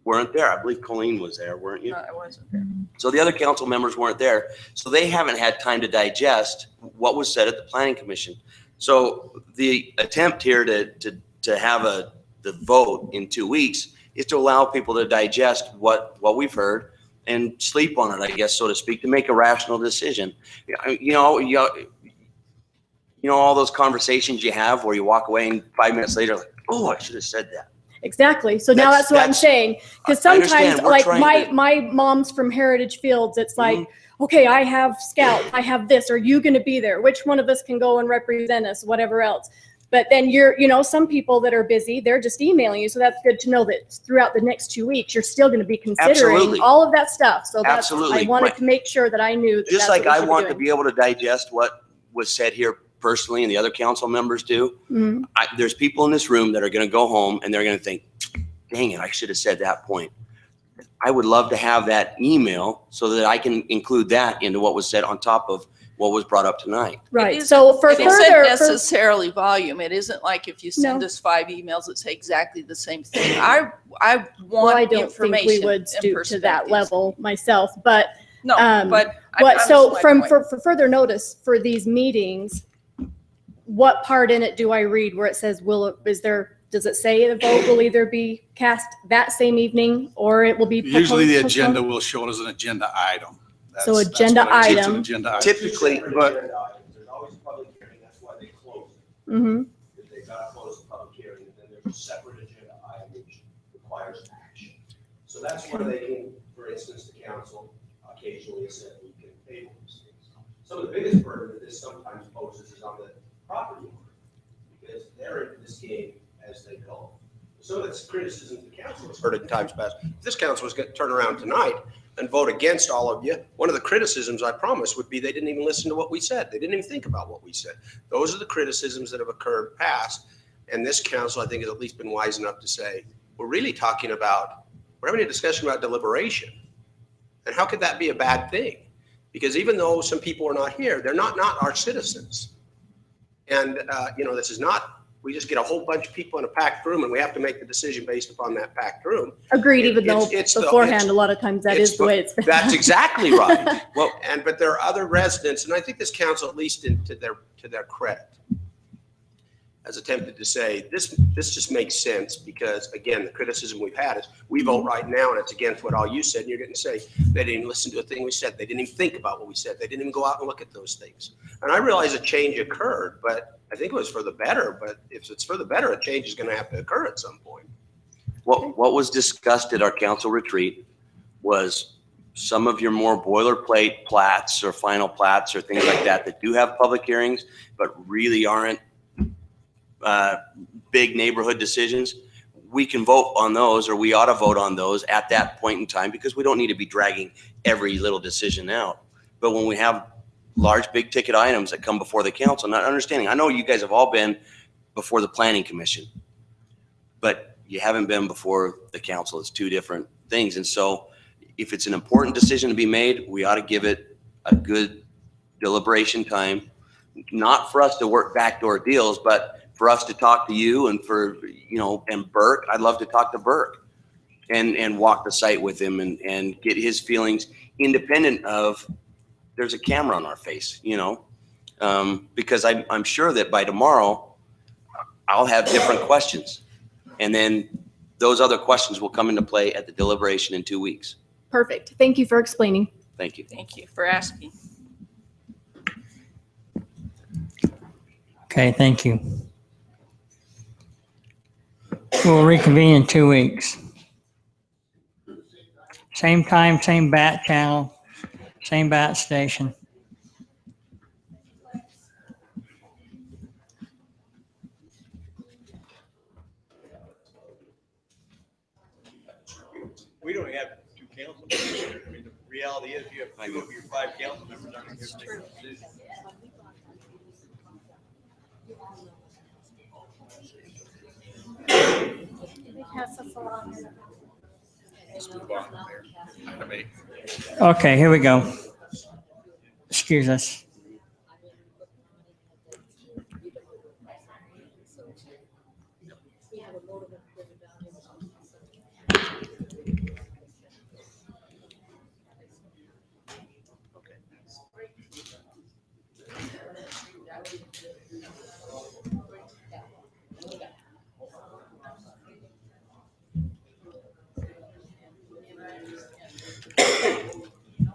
weren't there. I believe Colleen was there, weren't you? No, I wasn't there. So the other council members weren't there. So they haven't had time to digest what was said at the planning commission. So the attempt here to have the vote in 2 weeks is to allow people to digest what we've heard and sleep on it, I guess, so to speak, to make a rational decision. You know all those conversations you have where you walk away and 5 minutes later, like, oh, I should have said that. Exactly. So now that's what I'm saying. Because sometimes, understand. We're like trying to- my mom's from Heritage Fields, it's like, okay, I have Scout, I have this. Are you going to be there? Which one of us can go and represent us? Whatever else. But then some people that are busy, they're just emailing you. So that's good to know that throughout the next 2 weeks, you're still going to be considering Absolutely. all of that stuff. So that's, Absolutely. I wanted Right. to make sure that I knew that Just that's like what we I should want be to be able to digest what was said here personally and the other council members do. doing. There's people in this room that are going to go home and they're going to think, dang it, I should have said that point. I would love to have that email so that I can include that into what was said on top of what was brought up tonight. Right. So for It isn't further, necessarily volume. It isn't like if you send No. us 5 emails that say exactly the same thing. I want well, I don't think information we would and stoop to that perspectives. level myself, but No, but what, I'm so just from, my for point. further notice for these meetings, what part in it do I read where it says, does it say the vote will either be cast that same evening or it will be Usually the postponed? agenda will show it as an agenda item. So That's agenda what it is. It's an item. agenda item. Typically, But There's always a public hearing, that's why they close it. Mhm. If they gotta close the public hearing, then there's a separate agenda item which requires action. So that's where they can, for instance, the council occasionally has said we can table these things. Some of the biggest burden that this sometimes poses is on the property owner, because they're in this game as they go. Some of the criticisms the council has heard in times past. If this council was going to turn around tonight and vote against all of you, one of the criticisms I promised would be they didn't even listen to what we said. They didn't even think about what we said. Those are the criticisms that have occurred past. And this council, I think, has at least been wise enough to say, we're having a discussion about deliberation. And how could that be a bad thing? Because even though some people are not here, they're not our citizens. And, this is not, we just get a whole bunch of people in a packed room and we have to make the decision based upon that packed room. Agreed, even though It's beforehand, a lot of times that is the way it's been. That's exactly right. But there are other residents, and I think this council, at least to their credit, has attempted to say, this just makes sense because, again, the criticism we've had is we vote right now and it's against what all you said, and you're getting to say they didn't listen to a thing we said. They didn't even think about what we said. They didn't even go out and look at those things. And I realize a change occurred, but I think it was for the better. But if it's for the better, a change is going to have to occur at some point. What was discussed at our council retreat was some of your more boilerplate plats or final plats or things like that do have public hearings, but really aren't big neighborhood decisions. We can vote on those, or we ought to vote on those at that point in time because we don't need to be dragging every little decision out. But when we have large, big ticket items that come before the council, not understanding, I know you guys have all been before the planning commission, but you haven't been before the council. It's two different things. And so if it's an important decision to be made, we ought to give it a good deliberation time, not for us to work backdoor deals, but for us to talk to you and and Burke. I'd love to talk to Burke and walk the site with him and get his feelings independent of there's a camera on our face, because I'm sure that by tomorrow I'll have different questions. And then those other questions will come into play at the deliberation in 2 weeks. Perfect. Thank you for explaining. Thank you. Thank you for asking. Okay, thank you. We'll reconvene in 2 weeks. Same time, same bat channel, same bat station. We don't have 2 council members. I mean, the reality is you have 2 of your 5 council members aren't here to make a decision. Okay, here we go. Excuse us.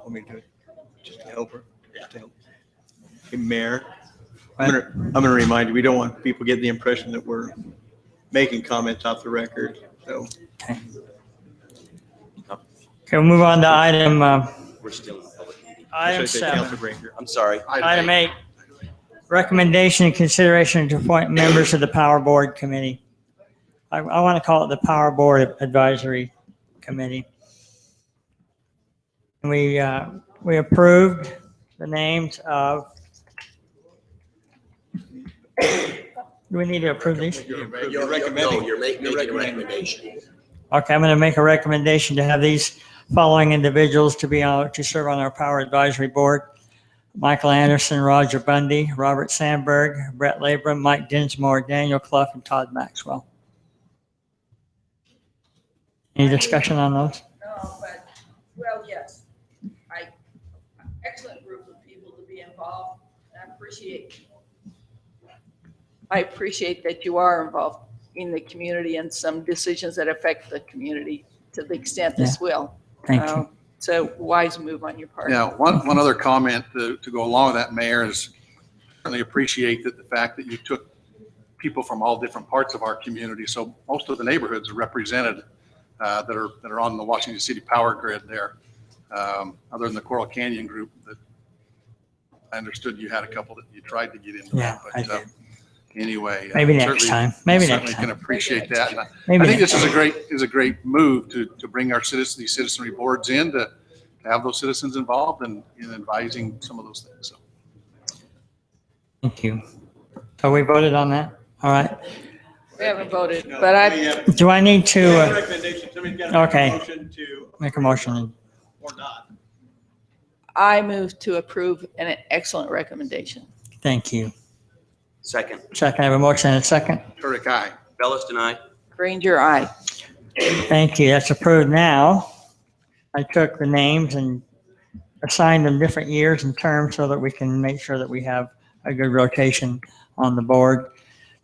Want me to do it just to help her? Just to help. Hey, Mayor, I'm gonna remind you, we don't want people getting the impression that we're making comments off the record, so. Okay, we'll move on to item, We're still in the public meeting. item Should I say Council 7. Granger? I'm sorry. Item 8, recommendation and consideration to appoint members of the Power Board Committee. I want to call it the Power Board Advisory Committee. We approved the names of, do we need to approve these? You're recommending. No, you're making a recommendation. Okay, I'm going to make a recommendation to have these following individuals to serve on our Power Advisory Board. Michael Anderson, Roger Bundy, Robert Sandberg, Brett Labrum, Mike Dinsmore, Daniel Clough, and Todd Maxwell. Any discussion on those? No, but, well, yes. Excellent group of people to be involved. I appreciate that you are involved in the community and some decisions that affect the community to the extent this will. Thank you. So wise move on your part. Yeah, one other comment to go along with that, Mayor, is certainly appreciate that the fact that you took people from all different parts of our community. So most of the neighborhoods are represented that are on the Washington City power grid there. Other than the Coral Canyon group that I understood you had a couple that you tried to get into. Yeah, But, I did. Anyway. Maybe next certainly- time. Maybe certainly next time. can appreciate that. And I Maybe think next this is a great move to bring our these citizenry boards in to have those citizens involved in advising some of those things. So. Thank you. So we voted on that? All right. We haven't voted, but I, Do I need to, Recommendation, somebody's got to make okay. a motion to, make a motion? or not. I move to approve an excellent recommendation. Thank you. Second. Second, I have a motion and a second. Turek, aye. Bellis deny. Granger, aye. Thank you. That's approved now. I took the names and assigned them different years and terms so that we can make sure that we have a good rotation on the board.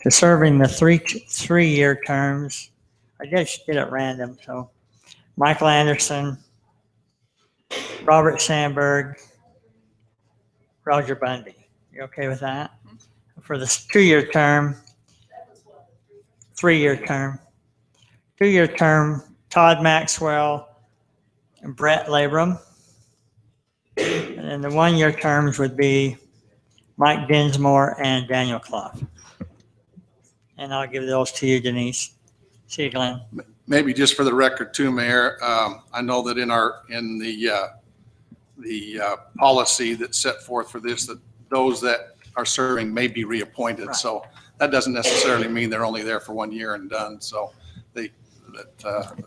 To serving the three-year terms, I just did it random. So Michael Anderson, Robert Sandberg, Roger Bundy. You okay with that? For the 2-year term, 3-year term, 2-year term, Todd Maxwell and Brett Labrum. And then the 1-year terms would be Mike Dinsmore and Daniel Clough. And I'll give those to you, Denise. See you, Glenn. Maybe just for the record too, Mayor, I know that in the policy that's set forth for this, that those that are serving may be reappointed. Right. So that doesn't necessarily mean they're only there for 1 year and done. So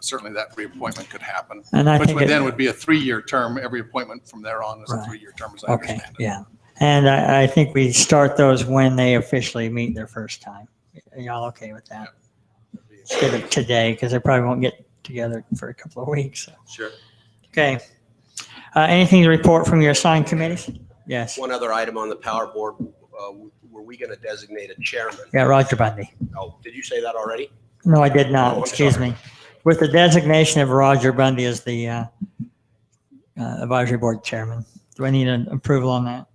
certainly that reappointment could happen. And I Which think would it- then would be a 3-year term. Every appointment from there on is a Right. 3-year term, as I Okay, understand it. yeah. And I think we start those when they officially meet their first time. Are y'all okay with that? Instead of today, because they probably won't get together for a couple of weeks. So. Sure. Okay. Anything to report from your assigned committees? Yes. One other item on the power board, were we going to designate a chairman? Yeah, Roger Bundy. Oh, did you say that already? No, I did not. Oh, I'm Excuse sorry. me. With the designation of Roger Bundy as the advisory board chairman. Do I need an approval on that?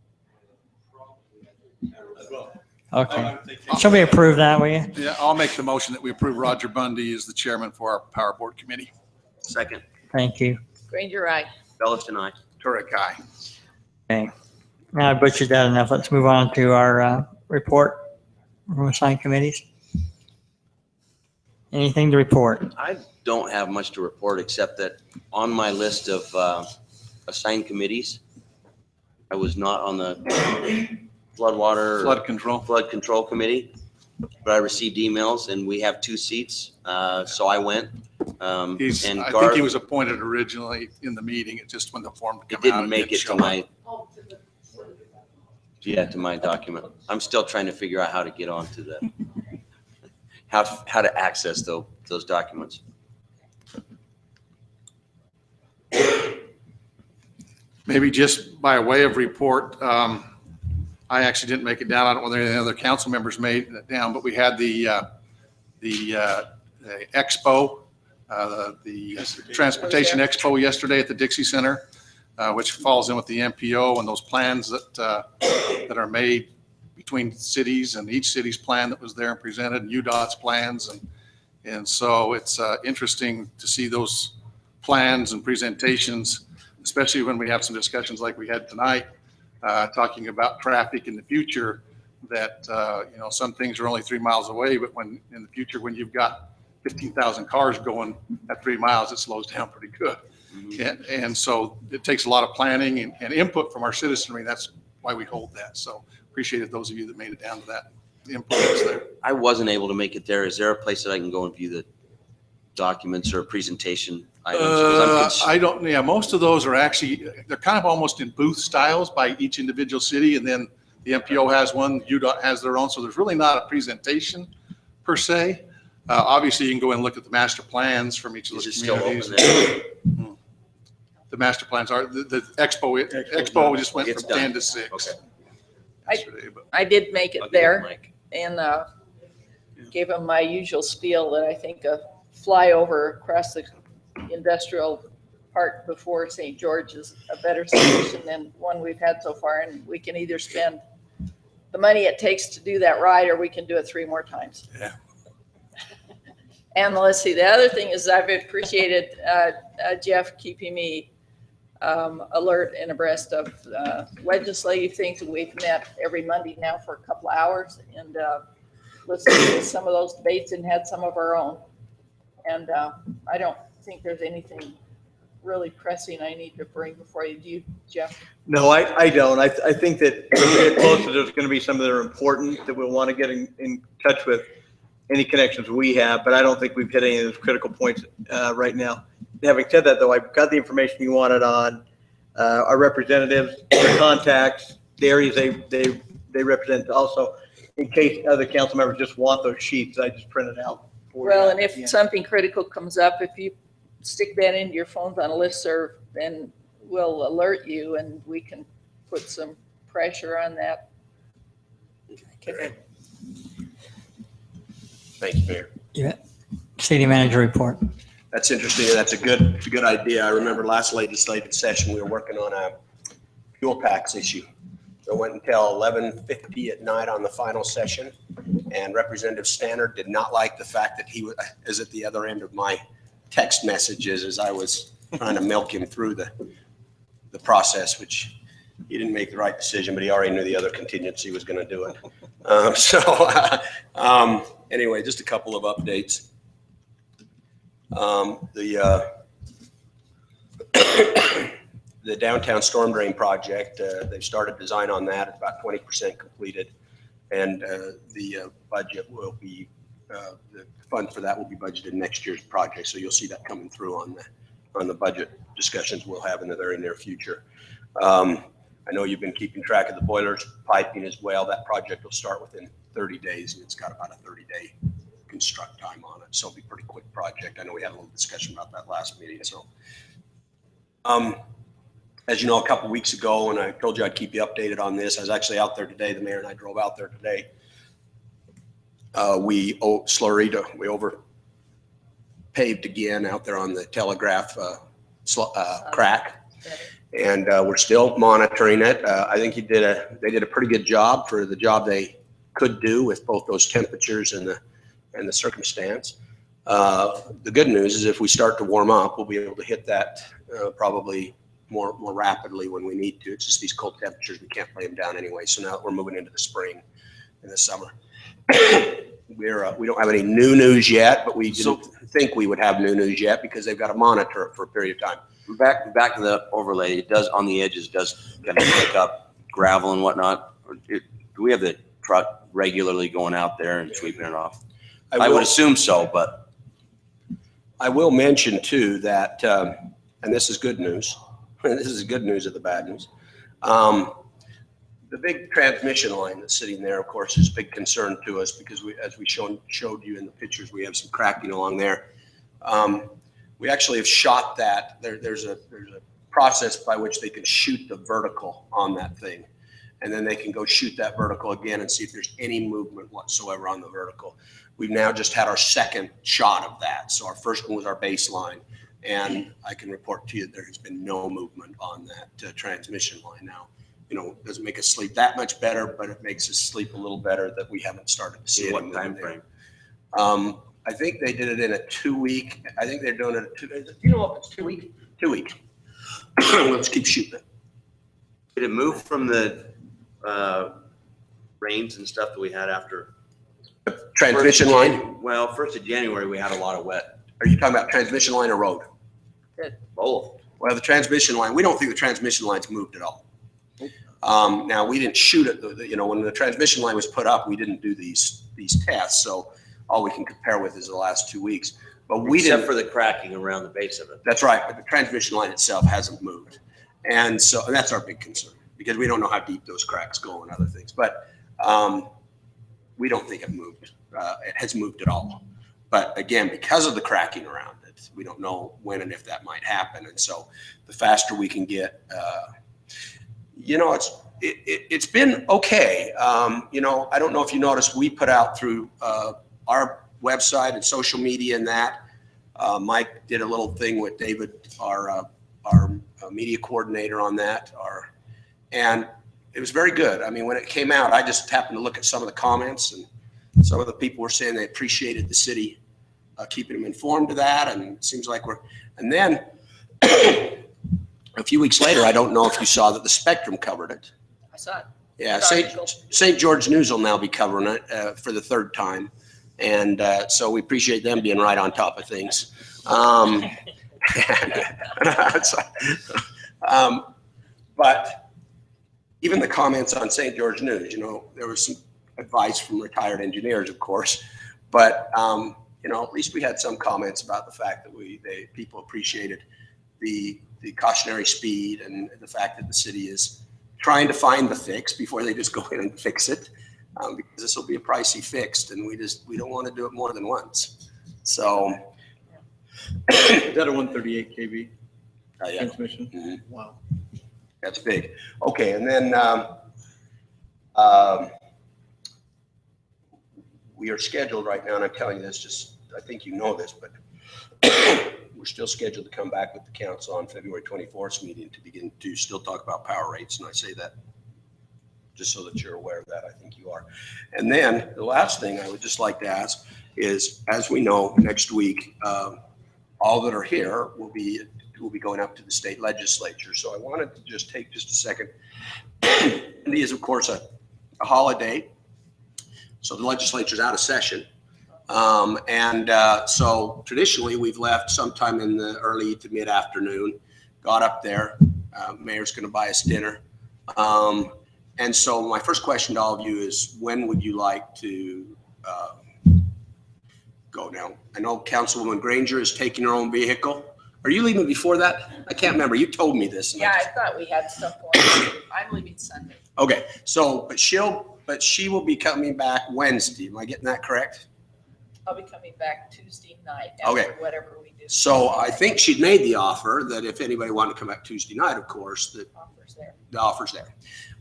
Okay. Somebody approve that, will you? Yeah, I'll make the motion that we approve Roger Bundy as the chairman for our power board committee. Second. Thank you. Granger, aye. Bellis and I. Turek, aye. Okay. Now I butchered that enough. Let's move on to our report from assigned committees. Anything to report? I don't have much to report except that on my list of assigned committees, I was not on the Flood control committee, but I received emails and we have 2 seats. So I went. I And think Garth, he was appointed originally in the meeting. It just when the form it came out. didn't make it to my document. I'm still trying to figure out how to get onto the, how to access those documents. Maybe just by way of report, I actually didn't make it down. I don't know whether any other council members made it down, but we had the expo, the Transportation Expo yesterday at the Dixie Center, which falls in with the MPO and those plans that are made between cities, and each city's plan that was there and presented, and UDOT's plans. And so it's interesting to see those plans and presentations, especially when we have some discussions like we had tonight, talking about traffic in the future, that, some things are only 3 miles away, but when in the future, when you've got 15,000 cars going at 3 miles, it slows down pretty good. And so it takes a lot of planning and input from our citizenry. That's why we hold that. So appreciated those of you that made it down to that input that's there. I wasn't able to make it there. Is there a place that I can go and view the documents or presentation items? 'Cause Most of those are actually, they're kind of almost in booth styles by each individual city. And then the MPO has one, UDOT has their own. So there's really not a presentation per se. Obviously, you can go and look at the master plans from each of those communities. The master plans are, the expo just went from 10 to 6. I did make it there and gave them my usual spiel that I think a flyover across the industrial park before St. George is a better solution than one we've had so far. And we can either spend the money it takes to do that ride, or we can do it 3 more times. Yeah. And let's see, the other thing is I've appreciated Jeff keeping me alert and abreast of legislative things. We've met every Monday now for a couple of hours and listened to some of those debates and had some of our own. And I don't think there's anything really pressing I need to bring before you. Do you, Jeff? No, I don't. I think that when we get closer, there's going to be some that are important that we'll want to get in touch with any connections we have, but I don't think we've hit any of those critical points right now. Having said that, though, I've got the information you wanted on our representatives, their contacts, the areas they represent. Also, in case other council members just want those sheets, I just printed out. Well, and if something critical comes up, if you stick that into your phones on a listserv, then we'll alert you and we can put some pressure on that. Okay. Thank you, Mayor. Yeah. City manager report. That's interesting. That's a good idea. I remember last legislative session, we were working on a fuel tax issue. So it went until 11:50 at night on the final session, and Representative Stannard did not like the fact that he was at the other end of my text messages as I was trying to milk him through the process, which he didn't make the right decision, but he already knew the other contingency was going to do it. Anyway, just a couple of updates. The downtown storm drain project, they've started design on that. It's about 20% completed. And the budget will be, the fund for that will be budgeted in next year's project. So you'll see that coming through on the budget discussions we'll have in the very near future. I know you've been keeping track of the boilers, piping as well. That project will start within 30 days, and it's got about a 30-day construct time on it. So it'll be a pretty quick project. I know we had a little discussion about that last meeting. So, as you know, a couple weeks ago, and I told you I'd keep you updated on this, I was actually out there today. The mayor and I drove out there today. We over paved again out there on the Telegraph crack. And we're still monitoring it. I think they did a pretty good job for the job they could do with both those temperatures and the circumstance. The good news is if we start to warm up, we'll be able to hit that probably more rapidly when we need to. It's just these cold temperatures, we can't lay them down anyway. So now that we're moving into the spring and the summer. We don't have any new news yet, but we didn't think we would have new news yet because they've got to monitor it for a period of time. Back to the overlay, it does on the edges, does kind of pick up gravel and whatnot. Do we have the truck regularly going out there and sweeping it off? I would assume so, but. I will mention too that, and this is good news. This is good news of the bad news. The big transmission line that's sitting there, of course, is a big concern to us because as we showed you in the pictures, we have some cracking along there. We actually have shot that. There's a process by which they can shoot the vertical on that thing. And then they can go shoot that vertical again and see if there's any movement whatsoever on the vertical. We've now just had our second shot of that. So our first one was our baseline. And I can report to you there has been no movement on that transmission line now. You know, it doesn't make us sleep that much better, but it makes us sleep a little better that we haven't started to see it. What time frame? I think they did it in a 2-week. I think they're doing it at 2 days. Do you know if it's 2 weeks? 2 weeks. Let's keep shooting it. Did it move from the rains and stuff that we had after? Transmission line? Well, 1st of January, we had a lot of wet. Are you talking about transmission line or road? Both. Well, the transmission line, we don't think the transmission line's moved at all. Now, we didn't shoot it, you know, when the transmission line was put up, we didn't do these tests. So all we can compare with is the last 2 weeks. But we didn't. Except for the cracking around the base of it. That's right. But the transmission line itself hasn't moved. And that's our big concern because we don't know how deep those cracks go and other things. But we don't think it moved. It has moved at all. But again, because of the cracking around it, we don't know when and if that might happen. And so the faster we can get, you know, it's been okay. You know, I don't know if you noticed, we put out through our website and social media and that. Mike did a little thing with David, our media coordinator on that. And it was very good. I mean, when it came out, I just happened to look at some of the comments, and some of the people were saying they appreciated the city keeping them informed of that. And it seems like and then a few weeks later, I don't know if you saw that the Spectrum covered it. I saw it. Yeah, St. George News will now be covering it for the 3rd time. And so we appreciate them being right on top of things. But even the comments on St. George News, you know, there was some advice from retired engineers, of course, but you know, at least we had some comments about the fact that people appreciated the cautionary speed and the fact that the city is trying to find the fix before they just go in and fix it, because this will be a pricey fix, and we don't want to do it more than once. So is that a 138 kV yeah. transmission? Mm-hmm. Wow. That's big. Okay, and then we are scheduled right now, and I'm telling you this, I think you know this, but we're still scheduled to come back with the council on February 24th meeting to begin to still talk about power rates. And I say that just so that you're aware of that. I think you are. And then the last thing I would just like to ask is, as we know, next week, all that are here will be going up to the state legislature. So I wanted to just take just a second. It is, of course, a holiday. So the legislature's out of session. So traditionally we've left sometime in the early to mid-afternoon, got up there, mayor's going to buy us dinner. And so my first question to all of you is, when would you like to go now? I know Councilwoman Granger is taking her own vehicle. Are you leaving before that? I can't remember. You told me this. Yeah, I thought we had some point. I'm leaving Sunday. Okay, so, but she will be coming back Wednesday. Am I getting that correct? I'll be coming back Tuesday night after Okay. whatever we do. So I think she'd made the offer that if anybody wanted to come back Tuesday night, of course, that the offer's there.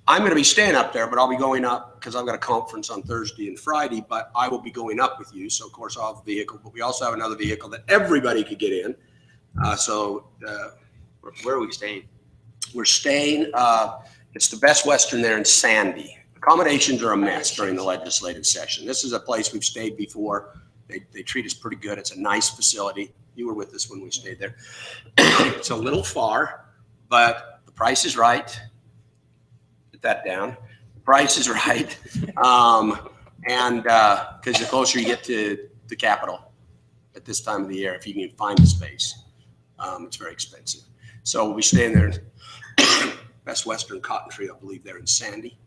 I'm going to be staying up there, but I'll be going up because I've got a conference on Thursday and Friday, but I will be going up with you. So of course I'll have a vehicle, but we also have another vehicle that everybody could get in. Where are we staying? We're staying, it's the Best Western there in Sandy. Accommodations are a mess during the legislative session. This is a place we've stayed before. They treat us pretty good. It's a nice facility. You were with us when we stayed there. It's a little far, but the price is right. Put that down. The price is right. And because the closer you get to the Capitol at this time of the year, if you can find a space, it's very expensive. So we'll be staying there in Best Western Cotton Tree, I believe, there in Sandy.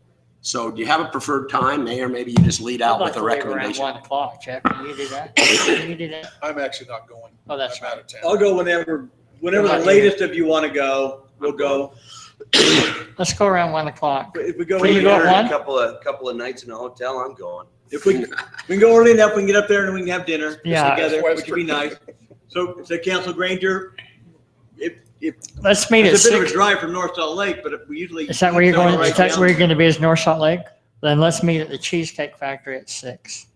So do you have a preferred time, Mayor? Maybe you just lead out with a recommendation. 1 o'clock, Jeff. Can you do that? Can you do that? I'm actually not going. Oh, that's I'm out right. of town. I'll go whenever the latest of you want to go, we'll go. Let's go around 1 o'clock. If we go, Can you go at 1? Couple of nights in a hotel, I'm going. if we can go early enough, we can get up there and we can have dinner Yeah. together, which would be nice. So Council Granger, Let's meet at it's a bit of a 6. drive from North Salt Lake, but we usually. Is that where you're going? Right Is that down. where you're going to be, is North Salt Lake? Then let's meet at the Cheesecake Factory at 6.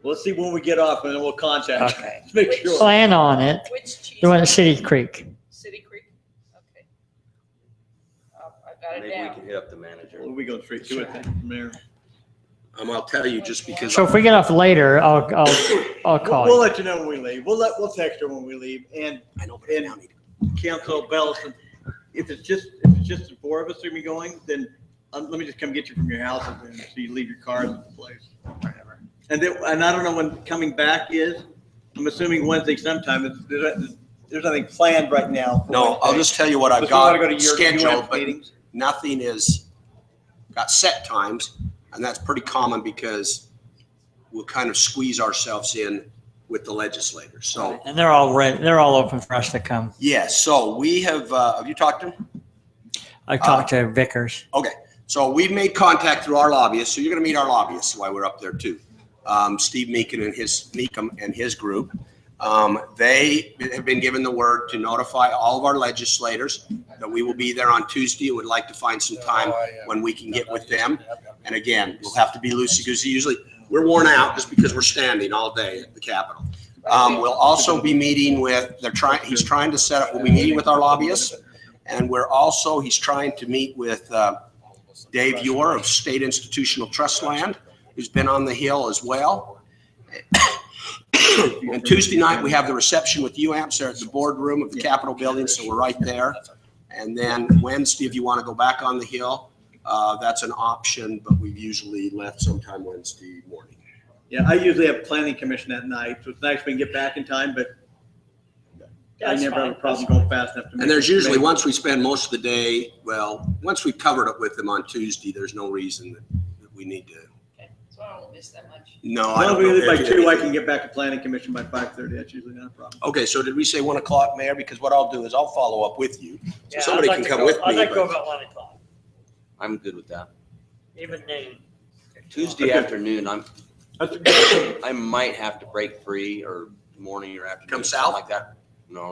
Let's see when we get off and then we'll contact. Okay. Let's make sure. Plan on it. Which The one at cheese? City Creek. City Creek? Okay. I got it Maybe we down. can hit up the manager. Well, we go straight to it then, Mayor. I'll tell you just because. So if we get off later, I'll call We'll you. let you know when we leave. We'll text her when we leave. And Council Belliston, if it's just the 4 of us are gonna be going, then let me just come get you from your house and then so you leave your cars at the place. And I don't know when coming back is. I'm assuming Wednesday sometime. There's nothing planned right now. for No, I'll Wednesday. just tell you what I've But we wanna got go to your scheduled, UF but meetings. nothing is, got set times, and that's pretty common because we'll kind of squeeze ourselves in with the legislators. So, And they're all ready. They're all open for us to come. yes, so we have you talked to them? I talked to Vickers. Okay, so we've made contact through our lobbyists, so you're gonna meet our lobbyists while we're up there too. Steve Meekum and his group. They have been given the word to notify all of our legislators that we will be there on Tuesday and would like to find some time when we can get with them. And again, we'll have to be loosey-goosey. Usually, we're worn out just because we're standing all day at the Capitol. We'll also be meeting with, he's trying to set up, we'll be meeting with our lobbyists. And he's trying to meet with Dave Ewer of State Institutional Trust Land, who's been on the Hill as well. And Tuesday night, we have the reception with UAMPS there at the boardroom of the Capitol building, so we're right there. And then Wednesday, if you want to go back on the Hill, that's an option, but we've usually left sometime Wednesday morning. Yeah, I usually have planning commission at night, so it's nice we can get back in time, but I That's never have a fine. problem going fast enough to. And there's usually, once we spend most of the day, once we've covered it with them on Tuesday, there's no reason that we need to. So I won't miss that much. No, I Well, don't if we leave know. by 2, I can get back to planning commission by 5:30. That's usually not a problem. Okay, so did we say 1 o'clock, Mayor? Because what I'll do is I'll follow up with you. So somebody can come with me. I'd like to go but- about 1 o'clock, I'm good with that. even noon. Tuesday Okay. afternoon, I might have to break free or morning or afternoon. Come something south? like that. No.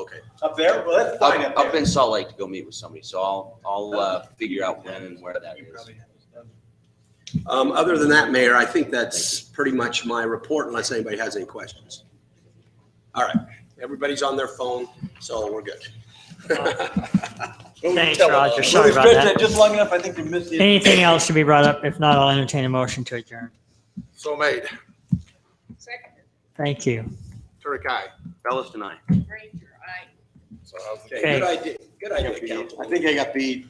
Okay. Up there? Well, that's fine up Up there. in Salt Lake to go meet with somebody, so I'll figure out when and where that is. Other than that, Mayor, I think that's pretty much my report unless anybody has any questions. All right, everybody's on their phone, so we're good. Thanks, Roger. Sorry about that. Just long enough, I think we missed the. Anything else to be brought up? If not, I'll entertain a motion to adjourn. So made. Second, Thank you. Turek, aye. Bellis tonight. Granger, aye. So Okay, Good idea, good idea, Council. I think I got beat.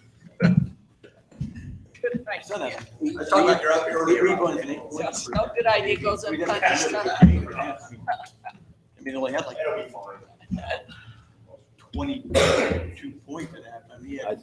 Good idea. I thought you were up earlier. No good idea goes unpunished. I mean, it only had like 22 points at halftime. He had